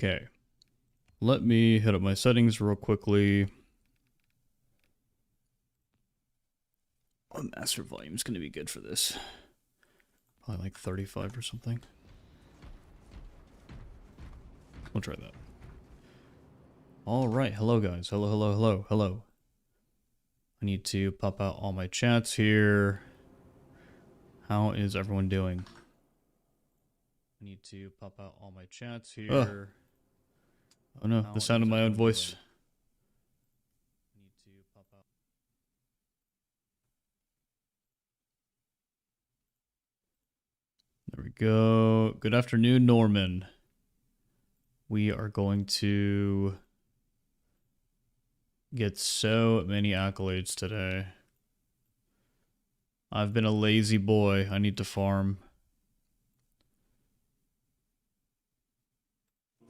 Okay. Let me hit up my settings real quickly. Oh, master volume is going to be good for this. Probably like 35 or something. We'll try that. Alright, hello guys. Hello. I need to pop out all my chats here. How is everyone doing? I need to pop out all my chats here. Ugh. Oh no, the sound of my own voice. I need to pop out. There we go. Good afternoon, Norman. We are going to get so many accolades today. I've been a lazy boy. I need to farm.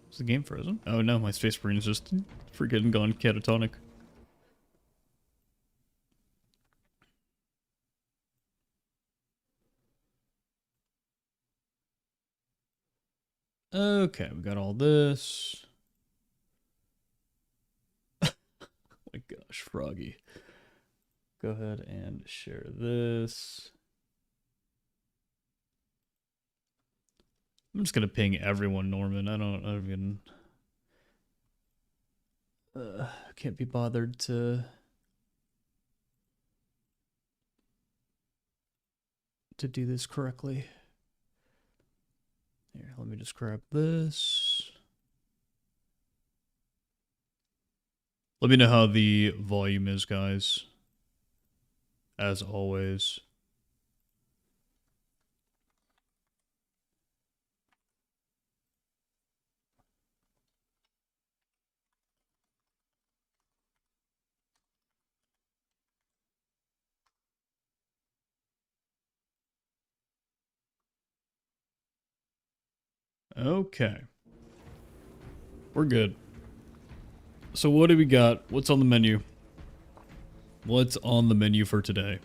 Is the game frozen? Oh no, my Space Marine is just freaking gone catatonic. Okay, we got all this. Oh my gosh, Froggy. Go ahead and share this. I'm just gonna ping everyone, Norman. I don't even... can't be bothered to do this correctly. Here, let me just grab this. Let me know how the volume is, guys. As always. Okay. We're good. So what do we got? What's on the menu? What's on the menu for today?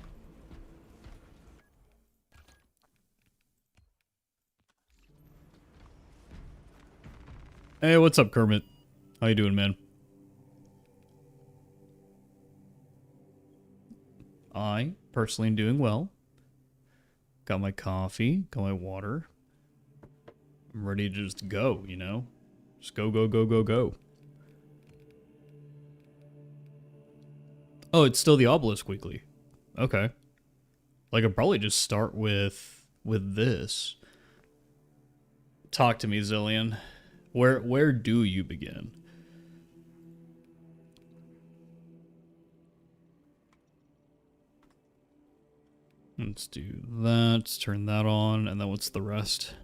Hey, what's up, Kermit? How you doing, man? I personally am doing well. Got my coffee, got my water. I'm ready to just go, you know? Just go. Oh, it's still the Obelisk Weekly. Okay. Like, I'll probably just start with this. Talk to me, Zillion. Where do you begin? Let's do that. Let's turn that on. And then what's the rest?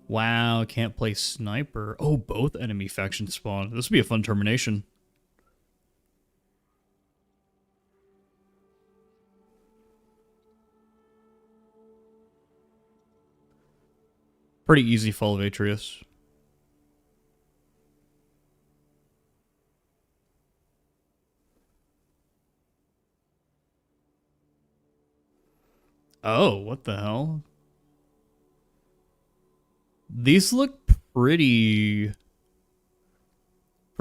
Wow, can't play sniper. Oh, both enemy factions spawn. This would be a fun termination. Pretty easy fall of Atreus. Oh, what the hell? These look pretty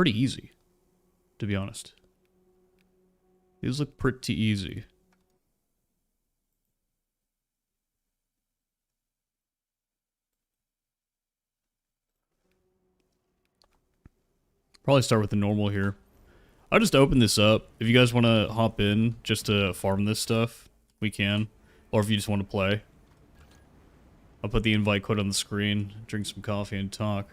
easy, to be honest. These look pretty easy. Probably start with the normal here. I'll just open this up. If you guys want to hop in just to farm this stuff, we can. Or if you just want to play. I'll put the invite code on the screen, drink some coffee, and talk.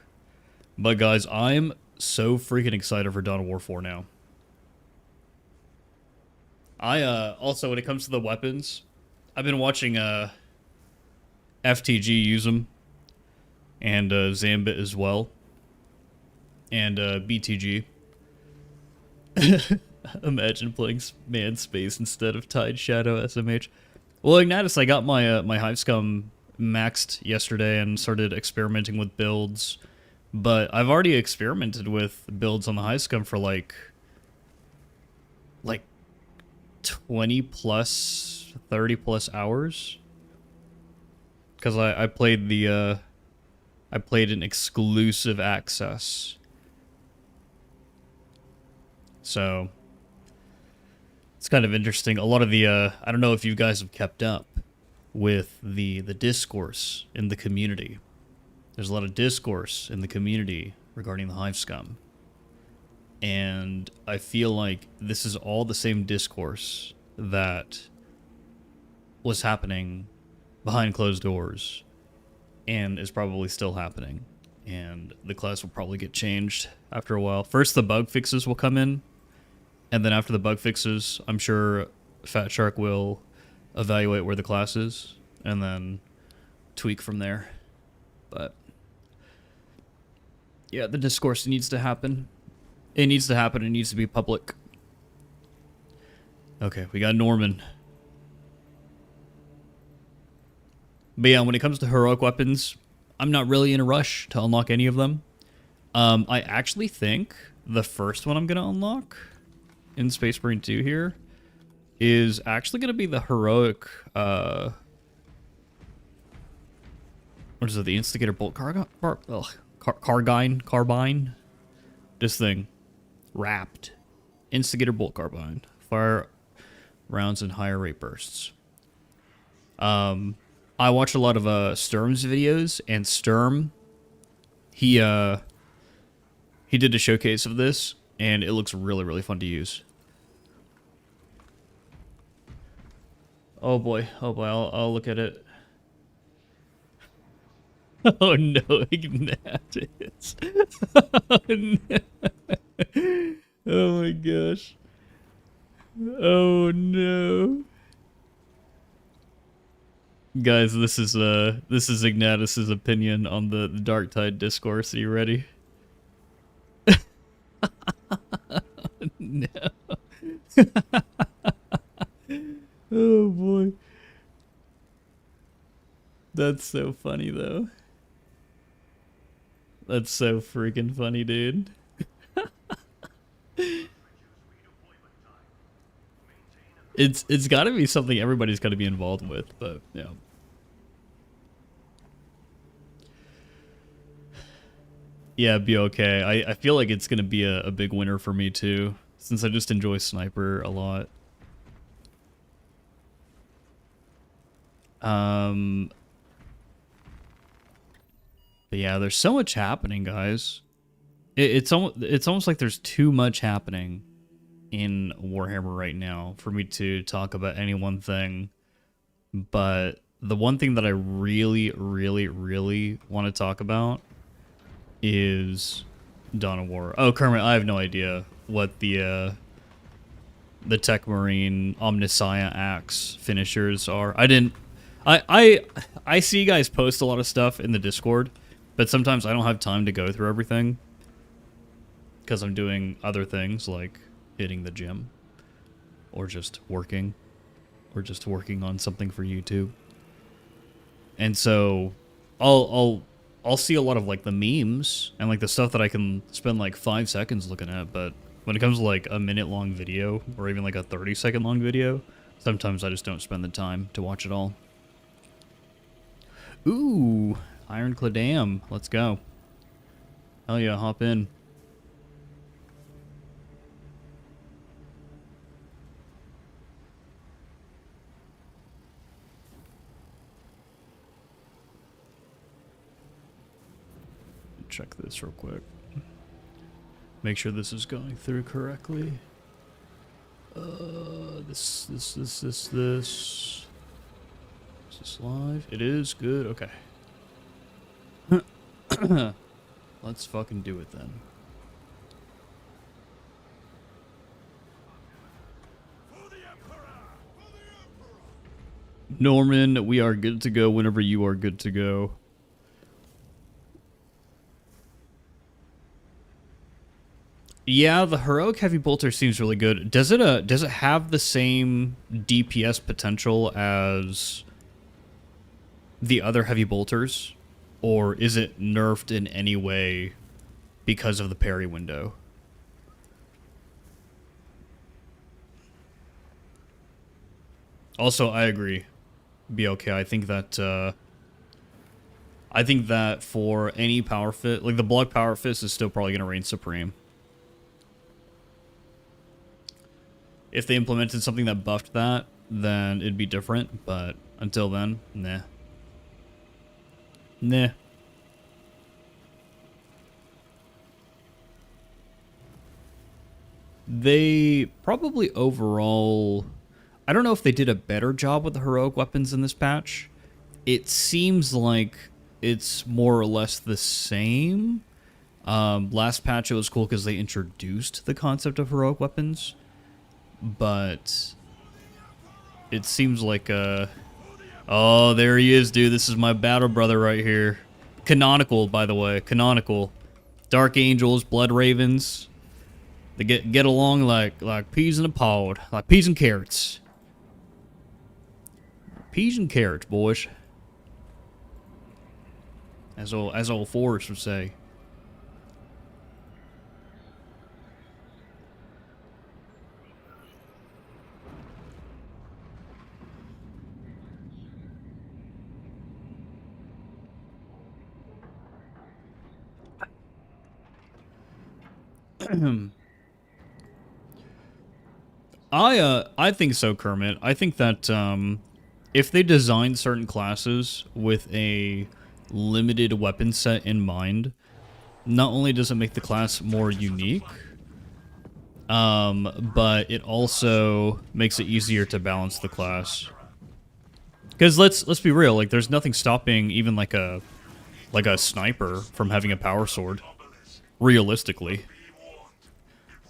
But guys, I'm so freaking excited for Dawn of War 4 now. Also, when it comes to the weapons, I've been watching FTG use them. And Zambit as well. And BTG. Imagine playing Man Space instead of Tide Shadow SMH. Well, Ignatus, I got my my Hivescum maxed yesterday and started experimenting with builds. But I've already experimented with builds on the Hivescum for like 20 plus, 30 plus hours. Because I played the I played in exclusive access. So it's kind of interesting. A lot of the I don't know if you guys have kept up with the discourse in the community. There's a lot of discourse in the community regarding the Hive Scum. And I feel like this is all the same discourse that was happening behind closed doors and is probably still happening. And the class will probably get changed after a while. First, the bug fixes will come in. And then after the bug fixes, I'm sure Fat Shark will evaluate where the class is and then tweak from there. But yeah, the discourse needs to happen. It needs to happen. It needs to be public. Okay, we got Norman. But yeah, when it comes to heroic weapons, I'm not really in a rush to unlock any of them. I actually think the first one I'm going to unlock in Space Marine 2 here is actually going to be the heroic, what is it, the Instigator Bolt Carbine? This thing. Wrapped. Instigator Bolt Carbine. Fire rounds in higher rate bursts. I watched a lot of Sturm's videos, and Sturm, he did a showcase of this, and it looks really, really fun to use. Oh boy, I'll look at it. Oh no, Ignatius. Oh no. Oh my gosh. Oh no. Guys, this is Ignatius's opinion on the Dark Tide discourse. Are you ready? No. Oh boy. That's so funny though. That's so freaking funny, dude. It's got to be something everybody's got to be involved with, but yeah. Yeah, be okay. I feel like it's gonna be a big winner for me too, since I just enjoy Sniper a lot. But yeah, there's so much happening, guys. It's almost like there's too much happening in Warhammer right now for me to talk about any one thing. But the one thing that I really, really, really want to talk about is Dawn of War. Oh, Kermit, I have no idea what the Tech Marine Omnissiah Axe finishers are. I see you guys post a lot of stuff in the Discord, but sometimes I don't have time to go through everything because I'm doing other things like hitting the gym or just working on something for YouTube. And so I'll see a lot of like the memes and like the stuff that I can spend like 5 seconds looking at, but when it comes to like a minute long video or even like a 30-second long video, sometimes I just don't spend the time to watch it all. Ooh, Ironclad Dam. Let's go. Hell yeah, hop in. Check this real quick. Make sure this is going through correctly. This. Is this live? It is good. Okay. Let's fucking do it then. Norman, we are good to go whenever you are good to go. Yeah, the heroic heavy bolter seems really good. Does it have the same DPS potential as the other heavy bolters, or is it nerfed in any way because of the parry window? Also, I agree. Be okay. I think I think that for any power fist, like the block power fist is still probably going to reign supreme. If they implemented something that buffed that, then it'd be different, but until then, nah. Nah. They probably overall... I don't know if they did a better job with the heroic weapons in this patch. It seems like it's more or less the same. Last patch it was cool because they introduced the concept of heroic weapons. But it seems like oh, there he is, dude. This is my battle brother right here. Canonical, by the way. Canonical. Dark Angels, Blood Ravens. They get along like peas in a pod. Like peas and carrots. Peas and carrots, boys. As old Forrest would say. I think so, Kermit. I think that if they designed certain classes with a limited weapon set in mind, not only does it make the class more unique, but it also makes it easier to balance the class. Because let's be real, like there's nothing stopping even like a sniper from having a power sword. Realistically,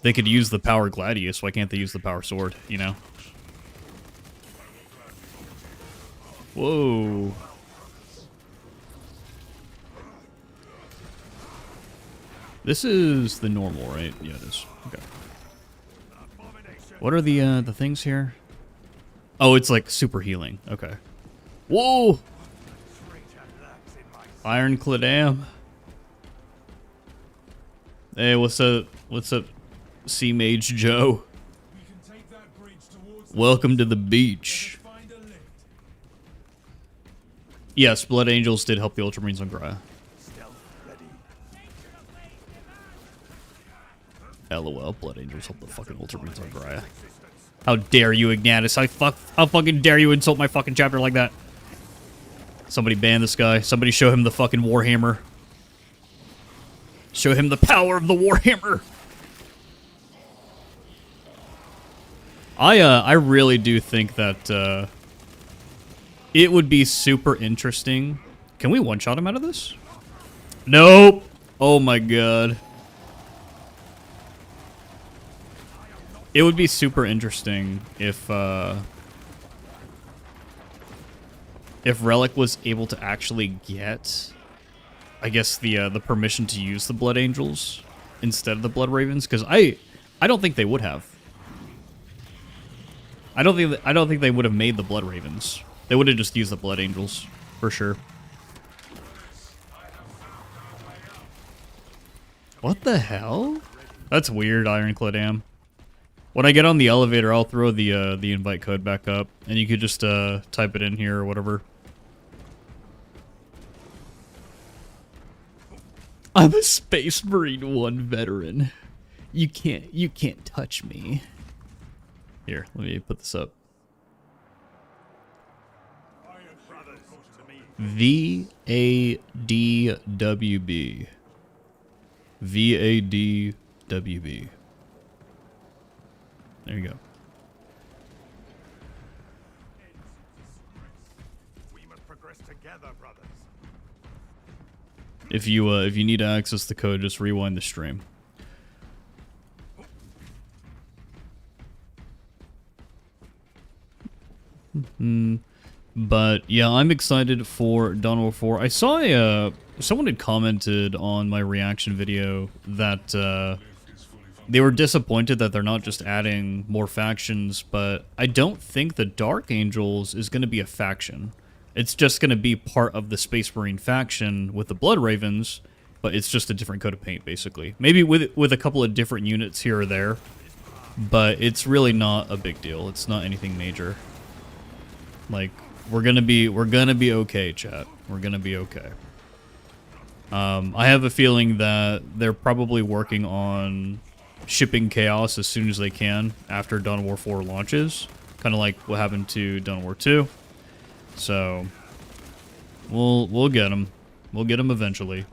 they could use the power gladius. Why can't they use the power sword? You know. Whoa. This is the normal, right? Yeah, it is. Okay. What are the things here? Oh, it's like super healing. Okay. Whoa! Ironclad Am. Hey, what's up? What's up, Sea Mage Joe? Welcome to the beach. Yes, Blood Angels did help the Ultramarines on Gaia. LOL, Blood Angels help the fucking Ultramarines on Gaia. How dare you, Ignatus? How fucking dare you insult my fucking chapter like that? Somebody ban this guy. Somebody show him the fucking Warhammer. Show him the power of the Warhammer. I really do think that it would be super interesting. Can we one-shot him out of this? Nope. Oh my god. It would be super interesting if Relic was able to actually get, I guess, the permission to use the Blood Angels instead of the Blood Ravens, because I don't think they would have. I don't think they would have made the Blood Ravens. They would have just used the Blood Angels for sure. What the hell? That's weird, Ironclad Am. When I get on the elevator, I'll throw the invite code back up, and you could just type it in here or whatever. I'm a Space Marine 1 veteran. You can't touch me. Here, let me put this up. VADWB. VADWB. There you go. We must progress together, brothers. If you need to access the code, just rewind the stream. But yeah, I'm excited for Dawn of War 4. I saw someone had commented on my reaction video that they were disappointed that they're not just adding more factions, but I don't think the Dark Angels is going to be a faction. It's just going to be part of the Space Marine faction with the Blood Ravens, but it's just a different coat of paint, basically. Maybe with a couple of different units here or there, but it's really not a big deal. It's not anything major. Like, we're gonna be okay, chat. We're gonna be okay. I have a feeling that they're probably working on shipping Chaos as soon as they can after Dawn of War 4 launches. Kind of like what happened to Dawn of War 2. So, we'll get them. We'll get them eventually.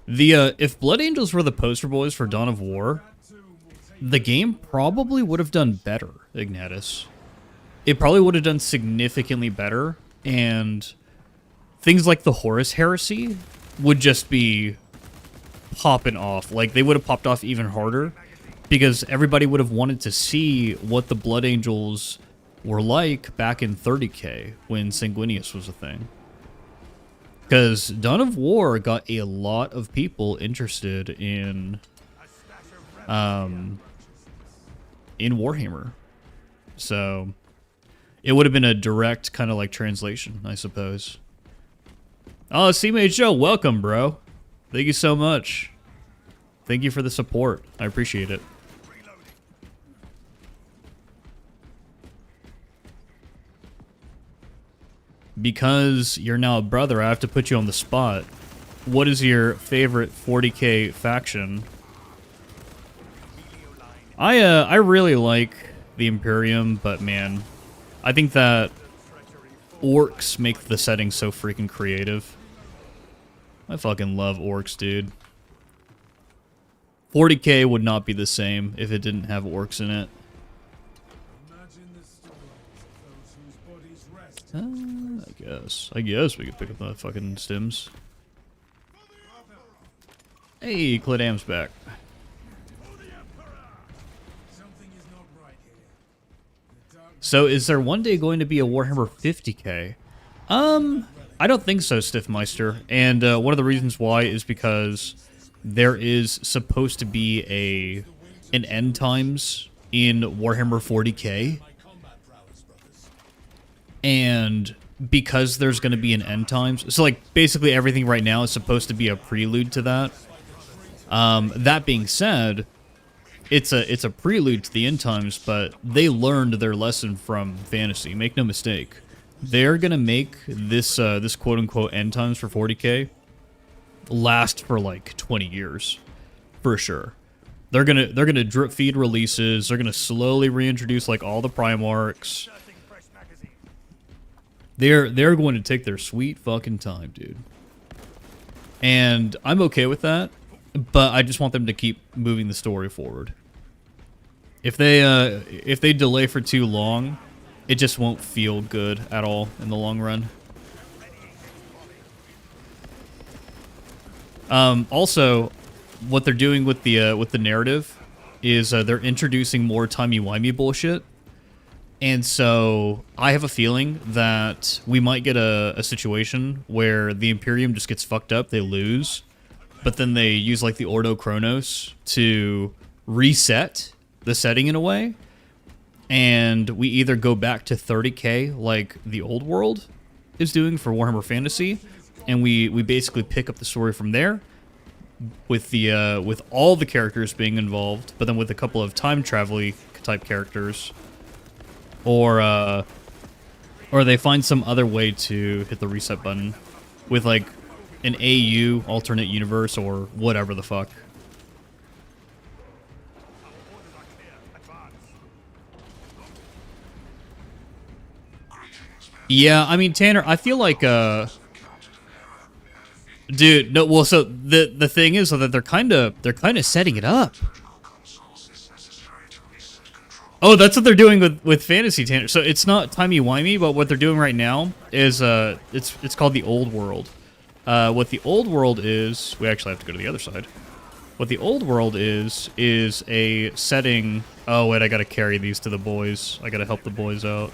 If Blood Angels were the poster boys for Dawn of War, the game probably would have done better, Ignatus. It probably would have done significantly better, and things like the Horus Heresy would just be popping off. Like, they would have popped off even harder, because everybody would have wanted to see what the Blood Angels were like back in 30K, when Sanguinius was a thing. Because Dawn of War got a lot of people interested in Warhammer. So it would have been a direct kind of like translation, I suppose. Oh, C-Mate Joe, welcome, bro. Thank you so much. Thank you for the support. I appreciate it. Because you're now a brother, I have to put you on the spot. What is your favorite 40K faction? I really like the Imperium, but man, I think that orcs make the setting so freaking creative. I fucking love orcs, dude. 40K would not be the same if it didn't have orcs in it. I guess we could pick up the fucking stims. Hey, Cladam's back. So, is there one day going to be a Warhammer 50K? I don't think so, Stiffmeister. And one of the reasons why is because there is supposed to be an end times in Warhammer 40K. And because there's going to be an end times, so like basically everything right now is supposed to be a prelude to that. That being said, it's a prelude to the end times, but they learned their lesson from fantasy. Make no mistake, they're gonna make this this quote unquote end times for 40K last for like 20 years, for sure. They're gonna drip feed releases. They're gonna slowly reintroduce like all the Primarchs. They're going to take their sweet fucking time, dude. And I'm okay with that, but I just want them to keep moving the story forward. If they delay for too long, it just won't feel good at all in the long run. Also, what they're doing with the narrative is they're introducing more timey-wimey bullshit. And so I have a feeling that we might get a situation where the Imperium just gets fucked up, they lose, but then they use like the Ordo Chronos to reset the setting in a way, and we either go back to 30K like the old world is doing for Warhammer Fantasy, and we basically pick up the story from there with the with all the characters being involved, but then with a couple of time travel type characters. Or they find some other way to hit the reset button with like an AU alternate universe or whatever the fuck. Yeah, I mean, Tanner, I feel like dude, no, well, so the thing is that they're kind of setting it up. Oh, that's what they're doing with Fantasy, Tanner. So it's not timey-wimey, but what they're doing right now is it's called the Old World. What the Old World is, we actually have to go to the other side. What the Old World is a setting. Oh wait, I gotta carry these to the boys. I gotta help the boys out.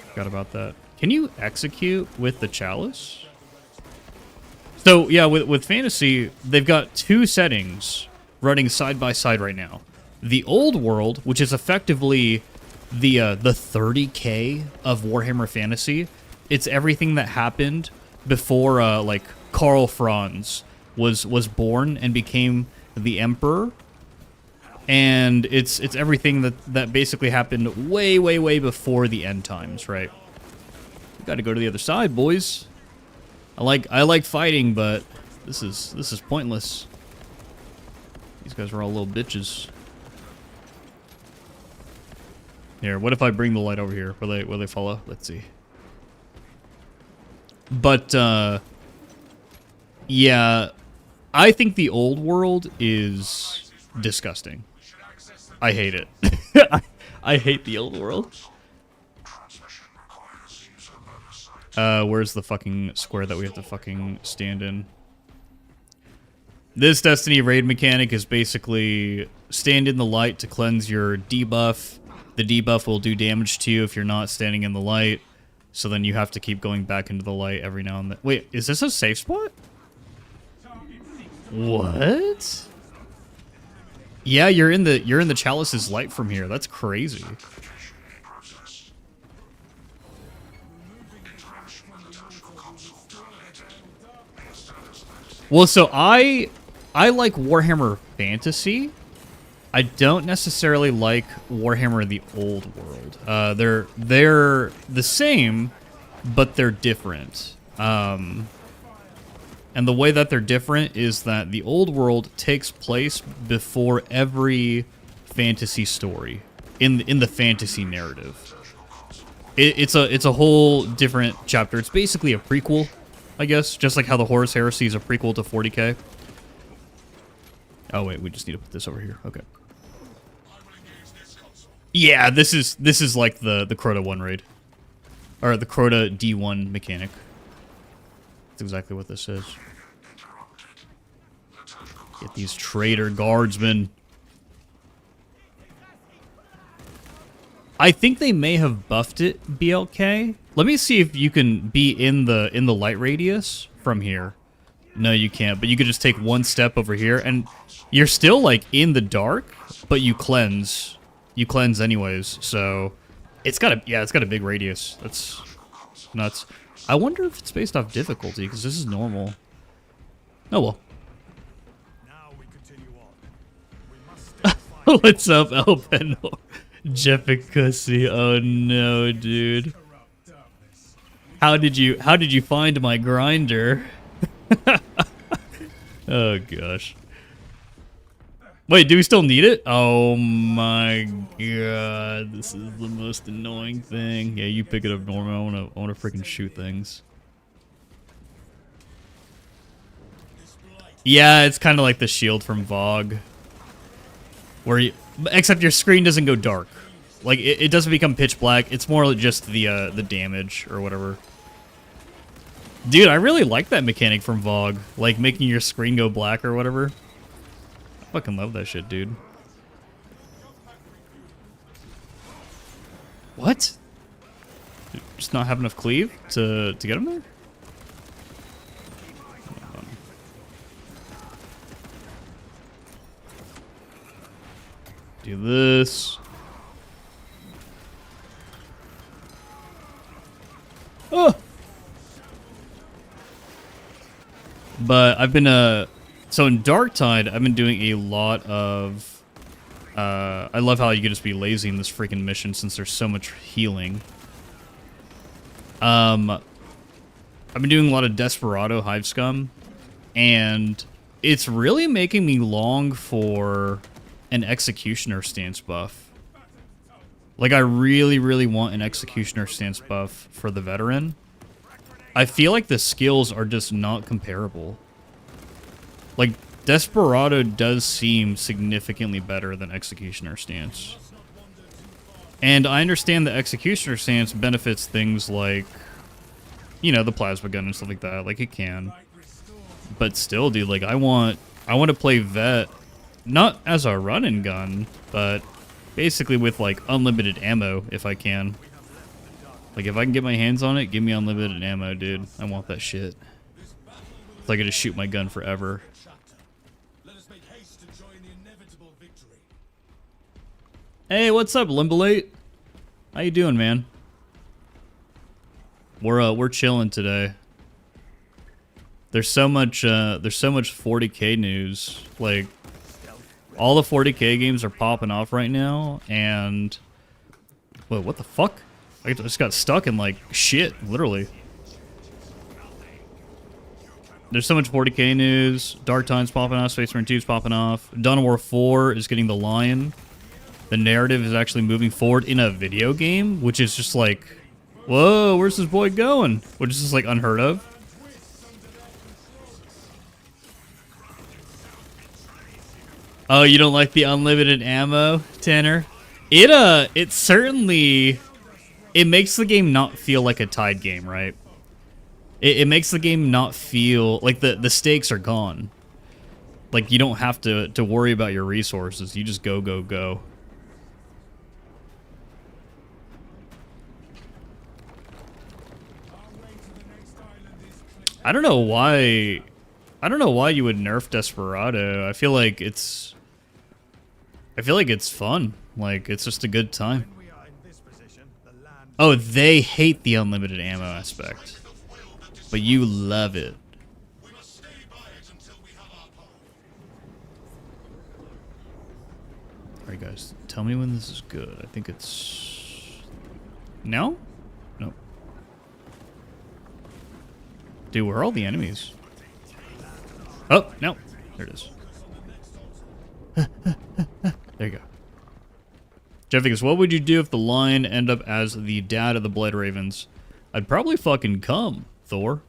Forgot about that. Can you execute with the Chalice? So yeah, with Fantasy, they've got two settings running side by side right now. The Old World, which is effectively the 30K of Warhammer Fantasy, it's everything that happened before like Karl Franz was born and became the Emperor, And it's everything that basically happened way before the end times, right? We got to go to the other side, boys. I like fighting, but this is pointless. These guys are all little bitches. Here, what if I bring the light over here? Will they follow? Let's see. But yeah, I think the old world is disgusting. I hate it. I hate the old world. Where's the fucking square that we have to fucking stand in? This Destiny raid mechanic is basically stand in the light to cleanse your debuff. The debuff will do damage to you if you're not standing in the light. So then you have to keep going back into the light every now and then. Wait, is this a safe spot? What? Yeah, you're in the Chalice's light from here. That's crazy. Well, so I like Warhammer Fantasy. I don't necessarily like Warhammer the Old World. They're the same, but they're different. And the way that they're different is that the Old World takes place before every fantasy story in the fantasy narrative. It's a whole different chapter. It's basically a prequel, I guess, just like how the Horus Heresy is a prequel to 40K. Oh wait, we just need to put this over here. Okay. Yeah, this is like the Crota 1 raid. Or the Crota D1 mechanic. That's exactly what this is. Get these traitor guardsmen. I think they may have buffed it, BLK. Let me see if you can be in the light radius from here. No, you can't, but you could just take one step over here and you're still like in the dark, but you cleanse. You cleanse anyways, so it's got a big radius. That's nuts. I wonder if it's based off difficulty, because this is normal. Oh well. What's up, Elpenor? Jefficussy. Oh no, dude. How did you find my grinder? Oh gosh. Wait, do we still need it? Oh my god, this is the most annoying thing. Yeah, you pick it up, Norman. I wanna freaking shoot things. Yeah, it's kind of like the shield from Vogue, where you, except your screen doesn't go dark. Like it doesn't become pitch black. It's more just the damage or whatever. Dude, I really like that mechanic from Vogue, like making your screen go black or whatever. I fucking love that shit, dude. What? Just not have enough cleave to get him there? Do this. Oh! But I've been so in Darktide, I've been doing a lot of I love how you can just be lazy in this freaking mission since there's so much healing. I've been doing a lot of Desperado Hive Scum, and it's really making me long for an Executioner stance buff. Like, I really want an Executioner stance buff for the Veteran. I feel like the skills are just not comparable. Like, Desperado does seem significantly better than Executioner stance. And I understand the Executioner stance benefits things like, you know, the plasma gun and stuff like that. Like, it can. But still, dude, like, I want to play Vet, not as a run-and gun, but basically with, like, unlimited ammo, if I can. Like, if I can get my hands on it, give me unlimited ammo, dude. I want that shit. So I can just shoot my gun forever. Hey, what's up, Limbolate? How you doing, man? We're chilling today. There's so much 40K news. Like, All the 40k games are popping off right now, and... Wait, what the fuck? I just got stuck in, like, shit, literally. There's so much 40k news. Dark Time's popping off, Space Marine 2's popping off. Dawn of War 4 is getting the Lion. The narrative is actually moving forward in a video game, which is just like, whoa, where's this boy going? Which is just like unheard of. Oh, you don't like the unlimited ammo, Tanner? It certainly, it makes the game not feel like a tied game, right? It makes the game not feel like the stakes are gone. Like you don't have to worry about your resources. You just go, go, go. I don't know why. I don't know why you would nerf Desperado. I feel like it's fun. Like it's just a good time. Oh, they hate the unlimited ammo aspect, but you love it. All right, guys, tell me when this is good. I think it's no. Nope. Dude, where are all the enemies? Oh, no. There it is. There you go. Jeffix, what would you do if the Lion ended up as the dad of the Blood Ravens? I'd probably fucking come, Thor.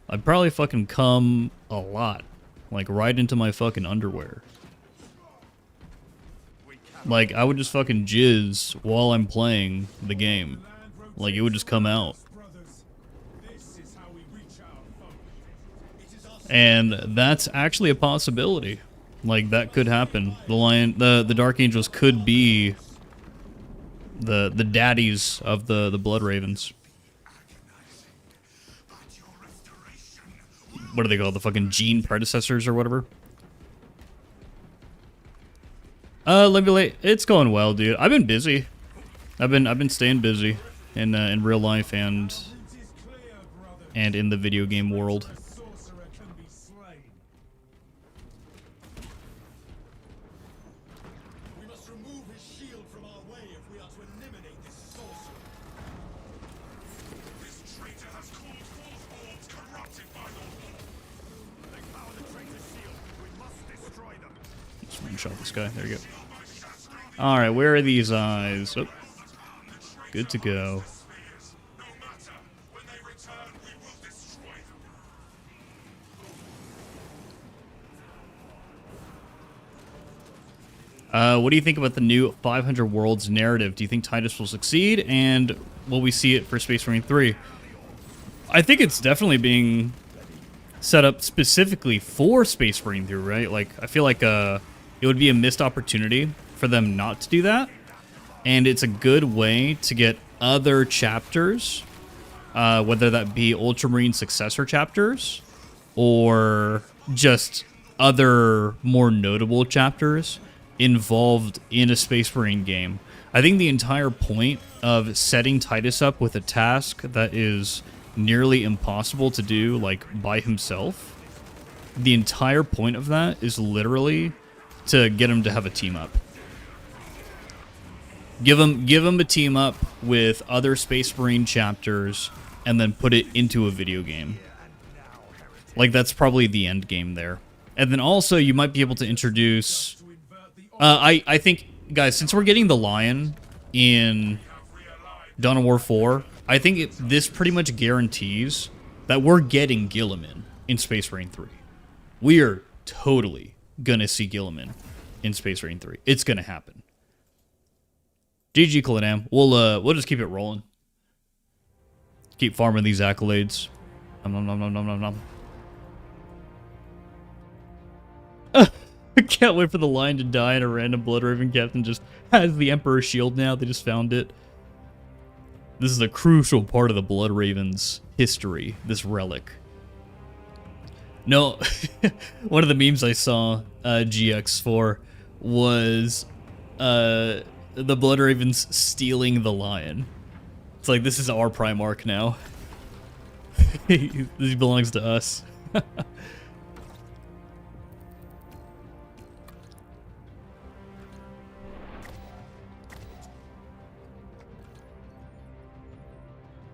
I'd probably fucking come a lot. Like, right into my fucking underwear. Like, I would just fucking jizz while I'm playing the game. Like, it would just come out. And that's actually a possibility. Like, that could happen. The Lion, the Dark Angels could be the daddies of the Blood Ravens. What are they called? The fucking gene predecessors or whatever? It's going well, dude. I've been busy. I've been staying busy in real life and in the video game world. Shot this guy. There you go. All right, where are these eyes? Oh, good to go. What do you think about the new 500 Worlds narrative? Do you think Titus will succeed, and will we see it for Space Marine 3? I think it's definitely being set up specifically for Space Marine 3, right? Like, I feel like it would be a missed opportunity for them not to do that. And it's a good way to get other chapters, whether that be Ultramarine successor chapters or just other more notable chapters involved in a Space Marine game. I think the entire point of setting Titus up with a task that is nearly impossible to do, like, by himself, the entire point of that is literally to get him to have a team up. Give him a team up with other Space Marine chapters, and then put it into a video game. Like, that's probably the end game there. And then also, you might be able to introduce... I think, guys, since we're getting the Lion in Dawn of War 4, I think this pretty much guarantees that we're getting Gilliman in Space Marine 3. We are totally gonna see Gilliman in Space Marine 3. It's gonna happen. GG Kaladam. We'll just keep it rolling. Keep farming these accolades. Nom nom nom nom nom nom. I can't wait for the Lion to die and a random Blood Raven captain just has the Emperor's shield now. They just found it. This is a crucial part of the Blood Raven's history, this relic. No, one of the memes I saw GX for was the Blood Ravens stealing the Lion. It's like, this is our Primarch now. He belongs to us.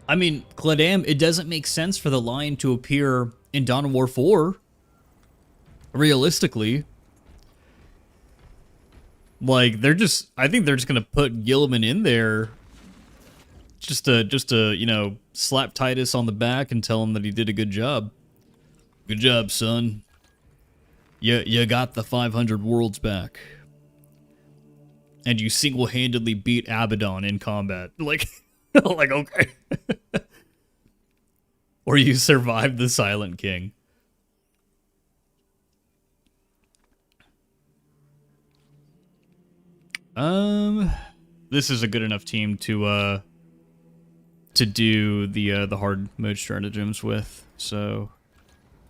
I mean, Cladam, it doesn't make sense for the Lion to appear in Dawn of War 4. Realistically. Like, I think they're just gonna put Gilliman in there just to, you know, slap Titus on the back and tell him that he did a good job. Good job, son. You got the 500 worlds back. And you single-handedly beat Abaddon in combat. Like, like, okay. Or you survived the Silent King. This is a good enough team to do the hard mode stratagems with, so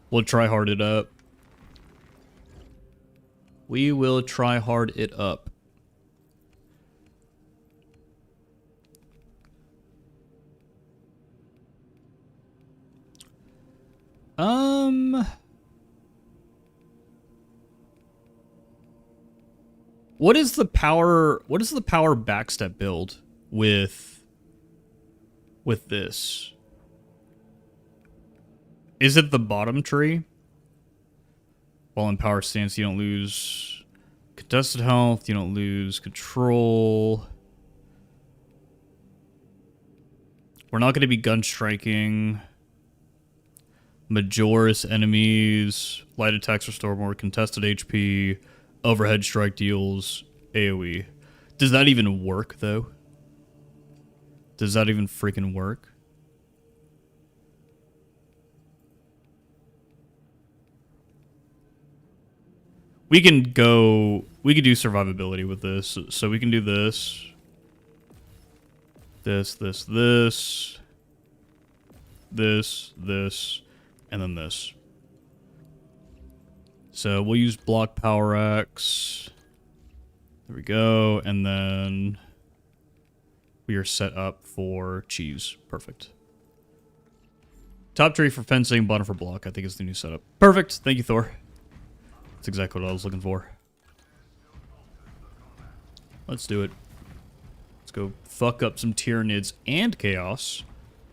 we'll try hard it up. We will try hard it up. What is the power backstep build with this? Is it the bottom tree? While in power stance, you don't lose contested health, you don't lose control. We're not going to be gun striking. Majoris enemies, light attacks restore more contested HP, overhead strike deals, AoE. Does that even work, though? Does that even freaking work? We could do survivability with this. So we can do this. This, and then this. So we'll use block power X. There we go. And then we are set up for cheese. Perfect. Top tree for fencing, bottom for block, I think is the new setup. Perfect. Thank you, Thor. That's exactly what I was looking for. Let's do it. Let's go fuck up some Tyranids and Chaos.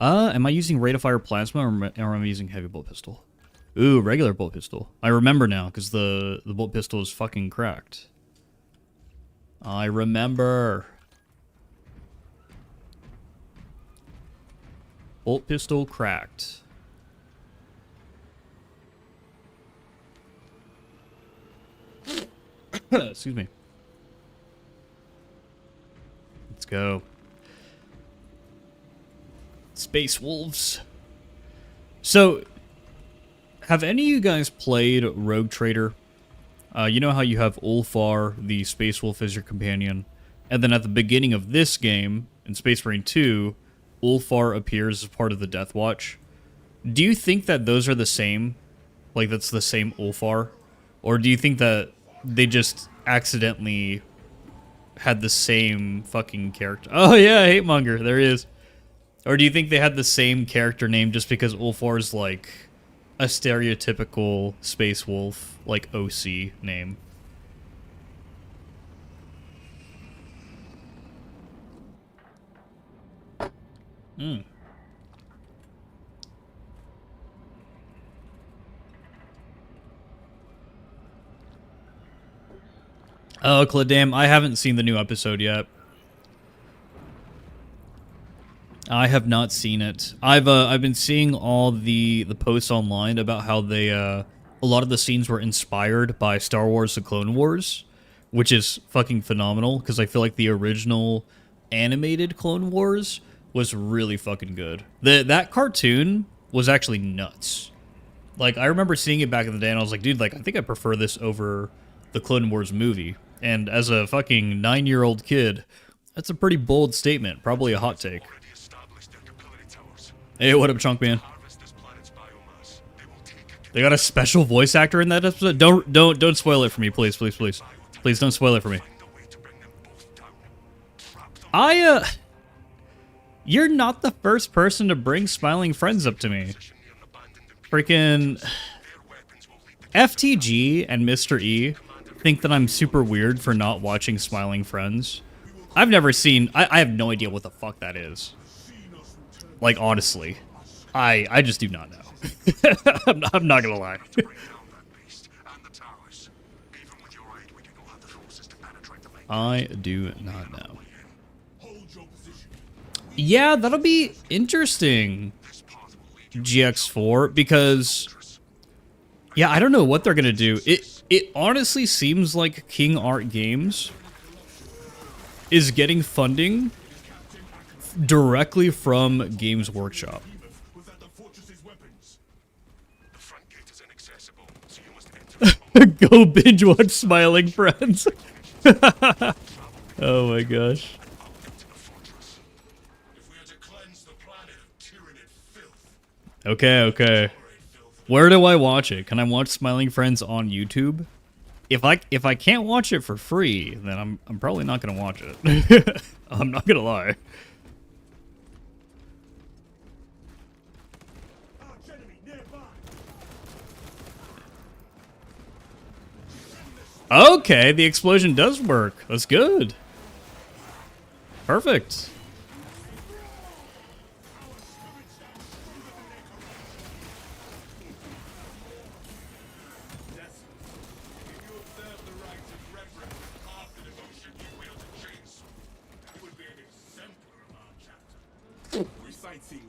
Am I using Rate of Fire Plasma or am I using Heavy Bolt Pistol? Ooh, regular Bolt Pistol. I remember now, because the Bolt Pistol is fucking cracked. I remember. Bolt Pistol cracked. Excuse me. Let's go. Space Wolves. So, have any of you guys played Rogue Trader? You know how you have Ulfar, the Space Wolf, as your companion, and then at the beginning of this game, in Space Marine 2, Ulfar appears as part of the Death Watch. Do you think that those are the same? Like, that's the same Ulfar? Or do you think that they just accidentally had the same fucking character? Oh yeah, Hate Monger, there he is. Or do you think they had the same character name just because Ulfar's like a stereotypical Space Wolf, like OC name? Hmm. Oh, Cladam, I haven't seen the new episode yet. I have not seen it. I've been seeing all the posts online about how they a lot of the scenes were inspired by Star Wars: The Clone Wars, which is fucking phenomenal because I feel like the original animated Clone Wars was really fucking good. That cartoon was actually nuts. Like, I remember seeing it back in the day and I was like, dude, like, I think I prefer this over the Clone Wars movie. And as a fucking 9-year-old kid, that's a pretty bold statement. Probably a hot take. Hey, what up, Chunk Man? They got a special voice actor in that episode? Don't spoil it for me, please, please, please. Please don't spoil it for me. You're not the first person to bring Smiling Friends up to me. Freaking FTG and Mr. E think that I'm super weird for not watching Smiling Friends. I've never seen... I have no idea what the fuck that is. Like, honestly. I just do not know. I'm not gonna lie. I do not know. Yeah, that'll be interesting, GX4, because yeah, I don't know what they're gonna do. It honestly seems like King Art Games is getting funding directly from Games Workshop. Go binge watch Smiling Friends. Oh my gosh. Okay, okay. Where do I watch it? Can I watch Smiling Friends on YouTube? If I can't watch it for free, then I'm probably not gonna watch it. I'm not gonna lie. Okay, the explosion does work. That's good. Perfect.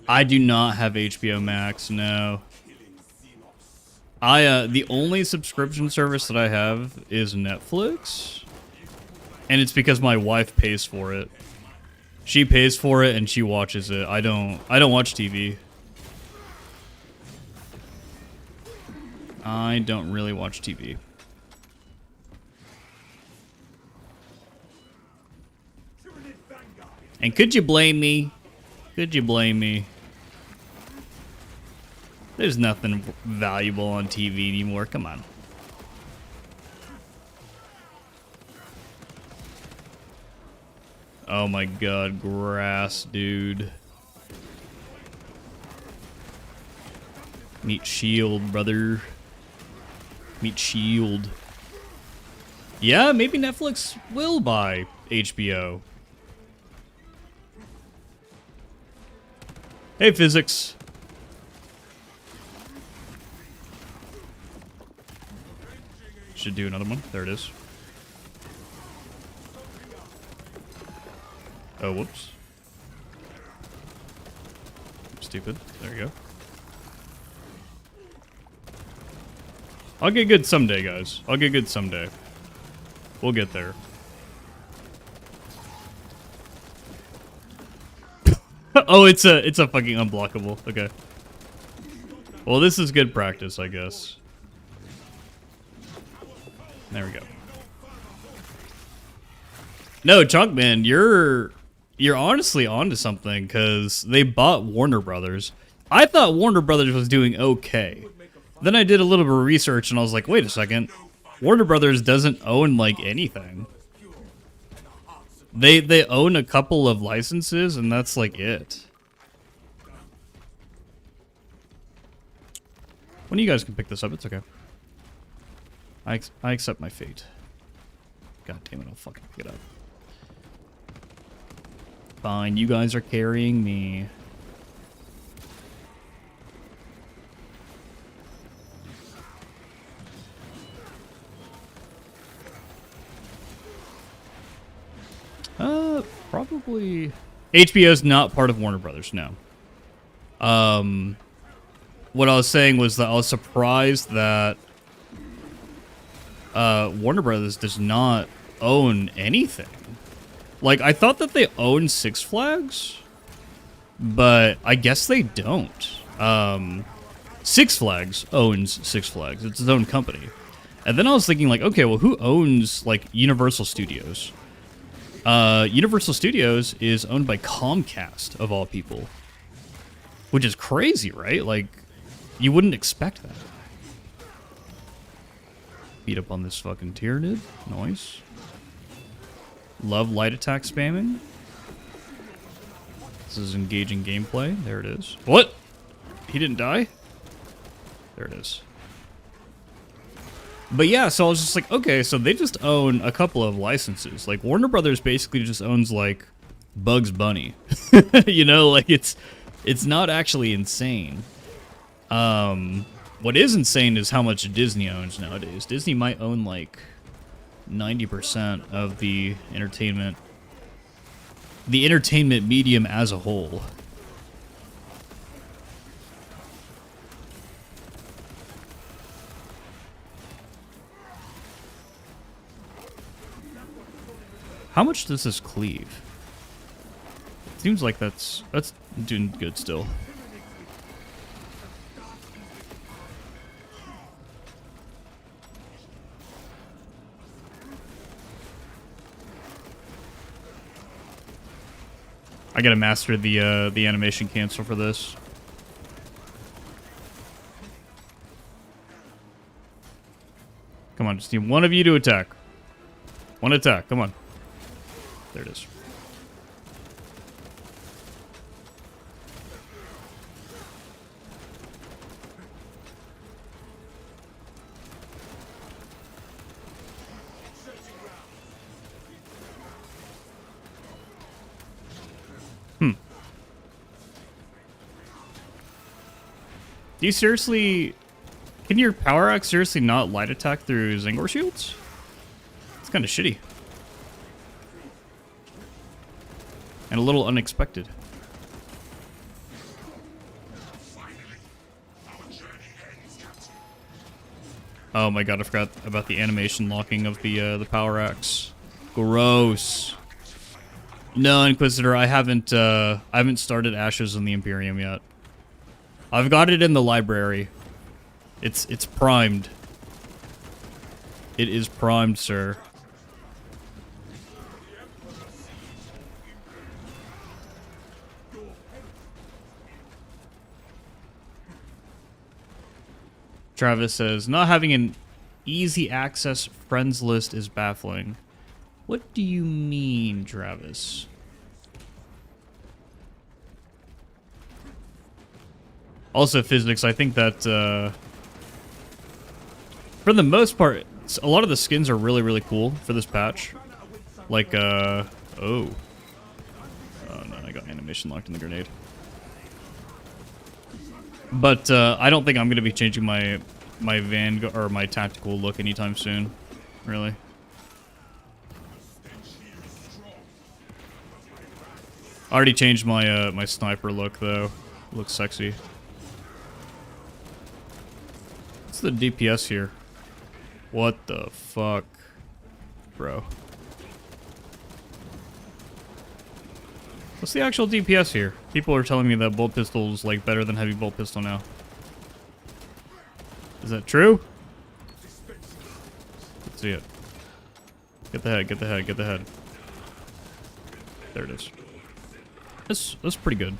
I do not have HBO Max, no. The only subscription service that I have is Netflix. And it's because my wife pays for it. She pays for it and she watches it. I don't watch TV. I don't really watch TV. And could you blame me? Could you blame me? There's nothing valuable on TV anymore. Come on. Oh my god, grass, dude. Meet Shield, brother. Meet Shield. Yeah, maybe Netflix will buy HBO. Hey, physics. Should do another one. There it is. Oh, whoops. Stupid. There you go. I'll get good someday, guys. I'll get good someday. We'll get there. Oh, it's a fucking unblockable. Okay. Well, this is good practice, I guess. There we go. No, Chunkman, you're honestly onto something, because they bought Warner Brothers. I thought Warner Brothers was doing okay. Then I did a little bit of research and I was like, wait a second. Warner Brothers doesn't own like anything. They own a couple of licenses and that's like it. One of you guys can pick this up, it's okay. I accept my fate. God damn it, I'll fucking pick it up. Fine, you guys are carrying me. Probably... HBO's not part of Warner Brothers, no. What I was saying was that I was surprised that Warner Brothers does not own anything. Like, I thought that they owned Six Flags, but I guess they don't. Six Flags owns Six Flags. It's its own company. And then I was thinking, like, okay, well, who owns, like, Universal Studios? Universal Studios is owned by Comcast, of all people. Which is crazy, right? Like, you wouldn't expect that. Beat up on this fucking Tyranid. Nice. Love light attack spamming. This is engaging gameplay. There it is. What? He didn't die? There it is. But yeah, so I was just like, okay, so they just own a couple of licenses. Like, Warner Brothers basically just owns, like, Bugs Bunny. You know, like, it's It's not actually insane. What is insane is how much Disney owns nowadays. Disney might own like 90% of the entertainment medium as a whole. How much does this cleave? It seems like that's doing good still. I gotta master the animation cancel for this. Come on, just need one of you to attack. One attack, come on. There it is. Do you seriously... Can your power axe seriously not light attack through Zangor shields? It's kind of shitty. And a little unexpected. Oh my god, I forgot about the animation locking of the power axe. Gross. No, Inquisitor, I haven't started Ashes in the Imperium yet. I've got it in the library. It's primed. It is primed, sir. Travis says, not having an easy access friends list is baffling. What do you mean, Travis? Also, physics, I think that, for the most part, a lot of the skins are really, really cool for this patch. Like, oh. Oh, no, I got animation locked in the grenade. But, I don't think I'm gonna be changing my Vanguard, or my tactical look anytime soon. Really. I already changed my, my sniper look, though. Looks sexy. What's the DPS here? What the fuck? Bro. What's the actual DPS here? People are telling me that bolt pistol is like better than heavy bolt pistol now. Is that true? Let's see it. Get the head, get the head, get the head. There it is. That's pretty good.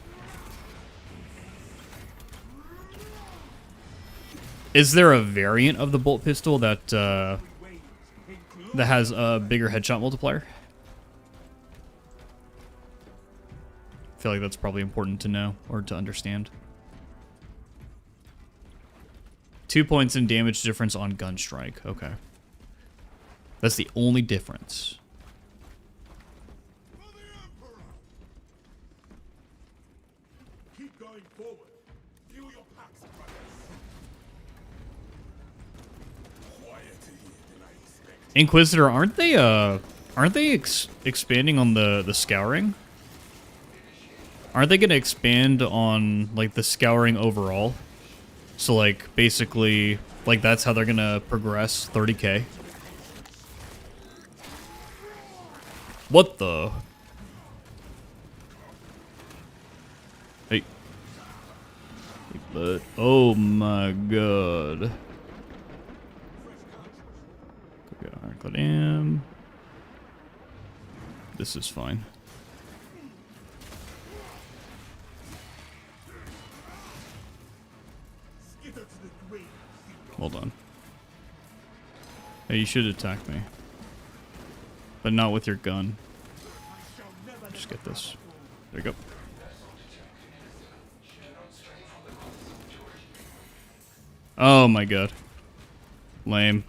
Is there a variant of the bolt pistol that that has a bigger headshot multiplier? I feel like that's probably important to know or to understand. 2 points in damage difference on gun strike. Okay. That's the only difference. Inquisitor, aren't they expanding on the scouring? Aren't they gonna expand on like the scouring overall? So like basically like that's how they're gonna progress 30k. What the? Hey. But oh my god. Ironclad M. This is fine. Hold on. Hey, you should attack me. But not with your gun. Just get this. There you go. Oh my god. Lame.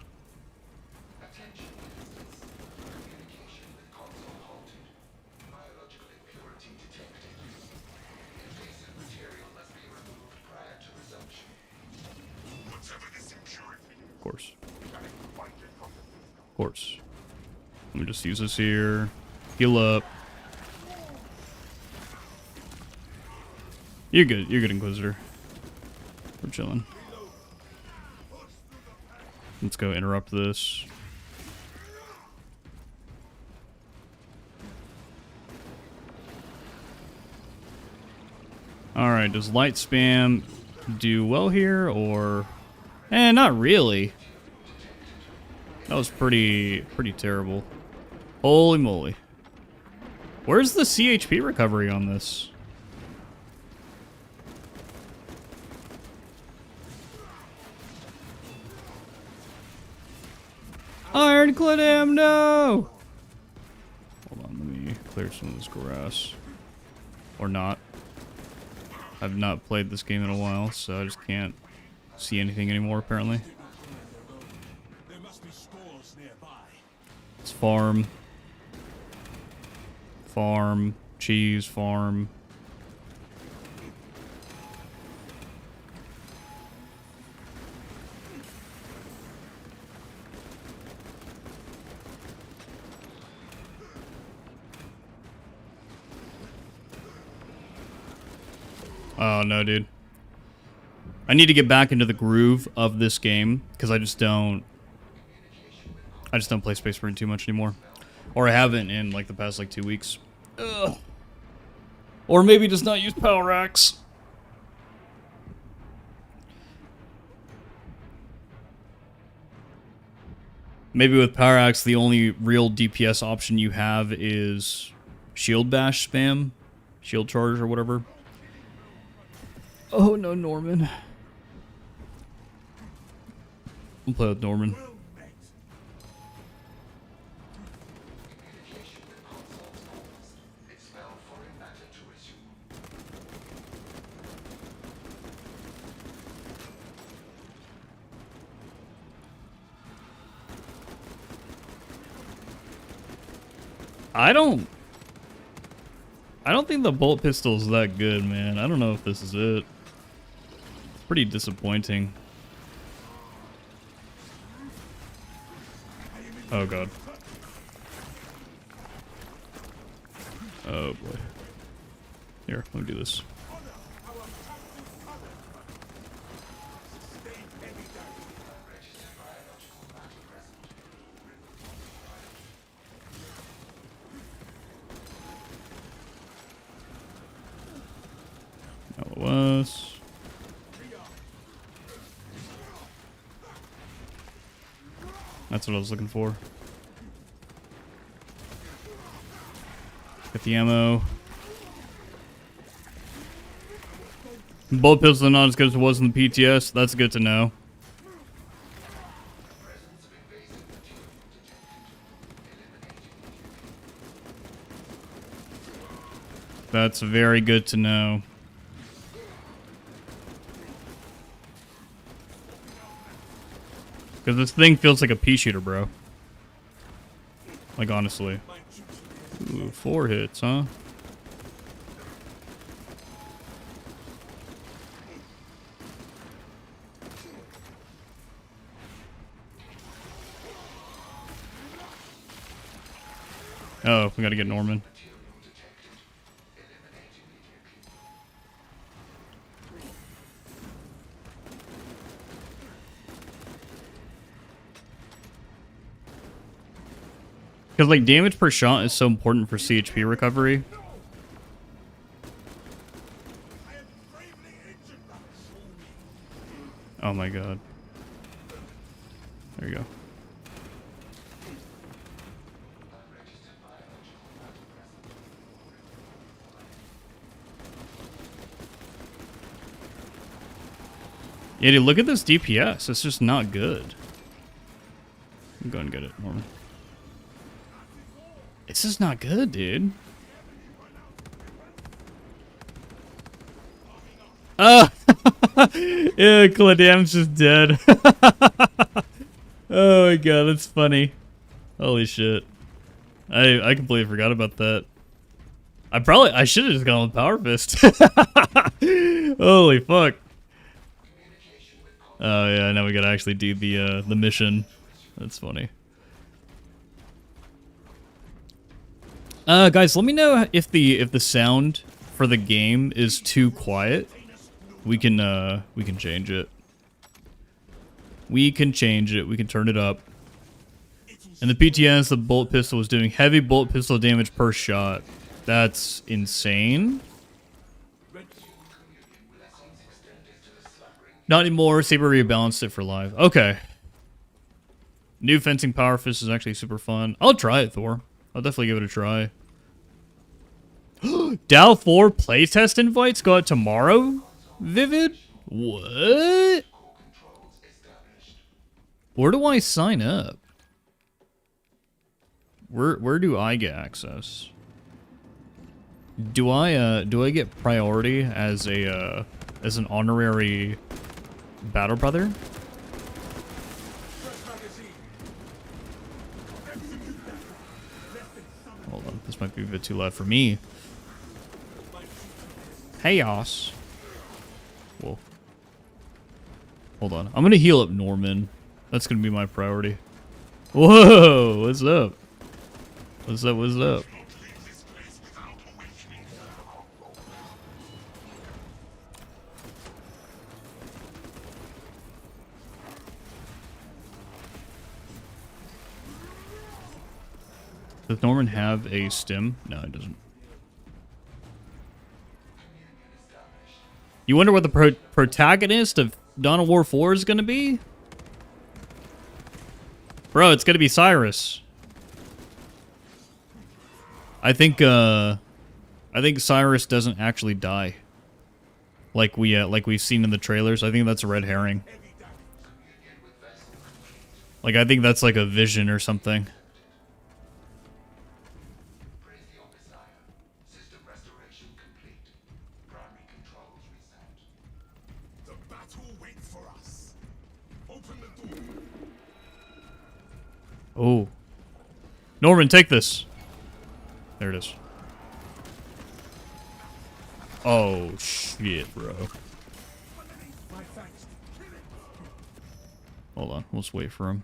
course. Of course. Let me just use this here. Heal up. You're good. You're good, Inquisitor. We're chilling. Let's go interrupt this. Alright, does light spam do well here, or... not really. That was pretty terrible. Holy moly. Where's the CHP recovery on this? Ironclad am, no! Hold on, let me clear some of this grass. Or not. I've not played this game in a while, so I just can't see anything anymore, apparently. Let's farm. Farm. Cheese, farm. Oh no, dude. I need to get back into the groove of this game because I just don't play Space Marine too much anymore. Or I haven't in like the past like 2 weeks. Ugh. Or maybe just not use Power Axe. Maybe with Power Axe the only real DPS option you have is Shield Bash spam, Shield Charge or whatever. Oh no, Norman. We'll play with Norman. I don't think the bolt pistol is that good, man. I don't know if this is it. It's pretty disappointing. Oh god. Oh boy. Here, let me do this. LOS. That's what I was looking for. Get the ammo. Bolt pistol not as good as it was in the PTS. That's good to know. That's very good to know. Because this thing feels like a pea shooter, bro. Like, honestly. Ooh, 4 hits, huh? Oh, we gotta get Norman. Because, like, damage per shot is so important for CHP recovery. Oh my god. There you go. Yeah, dude, look at this DPS. It's just not good. Go and get it, Norman. It's just not good, dude. Oh! Yeah, Cladam's just dead. Oh my god, that's funny. Holy shit. I completely forgot about that. I should have just gone with Power Fist. Holy fuck. Oh yeah, now we gotta actually do the mission. That's funny. Guys, let me know if the sound for the game is too quiet. We can change it. We can change it. We can turn it up. And the PTS, the bolt pistol was doing heavy bolt pistol damage per shot. That's insane. Not anymore. Saber rebalanced it for live. Okay. New fencing power fist is actually super fun. I'll try it, Thor. I'll definitely give it a try. Dow 4 playtest invites go out tomorrow? Vivid? What? Where do I sign up? Where do I get access? Do I get priority as a as an honorary battle brother? Hold on, this might be a bit too loud for me. Chaos. Whoa. Hold on. I'm gonna heal up Norman. That's gonna be my priority. Whoa, what's up? What's up, what's up? Does Norman have a stim? No, it doesn't. You wonder what the protagonist of Dawn of War 4 is gonna be? Bro, it's gonna be Cyrus. I think Cyrus doesn't actually die. Like we've seen in the trailers. I think that's a red herring. Like I think that's like a vision or something. Oh. Norman, take this. There it is. Oh, shit, bro. Hold on. Let's wait for him.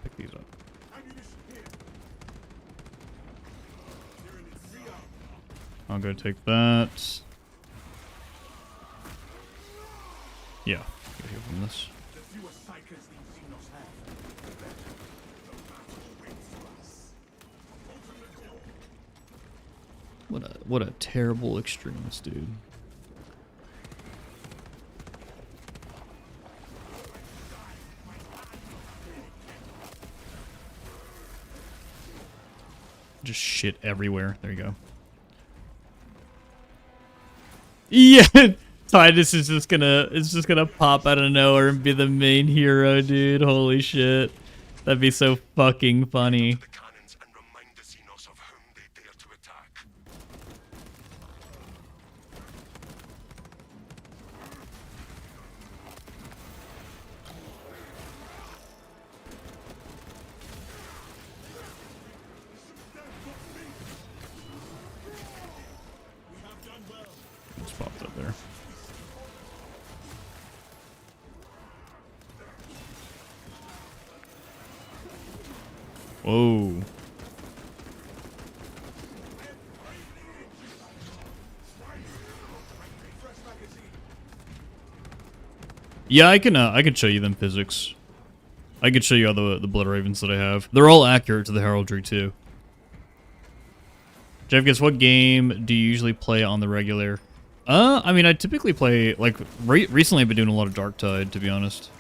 Pick these up. I'll go take that. Yeah. Get here from this. What a terrible extremist, dude. Just shit everywhere. There you go. Yeah, Titus is just gonna pop out of nowhere and be the main hero, dude. Holy shit. That'd be so fucking funny. Whoa. Yeah, I can show you them physics. I could show you all the Blood Ravens that I have. They're all accurate to the heraldry too. Jeff, guess what game do you usually play on the regular? I mean, I typically play, like, recently I've been doing a lot of Darktide, to be honest.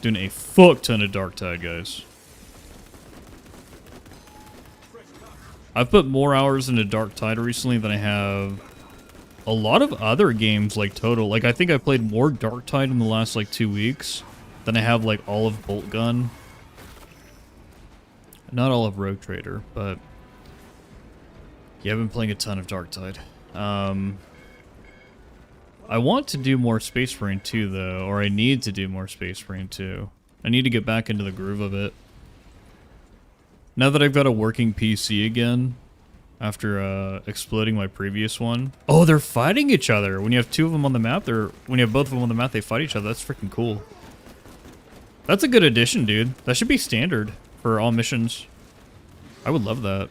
Doing a fuck ton of Darktide, guys. I've put more hours into Darktide recently than I have a lot of other games, like, total. Like, I think I played more Darktide in the last, like, 2 weeks than I have, like, all of Bolt Gun. Not all of Rogue Trader, but... yeah, I've been playing a ton of Darktide. I want to do more Space Marine 2, though, or I need to do more Space Marine 2. I need to get back into the groove of it. Now that I've got a working PC again, after exploding my previous one. Oh, they're fighting each other. When you have two of them on the map, when you have both of them on the map, they fight each other. That's freaking cool. That's a good addition, dude. That should be standard for all missions. I would love that.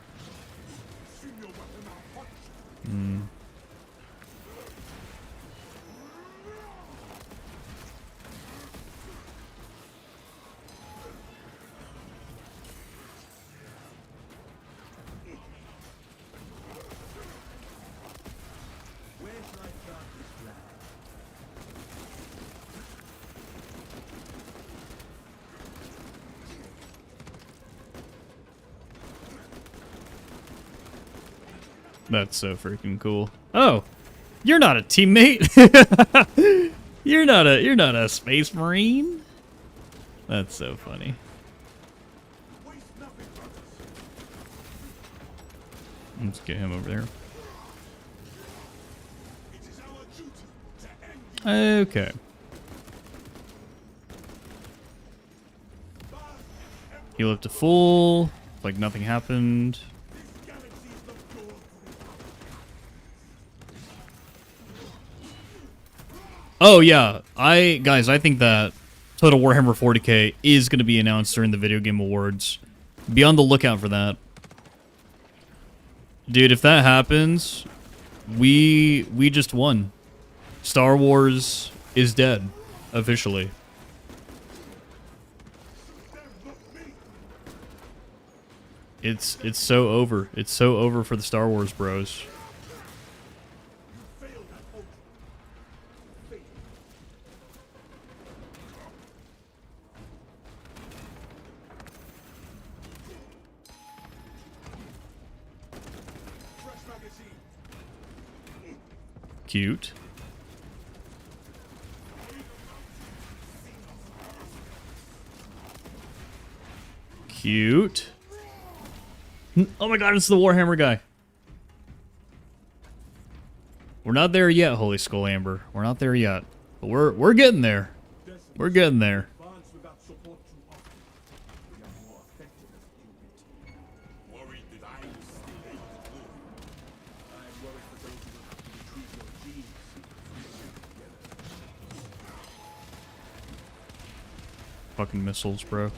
That's so freaking cool. Oh, you're not a teammate. You're not a space marine. That's so funny. Let's get him over there. Okay. Heal up to full, like nothing happened. Oh yeah, guys, I think that Total Warhammer 40K is going to be announced during the Video Game Awards. Be on the lookout for that. Dude, if that happens, we just won. Star Wars is dead, officially. It's so over. It's so over for the Star Wars bros. Cute. Cute. Oh my god, it's the Warhammer guy. We're not there yet, Holy Skull Amber. We're not there yet. But we're getting there. We're getting there. Fucking missiles, bro.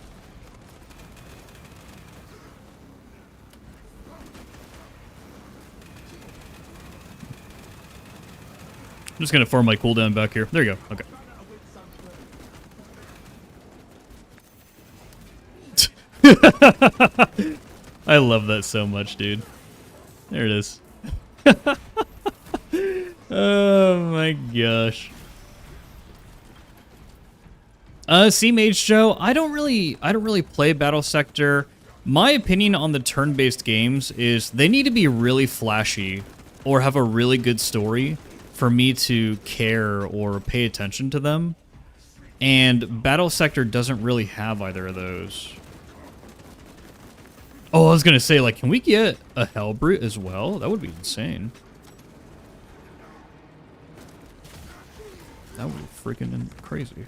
I'm just gonna farm my cooldown back here. There you go. Okay. I love that so much, dude. There it is. Oh my gosh. Sea Mage Joe, I don't really play Battle Sector. My opinion on the turn-based games is they need to be really flashy or have a really good story for me to care or pay attention to them. And Battle Sector doesn't really have either of those. Oh, I was gonna say, like, can we get a Hellbrute as well? That would be insane. That would be freaking crazy.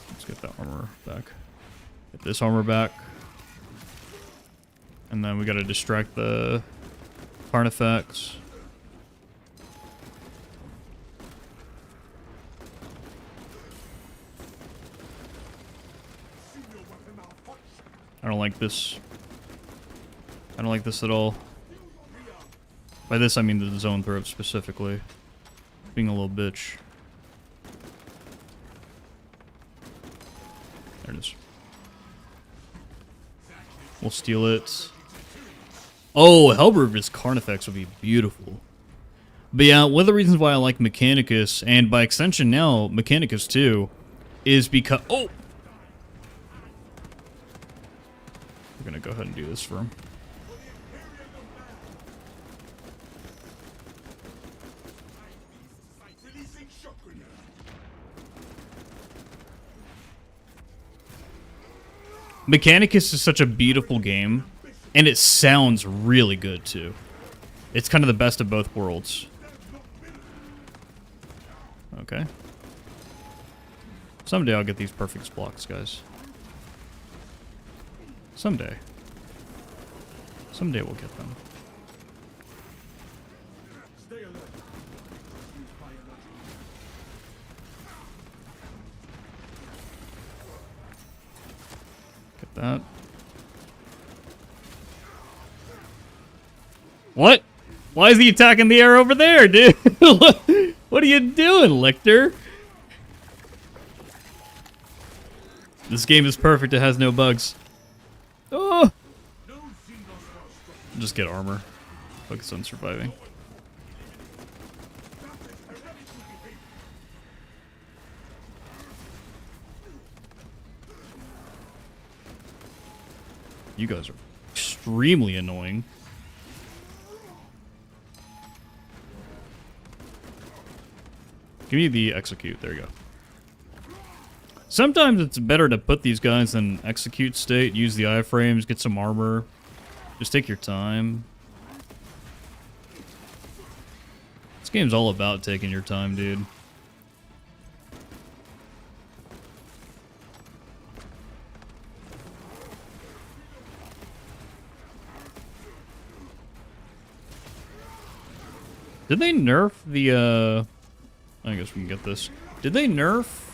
Let's get that armor back. Get this armor back. And then we gotta distract the Carnifex. I don't like this. I don't like this at all. By this I mean the zone throat specifically. Being a little bitch. There it is. We'll steal it. Oh, Hellbrute Carnifex would be beautiful. But yeah, one of the reasons why I like Mechanicus, and by extension now, Mechanicus too, is because... Oh! We're gonna go ahead and do this for him. Mechanicus is such a beautiful game, and it sounds really good too. It's kind of the best of both worlds. Okay. Someday I'll get these perfect blocks, guys. Someday. Someday we'll get them. Get that. What? Why is he attacking the air over there, dude? What are you doing, Lictor? This game is perfect. It has no bugs. Oh! Just get armor. Focus on surviving. You guys are extremely annoying. Give me the execute. There you go. Sometimes it's better to put these guys in execute state, use the iframes, get some armor. Just take your time. This game's all about taking your time, dude. Did they nerf the, I guess we can get this. Did they nerf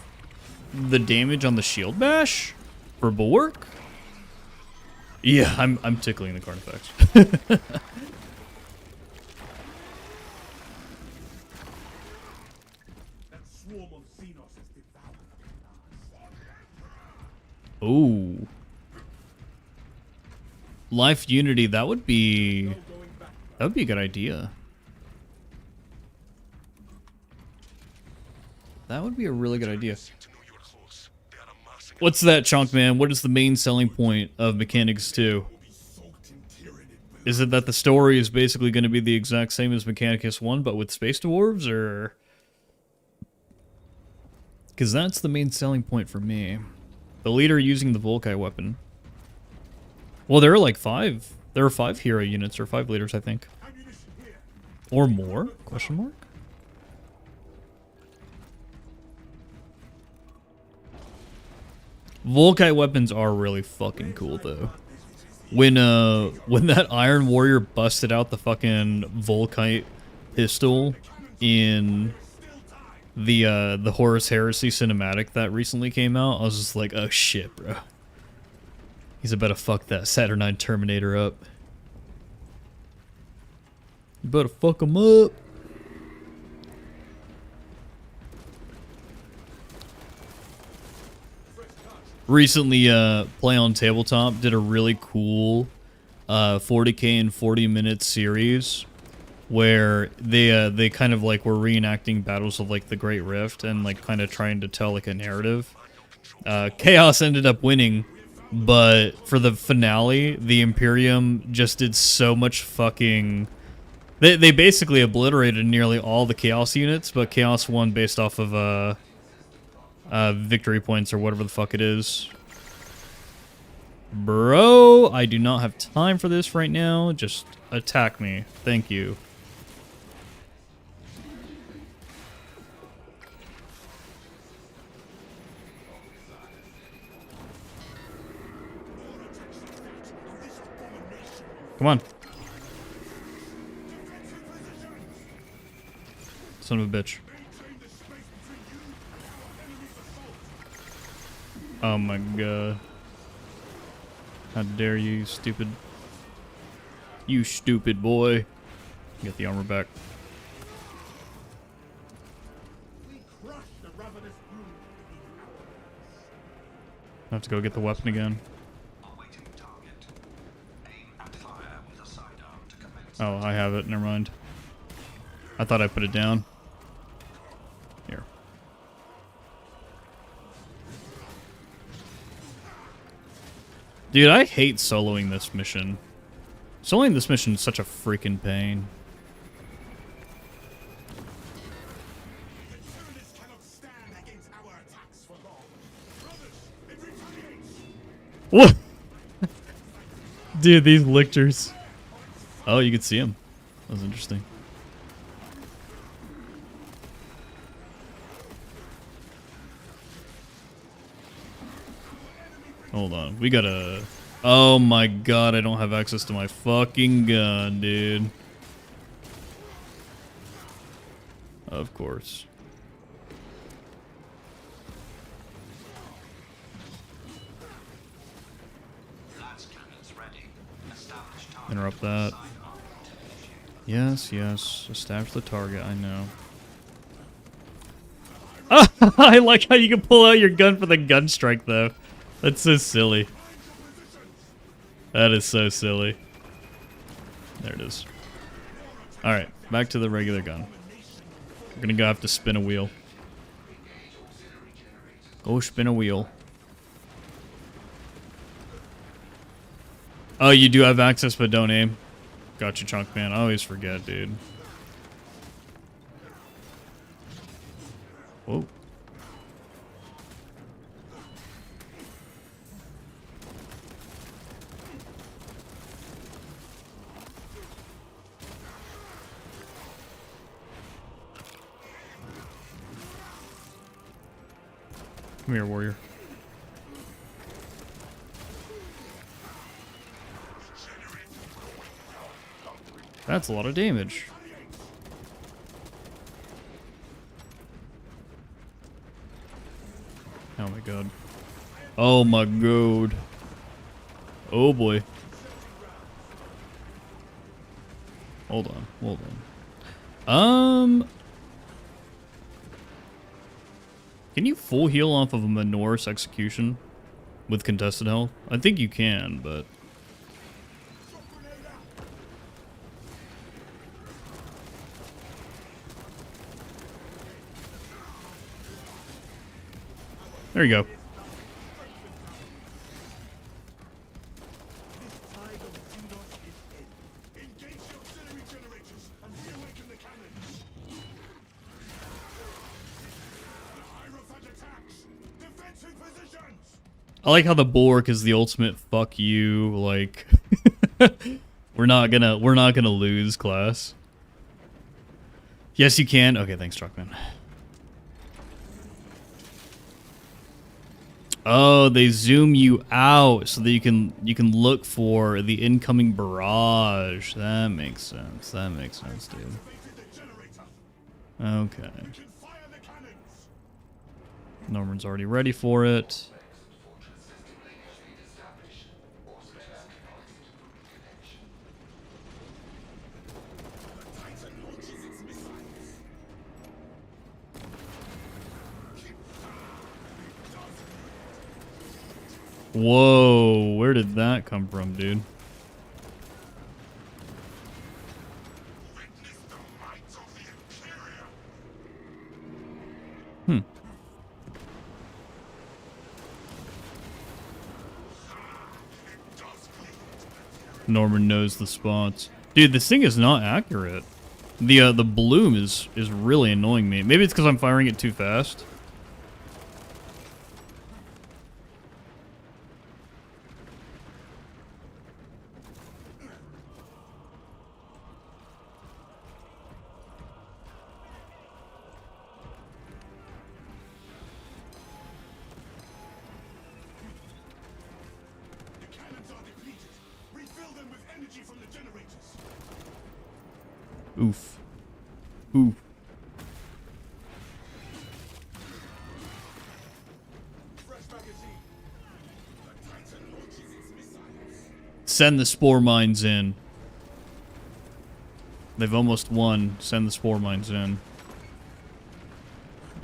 the damage on the shield bash for Bulwark? Yeah, I'm tickling the Carnifex. Ooh. Life Unity, that would be a good idea. That would be a really good idea. What's that, Chunk Man? What is the main selling point of Mechanics 2? Is it that the story is basically going to be the exact same as Mechanicus 1, but with space dwarves, or? Because that's the main selling point for me. The leader using the Volkai weapon. Well, there are like 5. There are 5 hero units, or 5 leaders, I think. Or more? Question mark? Volkai weapons are really fucking cool, though. When that Iron Warrior busted out the fucking Volkite pistol in the Horus Heresy cinematic that recently came out, I was just like, oh shit, bro. He's about to fuck that Saturnine Terminator up. You better fuck him up. Recently, Play on Tabletop did a really cool 40k and 40-minute series where they kind of like were reenacting battles of like the Great Rift and like kind of trying to tell like a narrative. Chaos ended up winning, but for the finale, the Imperium just did so much fucking... They basically obliterated nearly all the Chaos units, but Chaos won based off of victory points or whatever the fuck it is. Bro, I do not have time for this right now. Just attack me. Thank you. Come on. Son of a bitch. Oh my god. How dare you, stupid. You stupid boy. Get the armor back. I have to go get the weapon again. Oh, I have it. Never mind. I thought I put it down. Here. Dude, I hate soloing this mission. Soloing this mission is such a freaking pain. What? Dude, these lictors. Oh, you could see him. That was interesting. Hold on. We gotta Oh my god, I don't have access to my fucking gun, dude. Of course. Interrupt that. Yes, yes. Establish the target, I know. I like how you can pull out your gun for the gun strike, though. That's so silly. That is so silly. There it is. Alright, back to the regular gun. We're gonna go have to spin a wheel. Go spin a wheel. Oh, you do have access, but don't aim. Gotcha, Chunk Man. I always forget, dude. Whoa. Come here, warrior. That's a lot of damage. Oh my god. Oh my god. Oh boy. Hold on, hold on. Can you full heal off of a Minoris execution with contested health? I think you can, but... There you go. I like how the bulwark is the ultimate fuck you, like we're not gonna lose, class. Yes you can. Okay, thanks, Truckman. Oh, they zoom you out so that you can look for the incoming barrage. That makes sense. That makes sense, dude. Okay. Norman's already ready for it. Whoa, where did that come from, dude? Norman knows the spots. Dude, this thing is not accurate. The bloom is really annoying me. Maybe it's because I'm firing it too fast. Oof. Oof. Send the spore mines in. They've almost won. Send the spore mines in.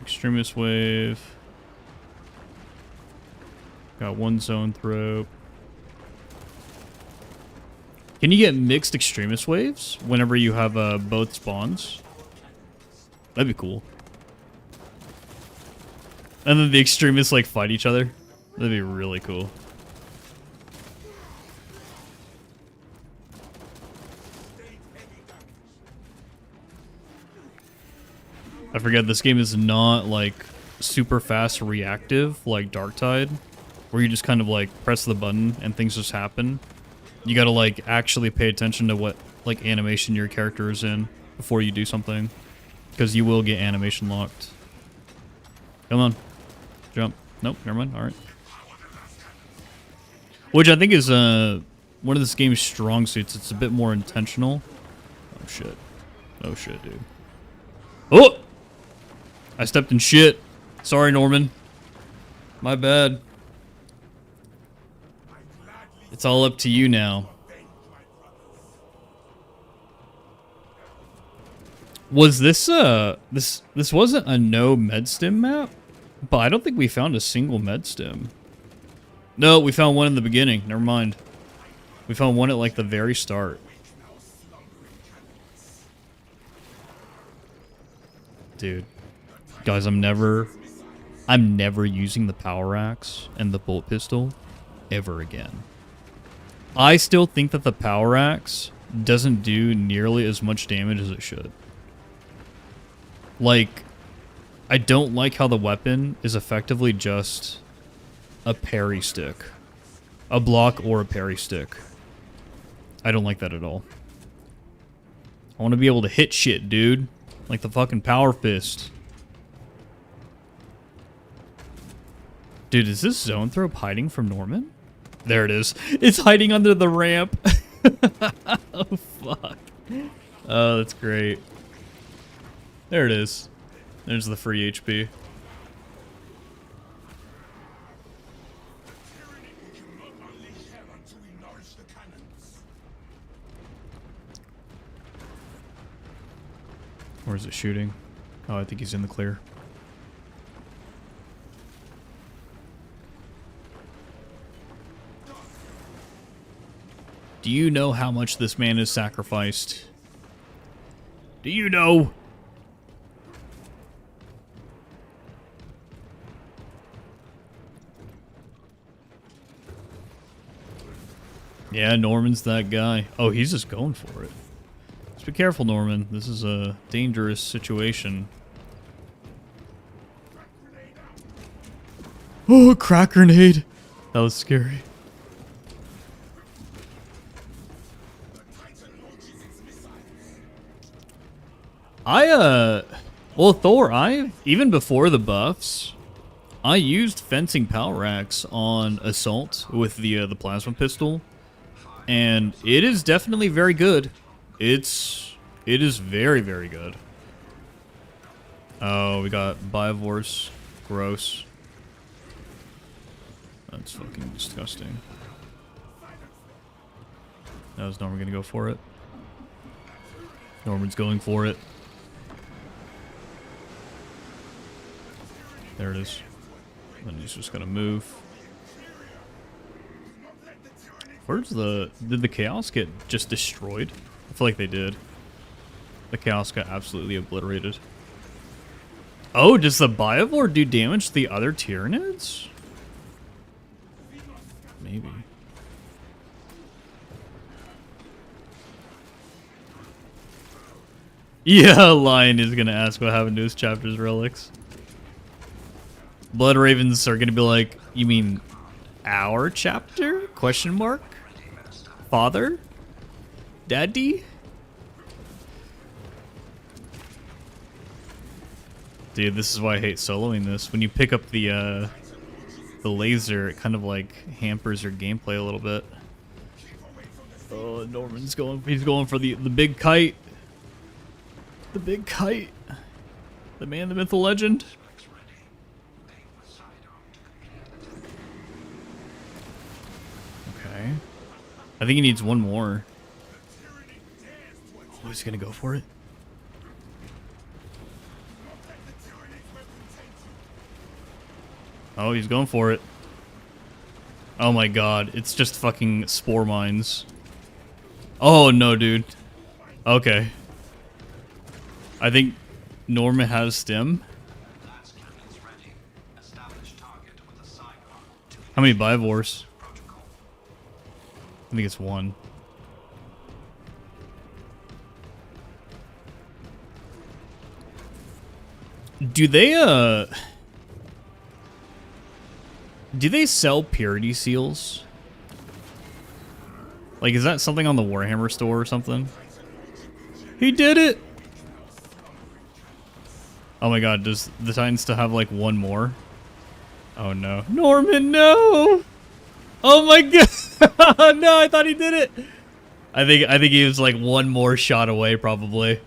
Extremist wave. Got one zone throw. Can you get mixed extremist waves whenever you have both spawns? That'd be cool. And then the extremists like fight each other. That'd be really cool. I forget, this game is not like super fast reactive like Darktide, where you just kind of like press the button and things just happen. You gotta like actually pay attention to what like animation your character is in before you do something, because you will get animation locked. Come on, jump. Nope, never mind. All right. Which I think is one of this game's strong suits. It's a bit more intentional. Oh shit. Oh shit, dude. Oh! I stepped in shit. Sorry, Norman. My bad. It's all up to you now. Was this this wasn't a no medstim map? But I don't think we found a single medstim. No, we found one in the beginning. Never mind. We found one at like the very start. Dude. Guys, I'm never using the power axe and the bolt pistol ever again. I still think that the power axe doesn't do nearly as much damage as it should. Like, I don't like how the weapon is effectively just a parry stick. A block or a parry stick. I don't like that at all. I want to be able to hit shit, dude. Like the fucking power fist. Dude, is this zone throw hiding from Norman? There it is. It's hiding under the ramp. Oh, fuck. Oh, that's great. There it is. There's the free HP. Where is it shooting? Oh, I think he's in the clear. Do you know how much this man has sacrificed? Do you know? Yeah, Norman's that guy. Oh, he's just going for it. Just be careful, Norman. This is a dangerous situation. Oh, a crack grenade. That was scary. Well, Thor, even before the buffs, I used fencing power axe on assault with the plasma pistol, and it is definitely very good. It is very, very good. Oh, we got Bivors. Gross. That's fucking disgusting. Now is Norman gonna go for it? Norman's going for it. There it is. And he's just gonna move. Did the Chaos get just destroyed? I feel like they did. The Chaos got absolutely obliterated. Oh, does the Biovore do damage to the other Tyranids? Maybe. Yeah, Lion is gonna ask what happened to his chapter's relics. Blood Ravens are gonna be like, you mean our chapter? Question mark? Father? Daddy? Dude, this is why I hate soloing this. When you pick up the laser, it kind of like hampers your gameplay a little bit. Oh, Norman's he's going for the big kite. The big kite. The man, the myth, the legend. Okay. I think he needs one more. Oh, he's gonna go for it. Oh, he's going for it. Oh my god, it's just fucking spore mines. Oh no, dude. Okay. I think Norman has stim. How many Bivors? I think it's one. Do they sell purity seals? Like, is that something on the Warhammer store or something? He did it! Oh my god, does the Titan still have like one more? Oh no. Norman, no! Oh my god! No, I thought he did it. I think he was like one more shot away, probably.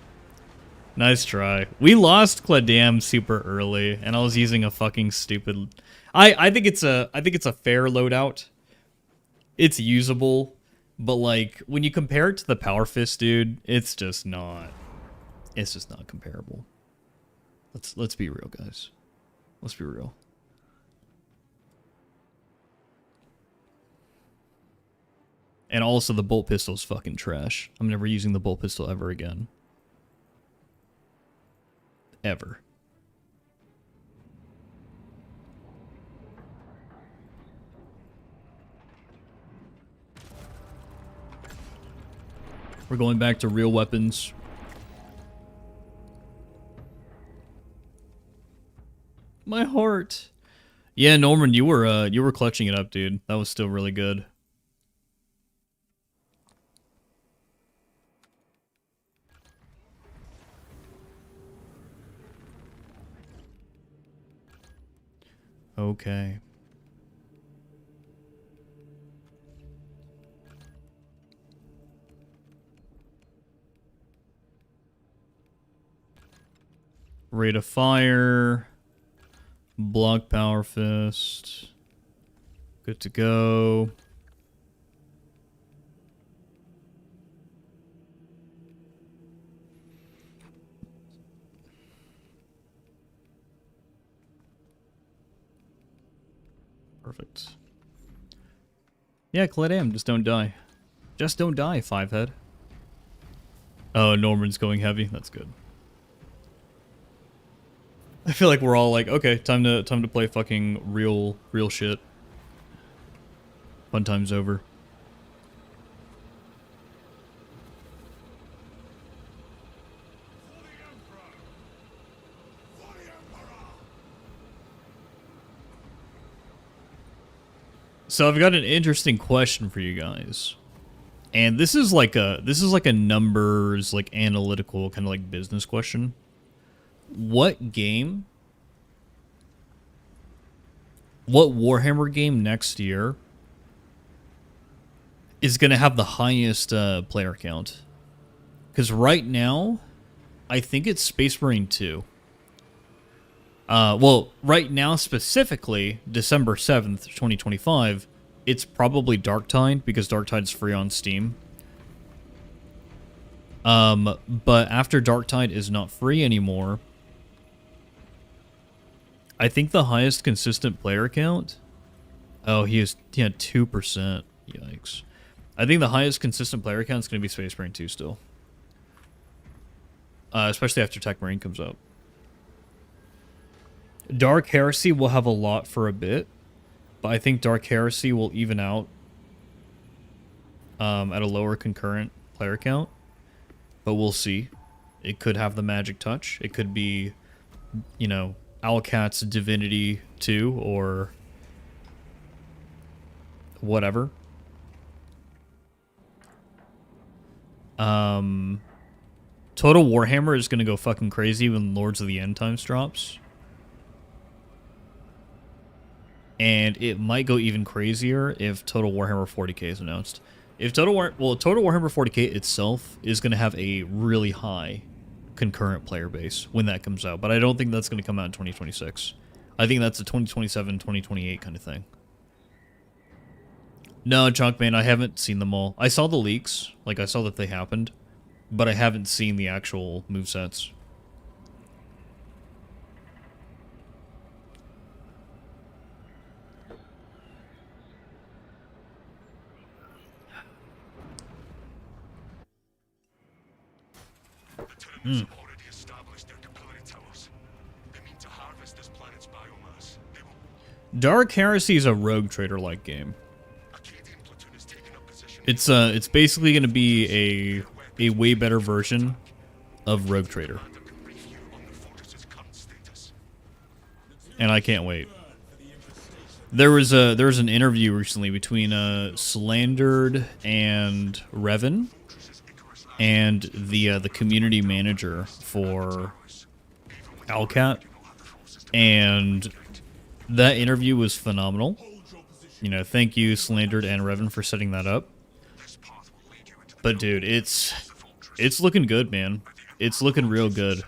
Nice try. We lost Cladam super early, and I was using a fucking stupid. I think it's a fair loadout. It's usable, but like when you compare it to the Power Fist, dude, it's just not. It's just not comparable. Let's be real, guys. Let's be real. And also, the bolt pistol's fucking trash. I'm never using the bolt pistol ever again. Ever. We're going back to real weapons. My heart. Yeah, Norman, you were clutching it up, dude. That was still really good. Okay. Rate of fire. Block Power Fist. Good to go. Perfect. Yeah, Cladam, just don't die. Just don't die, 5-head. Oh, Norman's going heavy. That's good. I feel like we're all like, okay, time to play fucking real shit. Fun time's over. So I've got an interesting question for you guys. And this is like a numbers, like analytical kind of like business question. What Warhammer game next year is going to have the highest player count? Because right now, I think it's Space Marine 2. Well, right now specifically, December 7th, 2025, it's probably Darktide because Darktide's free on Steam. But after Darktide is not free anymore, I think the highest consistent player count. Oh, he had 2%. Yikes. I think the highest consistent player count is going to be Space Marine 2 still. Especially after Tech Marine comes out. Dark Heresy will have a lot for a bit, but I think Dark Heresy will even out at a lower concurrent player count. But we'll see. It could have the magic touch. It could be, you know, Owlcat's Divinity 2 or whatever. Total Warhammer is going to go fucking crazy when Lords of the End Times drops. And it might go even crazier if Total Warhammer 40k is announced. If Total Warhammer 40k itself is going to have a really high concurrent player base when that comes out, but I don't think that's going to come out in 2026. I think that's a 2027, 2028 kind of thing. No, Chunkman, I haven't seen them all. I saw the leaks, like I saw that they happened, but I haven't seen the actual movesets. Mm. Dark Heresy is a Rogue Trader-like game. It's basically going to be a way better version of Rogue Trader, and I can't wait. There was an interview recently between Slandered and Revan, and the community manager for Owlcat, and that interview was phenomenal. You know, thank you, Slandered and Revan, for setting that up. But dude, it's looking good, man. It's looking real good.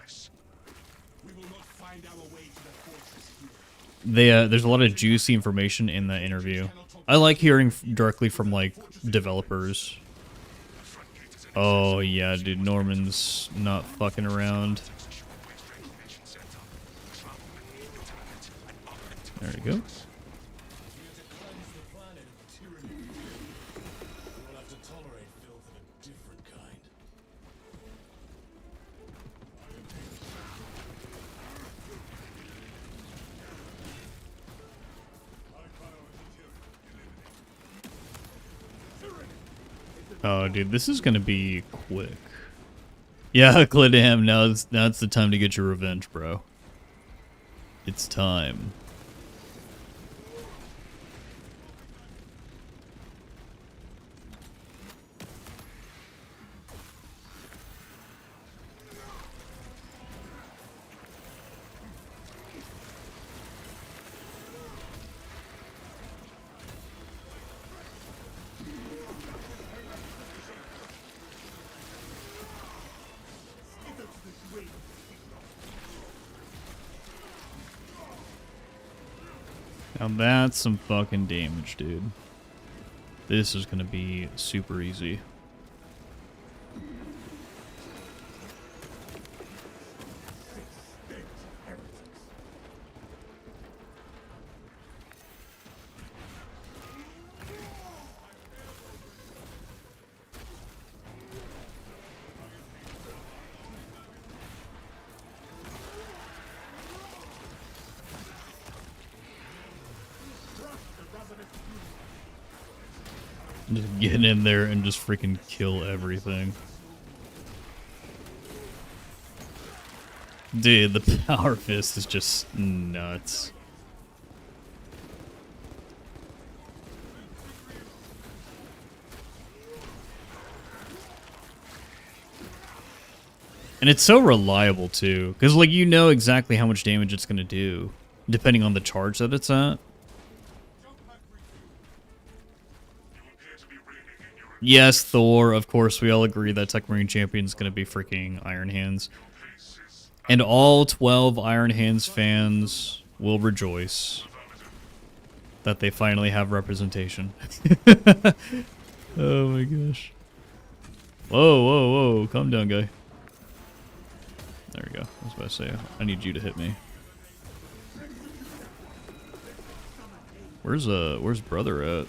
There's a lot of juicy information in that interview. I like hearing directly from, like, developers. Oh, yeah, dude, Norman's not fucking around. There we go. Oh, dude, this is gonna be quick. Yeah, Glidham, now it's the time to get your revenge, bro. It's time. Now that's some fucking damage, dude. This is gonna be super easy. Just get in there and just freaking kill everything. Dude, the power fist is just nuts. And it's so reliable too, because like you know exactly how much damage it's gonna do, depending on the charge that it's at. Yes, Thor, of course, we all agree that Tech Marine Champion is going to be freaking Iron Hands. And all 12 Iron Hands fans will rejoice that they finally have representation. Oh my gosh. Whoa, whoa, whoa, calm down, guy. There we go. I was about to say, I need you to hit me. Where's brother at?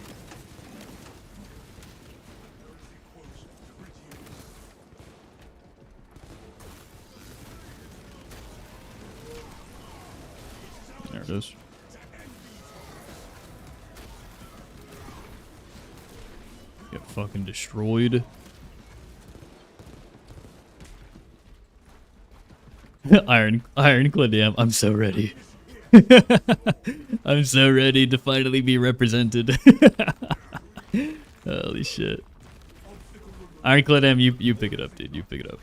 There it is. Get fucking destroyed. Ironclad, damn, I'm so ready. I'm so ready to finally be represented. Holy shit. Ironclad M, you pick it up, dude. You pick it up.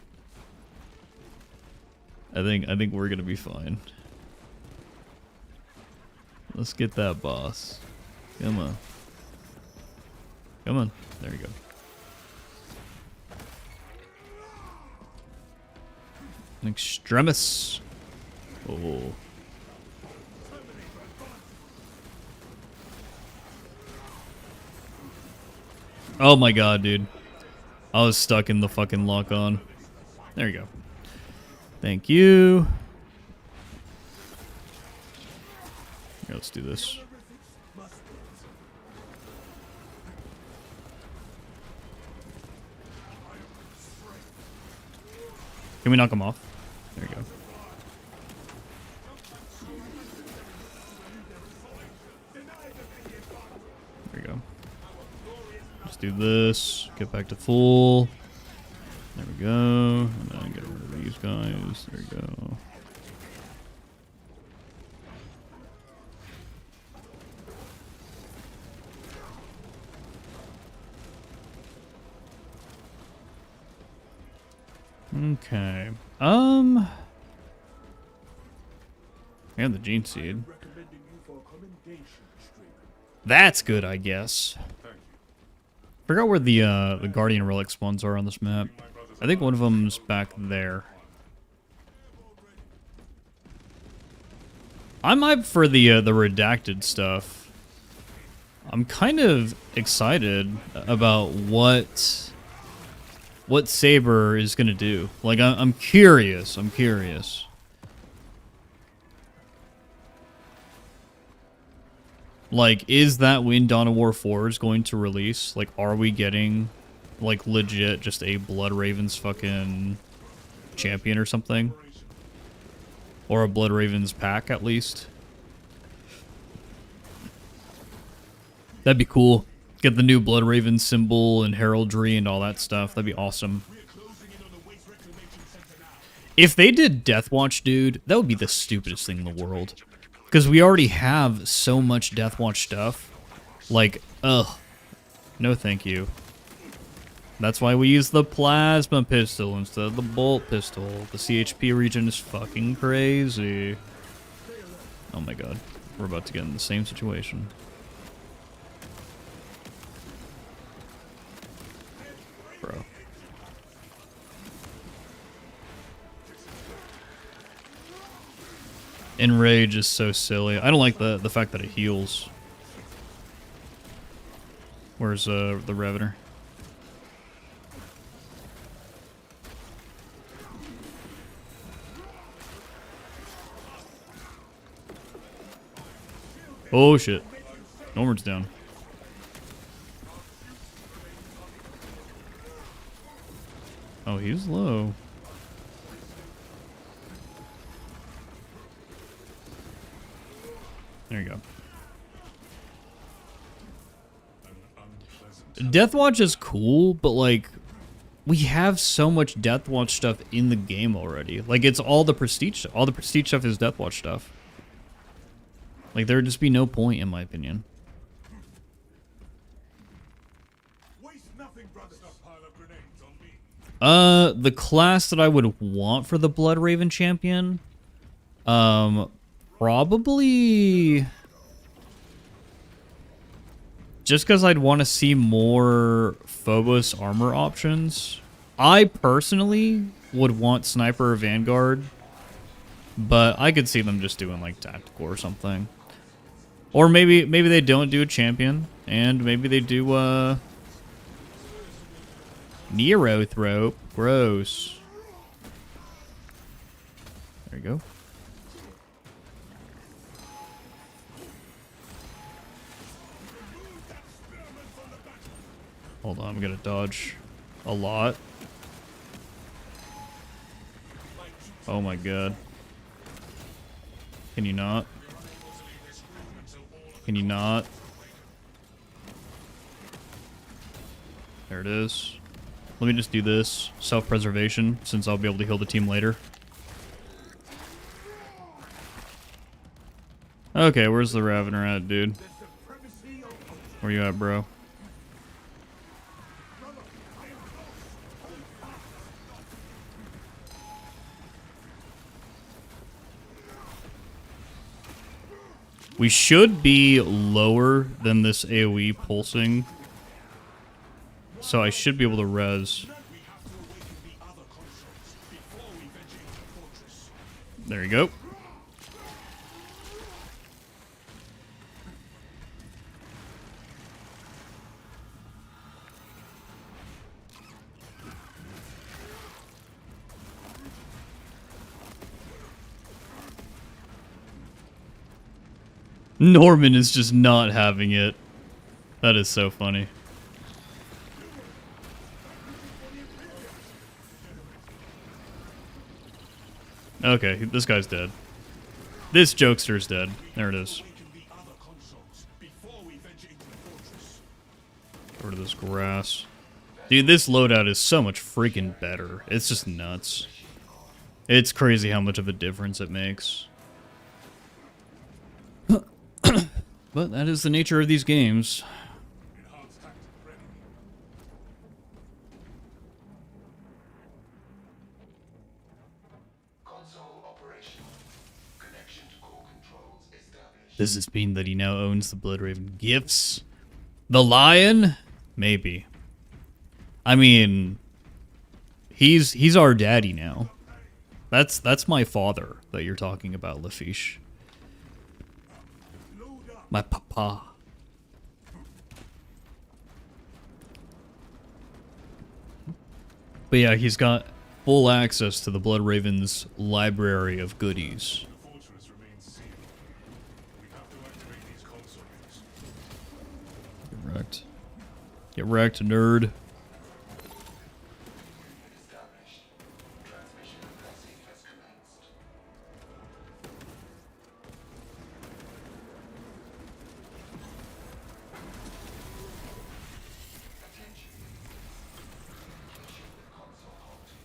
I think we're gonna be fine. Let's get that boss. Come on. Come on. There you go. Extremis. Oh. Oh my god, dude. I was stuck in the fucking lock on. There you go. Thank you. Here, let's do this. Can we knock him off? There you go. There we go. Let's do this. Get back to full. There we go. And then get rid of these guys. There we go. Okay. And the gene seed. That's good, I guess. Forgot where the Guardian Relics ones are on this map. I think one of them's back there. I'm hyped for the redacted stuff. I'm kind of excited about what Saber is gonna do. Like, I'm curious. I'm curious. Like, is that when Dawn of War 4 is going to release? Like, are we getting, like, legit just a Blood Ravens fucking champion or something? Or a Blood Ravens pack, at least? That'd be cool. Get the new Blood Raven symbol and heraldry and all that stuff. That'd be awesome. If they did Deathwatch, dude, that would be the stupidest thing in the world. Because we already have so much Deathwatch stuff. Like, ugh. No thank you. That's why we use the plasma pistol instead of the bolt pistol. The CHP region is fucking crazy. Oh my god. We're about to get in the same situation. Bro. Enrage is so silly. I don't like the fact that it heals. Where's the Revener? Oh shit. Normand's down. Oh, he's low. There you go. Deathwatch is cool, but like, we have so much Deathwatch stuff in the game already. Like, it's all the prestige. All the prestige stuff is Deathwatch stuff. Like, there would just be no point, in my opinion. The class that I would want for the Blood Raven champion, probably just because I'd want to see more Phobos armor options. I personally would want Sniper or Vanguard, but I could see them just doing like Tactical or something. Or maybe they don't do a champion, and maybe they do Nero throw. Gross. There you go. Hold on, I'm gonna dodge a lot. Oh my god. Can you not? Can you not? There it is. Let me just do this. Self-preservation, since I'll be able to heal the team later. Okay, where's the Ravener at, dude? Where you at, bro? We should be lower than this AoE pulsing. So I should be able to res. There you go. Norman is just not having it. That is so funny. Okay, this guy's dead. This jokester's dead. There it is. Get rid of this grass. Dude, this loadout is so much freaking better. It's just nuts. It's crazy how much of a difference it makes. But that is the nature of these games. Console operational. Connection to core controls established. Does this mean that he now owns the Bloodraven gifts? The lion? Maybe. I mean, he's our daddy now. That's my father that you're talking about, Lafiche. My papa. But yeah, he's got full access to the Bloodraven's library of goodies. Get wrecked. Get wrecked, nerd.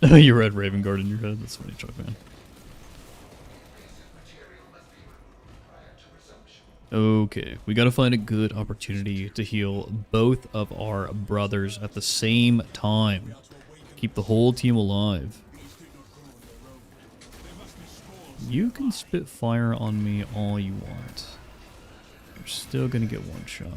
You read Raven Guard in your head. That's funny, Chuck, man. Okay, we gotta find a good opportunity to heal both of our brothers at the same time. Keep the whole team alive. You can spit fire on me all you want. You're still gonna get one shot.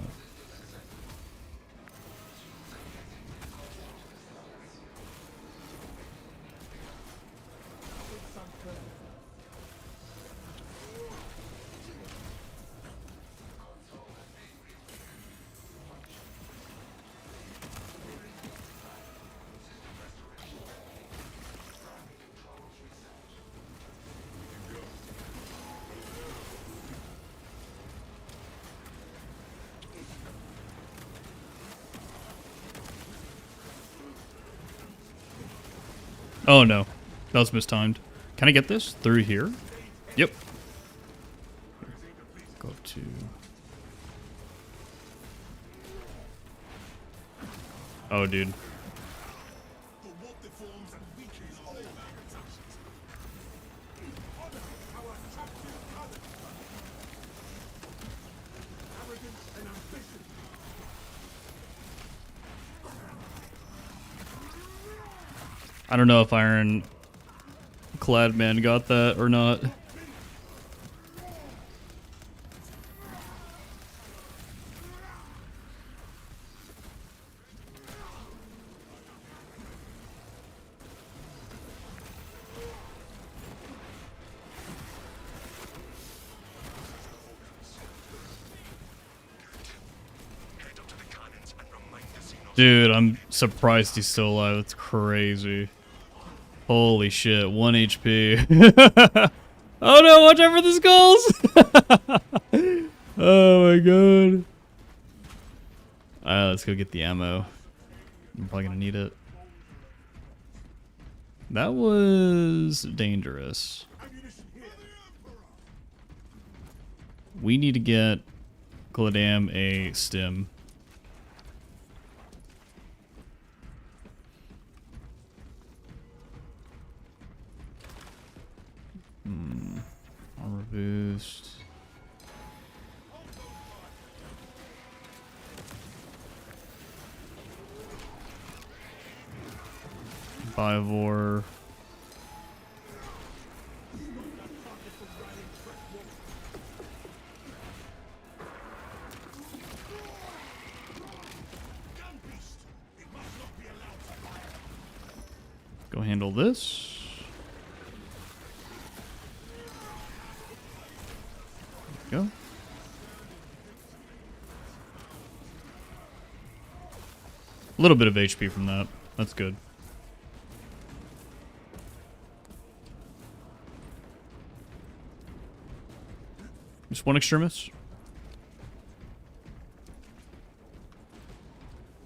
Oh no, that was mistimed. Can I get this through here? Yep. Go to... Oh, dude. I don't know if Iron Clad Man got that or not. Dude, I'm surprised he's still alive. That's crazy. Holy shit, 1 HP. Oh no, watch out for the skulls! Oh my god. Alright, let's go get the ammo. I'm probably gonna need it. That was dangerous. We need to get Gladam a stim. Armor boost. Bivor. Go handle this. Go. A little bit of HP from that. That's good. Just one extremist.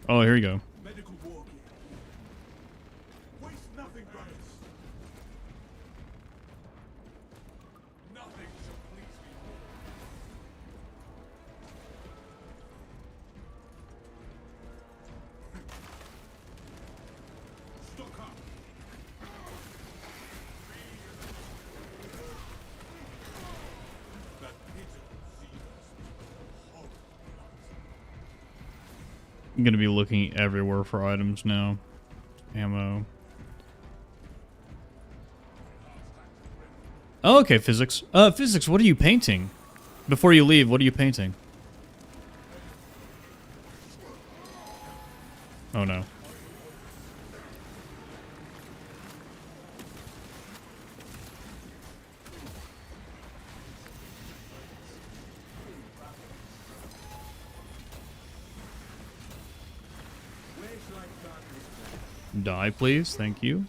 Oh, here you go. I'm gonna be looking everywhere for items now. Ammo. Oh, okay, physics. Physics, what are you painting? Before you leave, what are you painting? Oh no. Die, please. Thank you.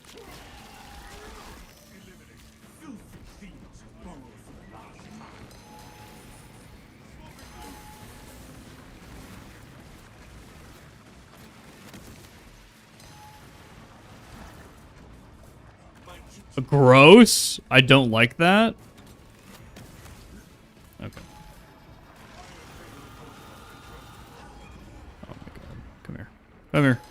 Gross. I don't like that. Okay. Oh my god. Come here. Come here.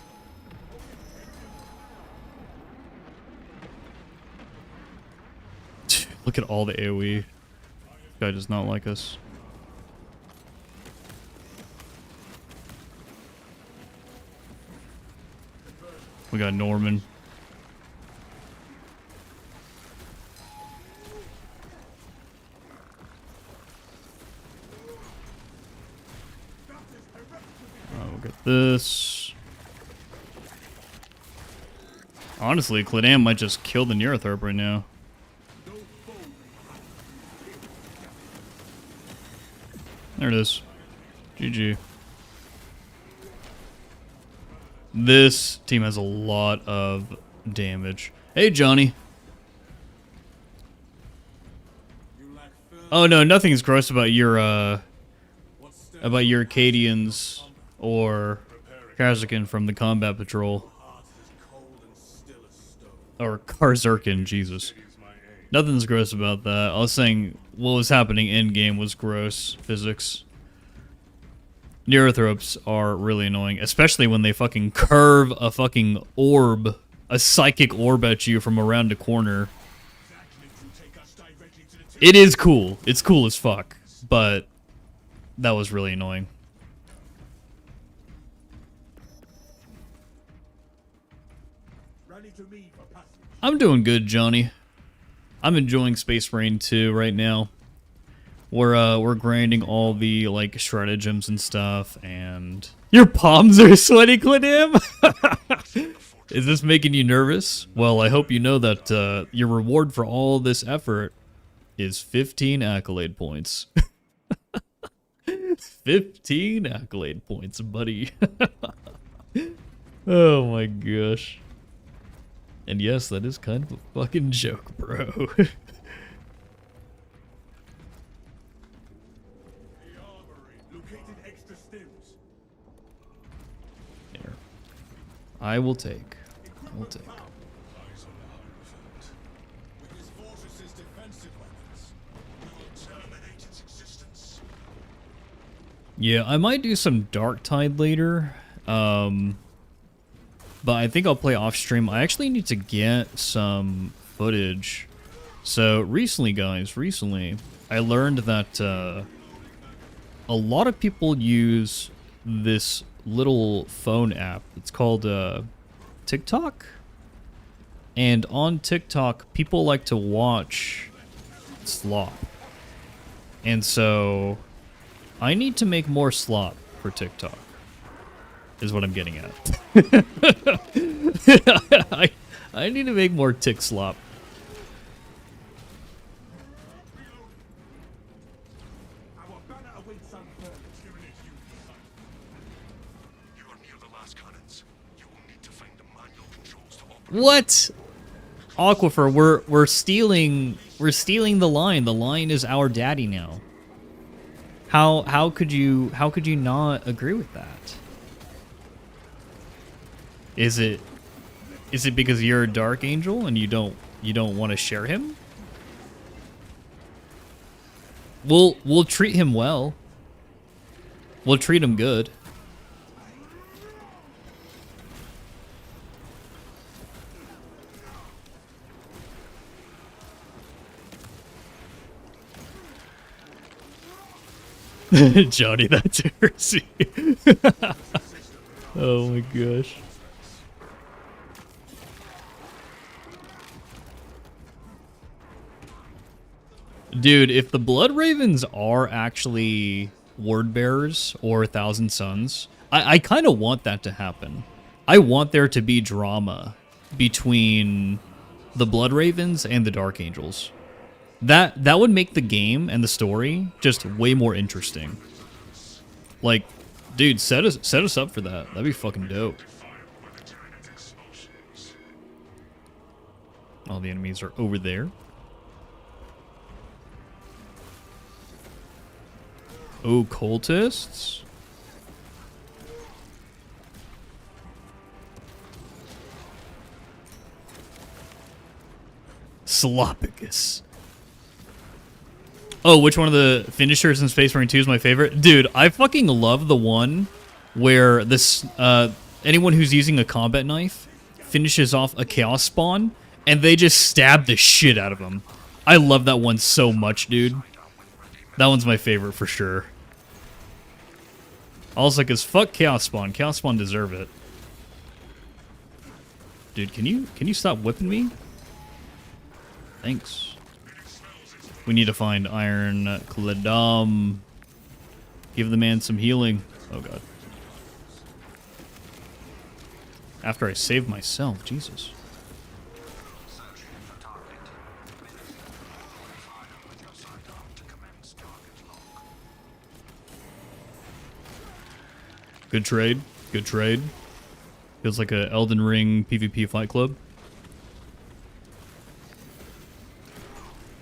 Look at all the AoE. This guy does not like us. We got Norman. We'll get this. Honestly, Cladam might just kill the Neurotherp right now. There it is. GG. This team has a lot of damage. Hey, Johnny. Oh no, nothing's gross about your Acadians or Kazakin from the Combat Patrol. Or Karzerkin, Jesus. Nothing's gross about that. I was saying what was happening in-game was gross physics. Neurothrops are really annoying, especially when they fucking curve a fucking orb, a psychic orb at you from around a corner. It is cool. It's cool as fuck, but that was really annoying. I'm doing good, Johnny. I'm enjoying Space Marine 2 right now. We're grinding all the like stratagems and stuff, and your palms are sweaty, Clinham. Is this making you nervous? Well, I hope you know that your reward for all this effort is 15 accolade points. 15 accolade points, buddy. Oh my gosh. And yes, that is kind of a fucking joke, bro. There. I will take. I will take. Yeah, I might do some Dark Tide later. But I think I'll play off stream. I actually need to get some footage. So recently, guys, I learned that a lot of people use this little phone app. It's called TikTok. And on TikTok, people like to watch slop. And so I need to make more slop for TikTok. Is what I'm getting at. I need to make more tick slop. What? Aquifer, we're stealing the line. The line is our daddy now. How could you not agree with that? Is it because you're a Dark Angel and you don't want to share him? We'll treat him well. We'll treat him good. Johnny, that's heresy. Oh my gosh. Dude, if the Blood Ravens are actually word bearers or 1,000 Suns, I kind of want that to happen. I want there to be drama between the Blood Ravens and the Dark Angels. That would make the game and the story just way more interesting. Like, dude, set us up for that. That'd be fucking dope. All the enemies are over there. Oh, cultists? Slopicus. Oh, which one of the finishers in Space Marine 2 is my favorite? Dude, I fucking love the one where this anyone who's using a combat knife finishes off a chaos spawn and they just stab the shit out of them. I love that one so much, dude. That one's my favorite for sure. Also, because fuck chaos spawn. Chaos spawn deserve it. Dude, can you stop whipping me? Thanks. We need to find Iron Cladam. Give the man some healing. Oh god. After I save myself, Jesus. Good trade. Good trade. Feels like a Elden Ring PvP fight club.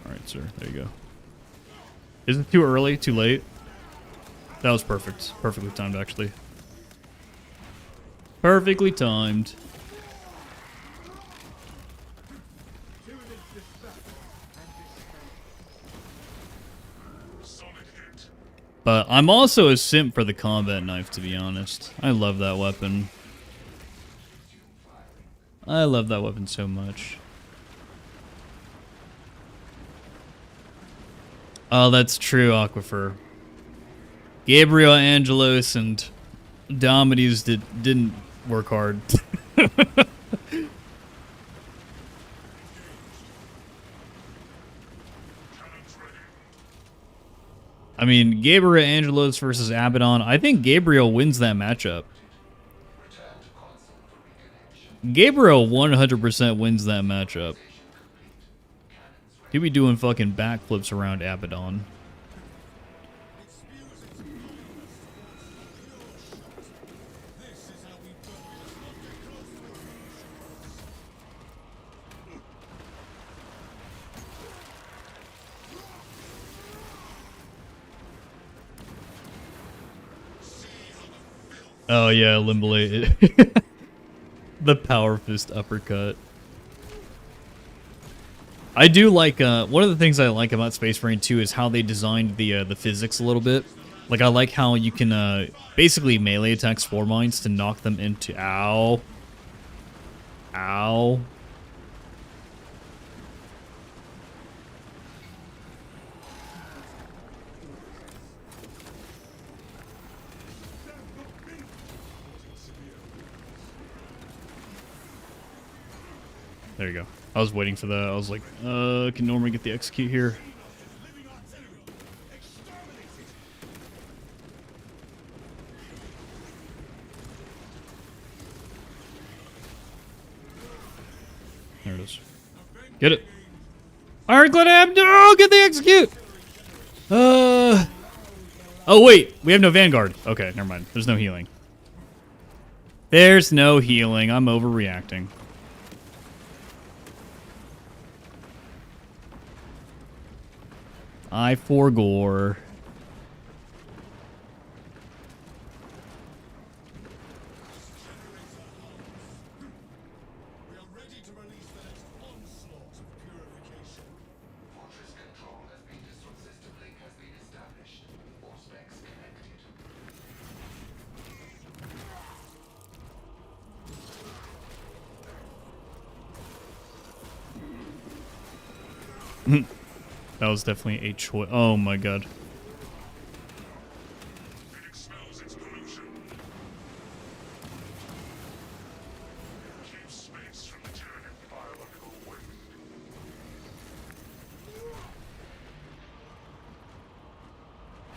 Alright, sir. There you go. Isn't it too early? Too late? That was perfect. Perfectly timed, actually. Perfectly timed. But I'm also a simp for the combat knife, to be honest. I love that weapon. I love that weapon so much. Oh, that's true, Aquifer. Gabriel Angelos and Domides didn't work hard. I mean, Gabriel Angelos versus Abaddon. I think Gabriel wins that matchup. Gabriel 100% wins that matchup. He'll be doing fucking backflips around Abaddon. Oh yeah, Limbolate. The Power Fist uppercut. I do like, one of the things I like about Space Marine 2 is how they designed the physics a little bit. Like, I like how you can, basically melee attack Spore Mines to knock them into... Ow. Ow. There you go. I was waiting for that. I was like, can Norman get the execute here? There it is. Get it. Ironclad Abdo! Get the execute! Oh wait, we have no Vanguard. Okay, never mind. There's no healing. There's no healing. I'm overreacting. I forgore. That was definitely a choice. Oh my god.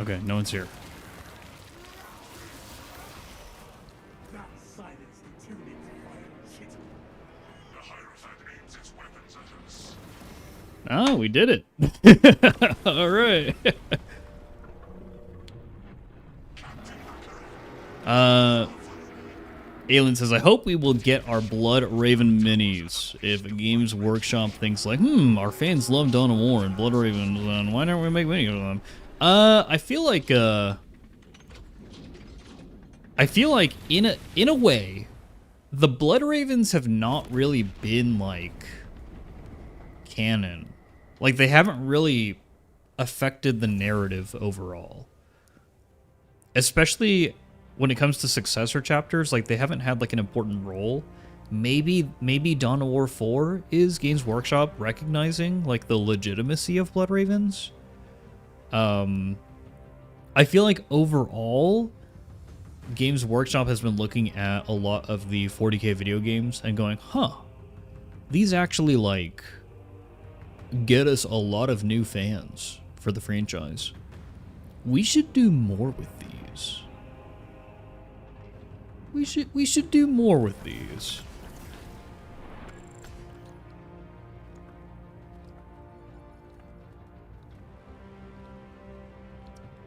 Okay, no one's here. That silence intimidates fire. Shit. The Hierophant aims its weapons at us. Oh, we did it. All right. Aelin says, I hope we will get our Blood Raven minis. If Games Workshop thinks like, our fans love Dawn of War and Blood Ravens, and why don't we make minis of them? I feel like in a way, the Blood Ravens have not really been like canon. Like they haven't really affected the narrative overall. Especially when it comes to successor chapters, like they haven't had like an important role. Maybe Dawn of War 4 is Games Workshop recognizing like the legitimacy of Blood Ravens. I feel like overall, Games Workshop has been looking at a lot of the 40k video games and going, these actually like get us a lot of new fans for the franchise. We should do more with these. We should do more with these.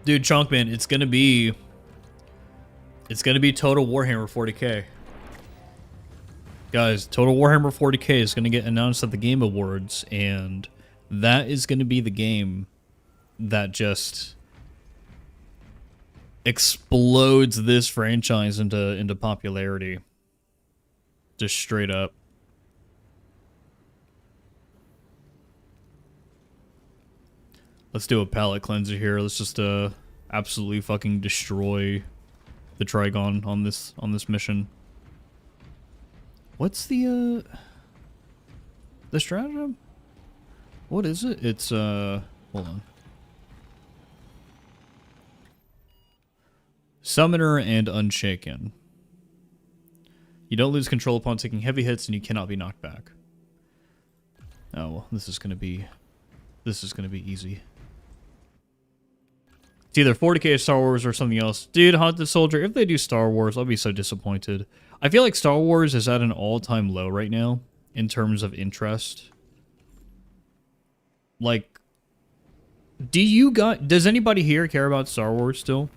Dude, Chunkman, it's gonna be Total Warhammer 40k. Guys, Total Warhammer 40k is gonna get announced at the Game Awards, and that is gonna be the game that just explodes this franchise into popularity. Just straight up. Let's do a palette cleanser here. Let's just absolutely fucking destroy the Trigon on this mission. What's the stratagem? What is it? It's hold on. Summoner and Unshaken. You don't lose control upon taking heavy hits, and you cannot be knocked back. Oh well, this is gonna be easy. It's either 40k Star Wars or something else. Dude, Haunted Soldier, if they do Star Wars, I'll be so disappointed. I feel like Star Wars is at an all-time low right now in terms of interest. Like, does anybody here care about Star Wars still?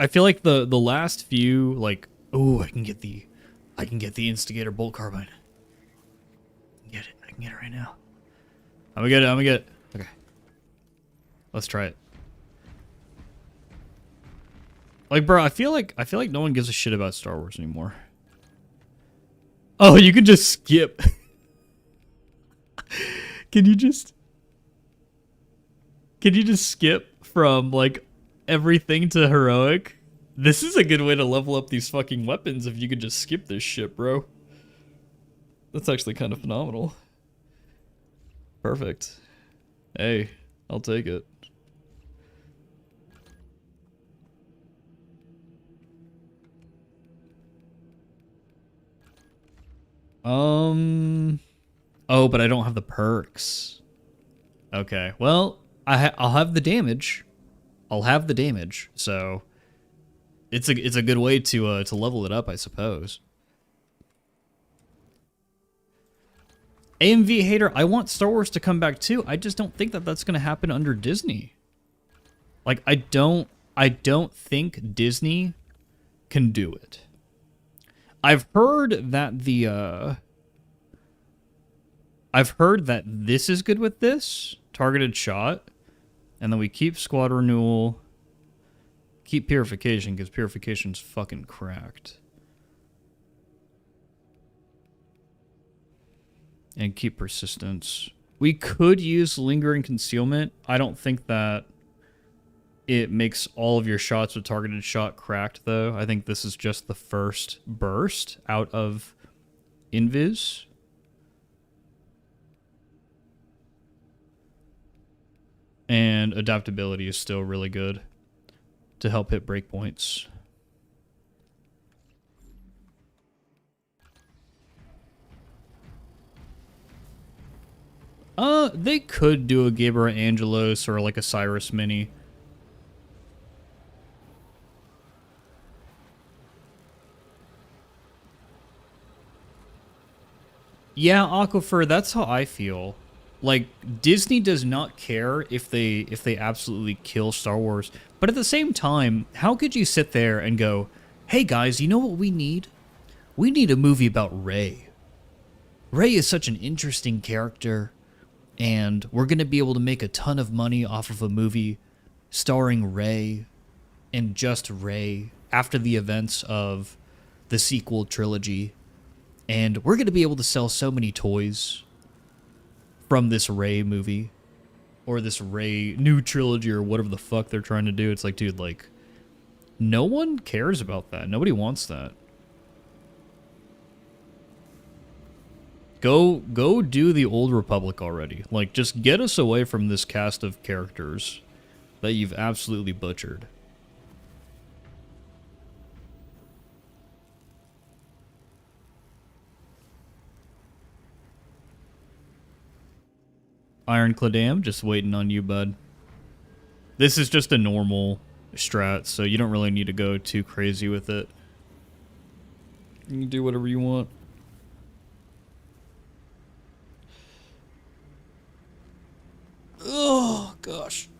I feel like the last few, like, oh, I can get the Instigator Bolt Carbine. I can get it right now. I'm gonna get it. Okay. Let's try it. Like, bro, I feel like no one gives a shit about Star Wars anymore. Oh, you can just skip. Can you just skip from like everything to heroic? This is a good way to level up these fucking weapons if you could just skip this shit, bro. That's actually kind of phenomenal. Perfect. Hey, I'll take it. Oh, but I don't have the perks. Okay, well, I'll have the damage. I'll have the damage, so it's a good way to level it up, I suppose. AMV hater, I want Star Wars to come back too. I just don't think that that's going to happen under Disney. Like, I don't think Disney can do it. I've heard that this is good with this targeted shot, and then we keep squad renewal, keep purification because purification's fucking cracked, and keep persistence. We could use lingering concealment. I don't think that it makes all of your shots with targeted shot cracked, though. I think this is just the first burst out of Invis. And adaptability is still really good to help hit breakpoints. They could do a Gabriel Angelos or like a Cyrus Mini. Yeah, Aquifer, that's how I feel. Like Disney does not care if they absolutely kill Star Wars, but at the same time, how could you sit there and go, "Hey guys, you know what we need? We need a movie about Rey. Rey is such an interesting character, and we're going to be able to make a ton of money off of a movie starring Rey and just Rey after the events of the sequel trilogy. And we're going to be able to sell so many toys from this Rey movie or this Rey new trilogy or whatever the fuck they're trying to do." It's like, dude, like, no one cares about that. Nobody wants that. Go do the Old Republic already. Like, just get us away from this cast of characters that you've absolutely butchered. Ironclad, just waiting on you, bud. This is just a normal strat, so you don't really need to go too crazy with it. You can do whatever you want. Oh, gosh.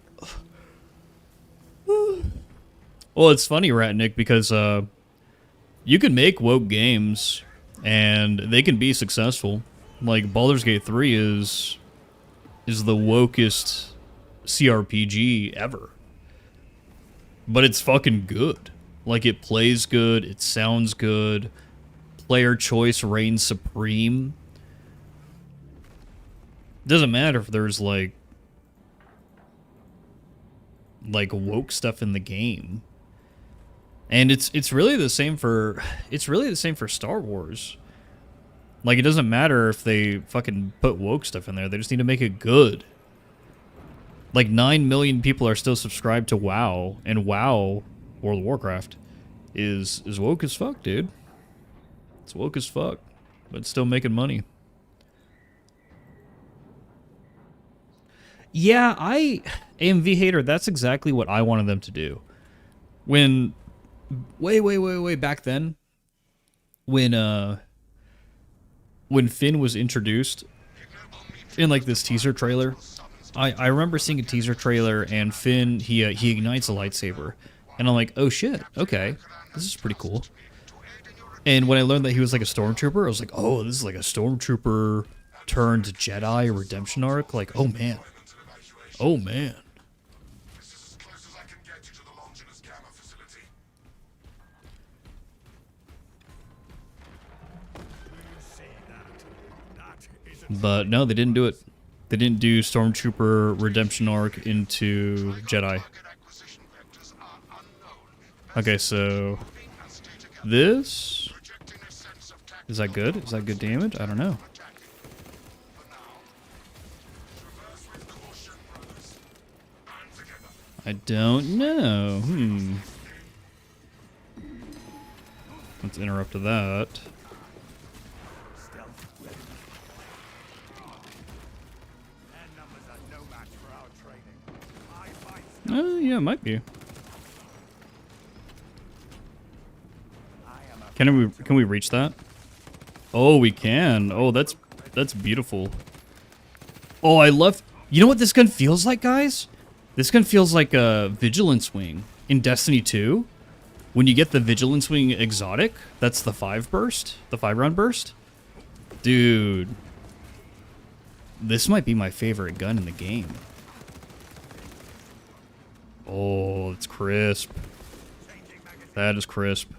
Well, it's funny, Ratnik, because you can make woke games, and they can be successful. Like, Baldur's Gate 3 is the wokest CRPG ever. But it's fucking good. Like, it plays good, it sounds good, player choice reigns supreme. Doesn't matter if there's like woke stuff in the game. And it's really the same for Star Wars. Like, it doesn't matter if they fucking put woke stuff in there. They just need to make it good. Like, 9 million people are still subscribed to WoW, and WoW, World of Warcraft, is woke as fuck, dude. It's woke as fuck, but it's still making money. Yeah, AMV hater, that's exactly what I wanted them to do. When way back then, when Finn was introduced in like this teaser trailer, I remember seeing a teaser trailer and Finn he ignites a lightsaber, and I'm like, oh shit, okay, this is pretty cool. And when I learned that he was like a stormtrooper, I was like, oh, this is like a stormtrooper turned Jedi redemption arc. Like, oh man, oh man. But no, they didn't do it. They didn't do Stormtrooper redemption arc into Jedi. Okay, so this is that good? Is that good damage? I don't know. I don't know. Let's interrupt that. Yeah, it might be. Can we reach that? Oh, we can. Oh, that's beautiful. Oh, I love. You know what this gun feels like, guys? This gun feels like a Vigilance Wing in Destiny 2. When you get the Vigilance Wing exotic, that's the 5-round burst. Dude, this might be my favorite gun in the game. Oh, it's crisp. That is crisp.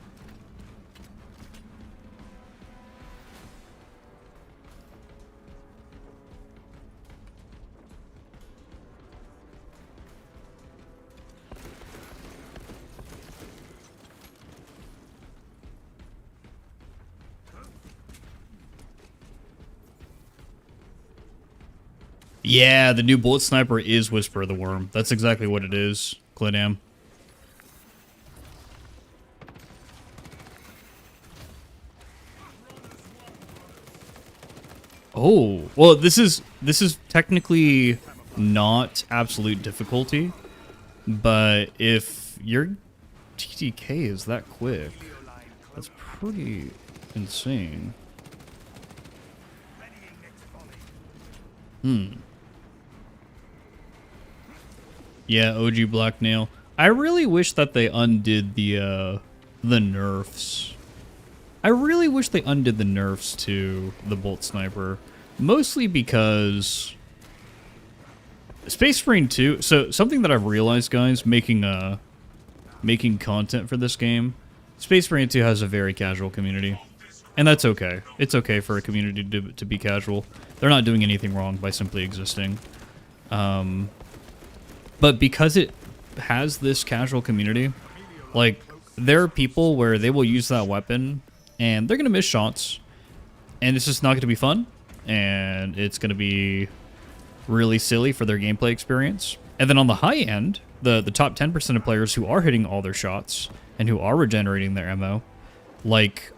Yeah, the new bullet sniper is Whisper of the Worm. That's exactly what it is, Clinam. Oh, well, this is technically not absolute difficulty, but if your TTK is that quick, that's pretty insane. Yeah, OG Black Nail. I really wish that they undid the nerfs. I really wish they undid the nerfs to the Bolt Sniper. Mostly because Space Marine 2, so something that I've realized, guys, making content for this game, Space Marine 2 has a very casual community. And that's okay. It's okay for a community to be casual. They're not doing anything wrong by simply existing. But because it has this casual community, like, there are people where they will use that weapon and they're going to miss shots. And it's just not going to be fun. And it's going to be really silly for their gameplay experience. And then on the high end, the top 10% of players who are hitting all their shots and who are regenerating their ammo, like,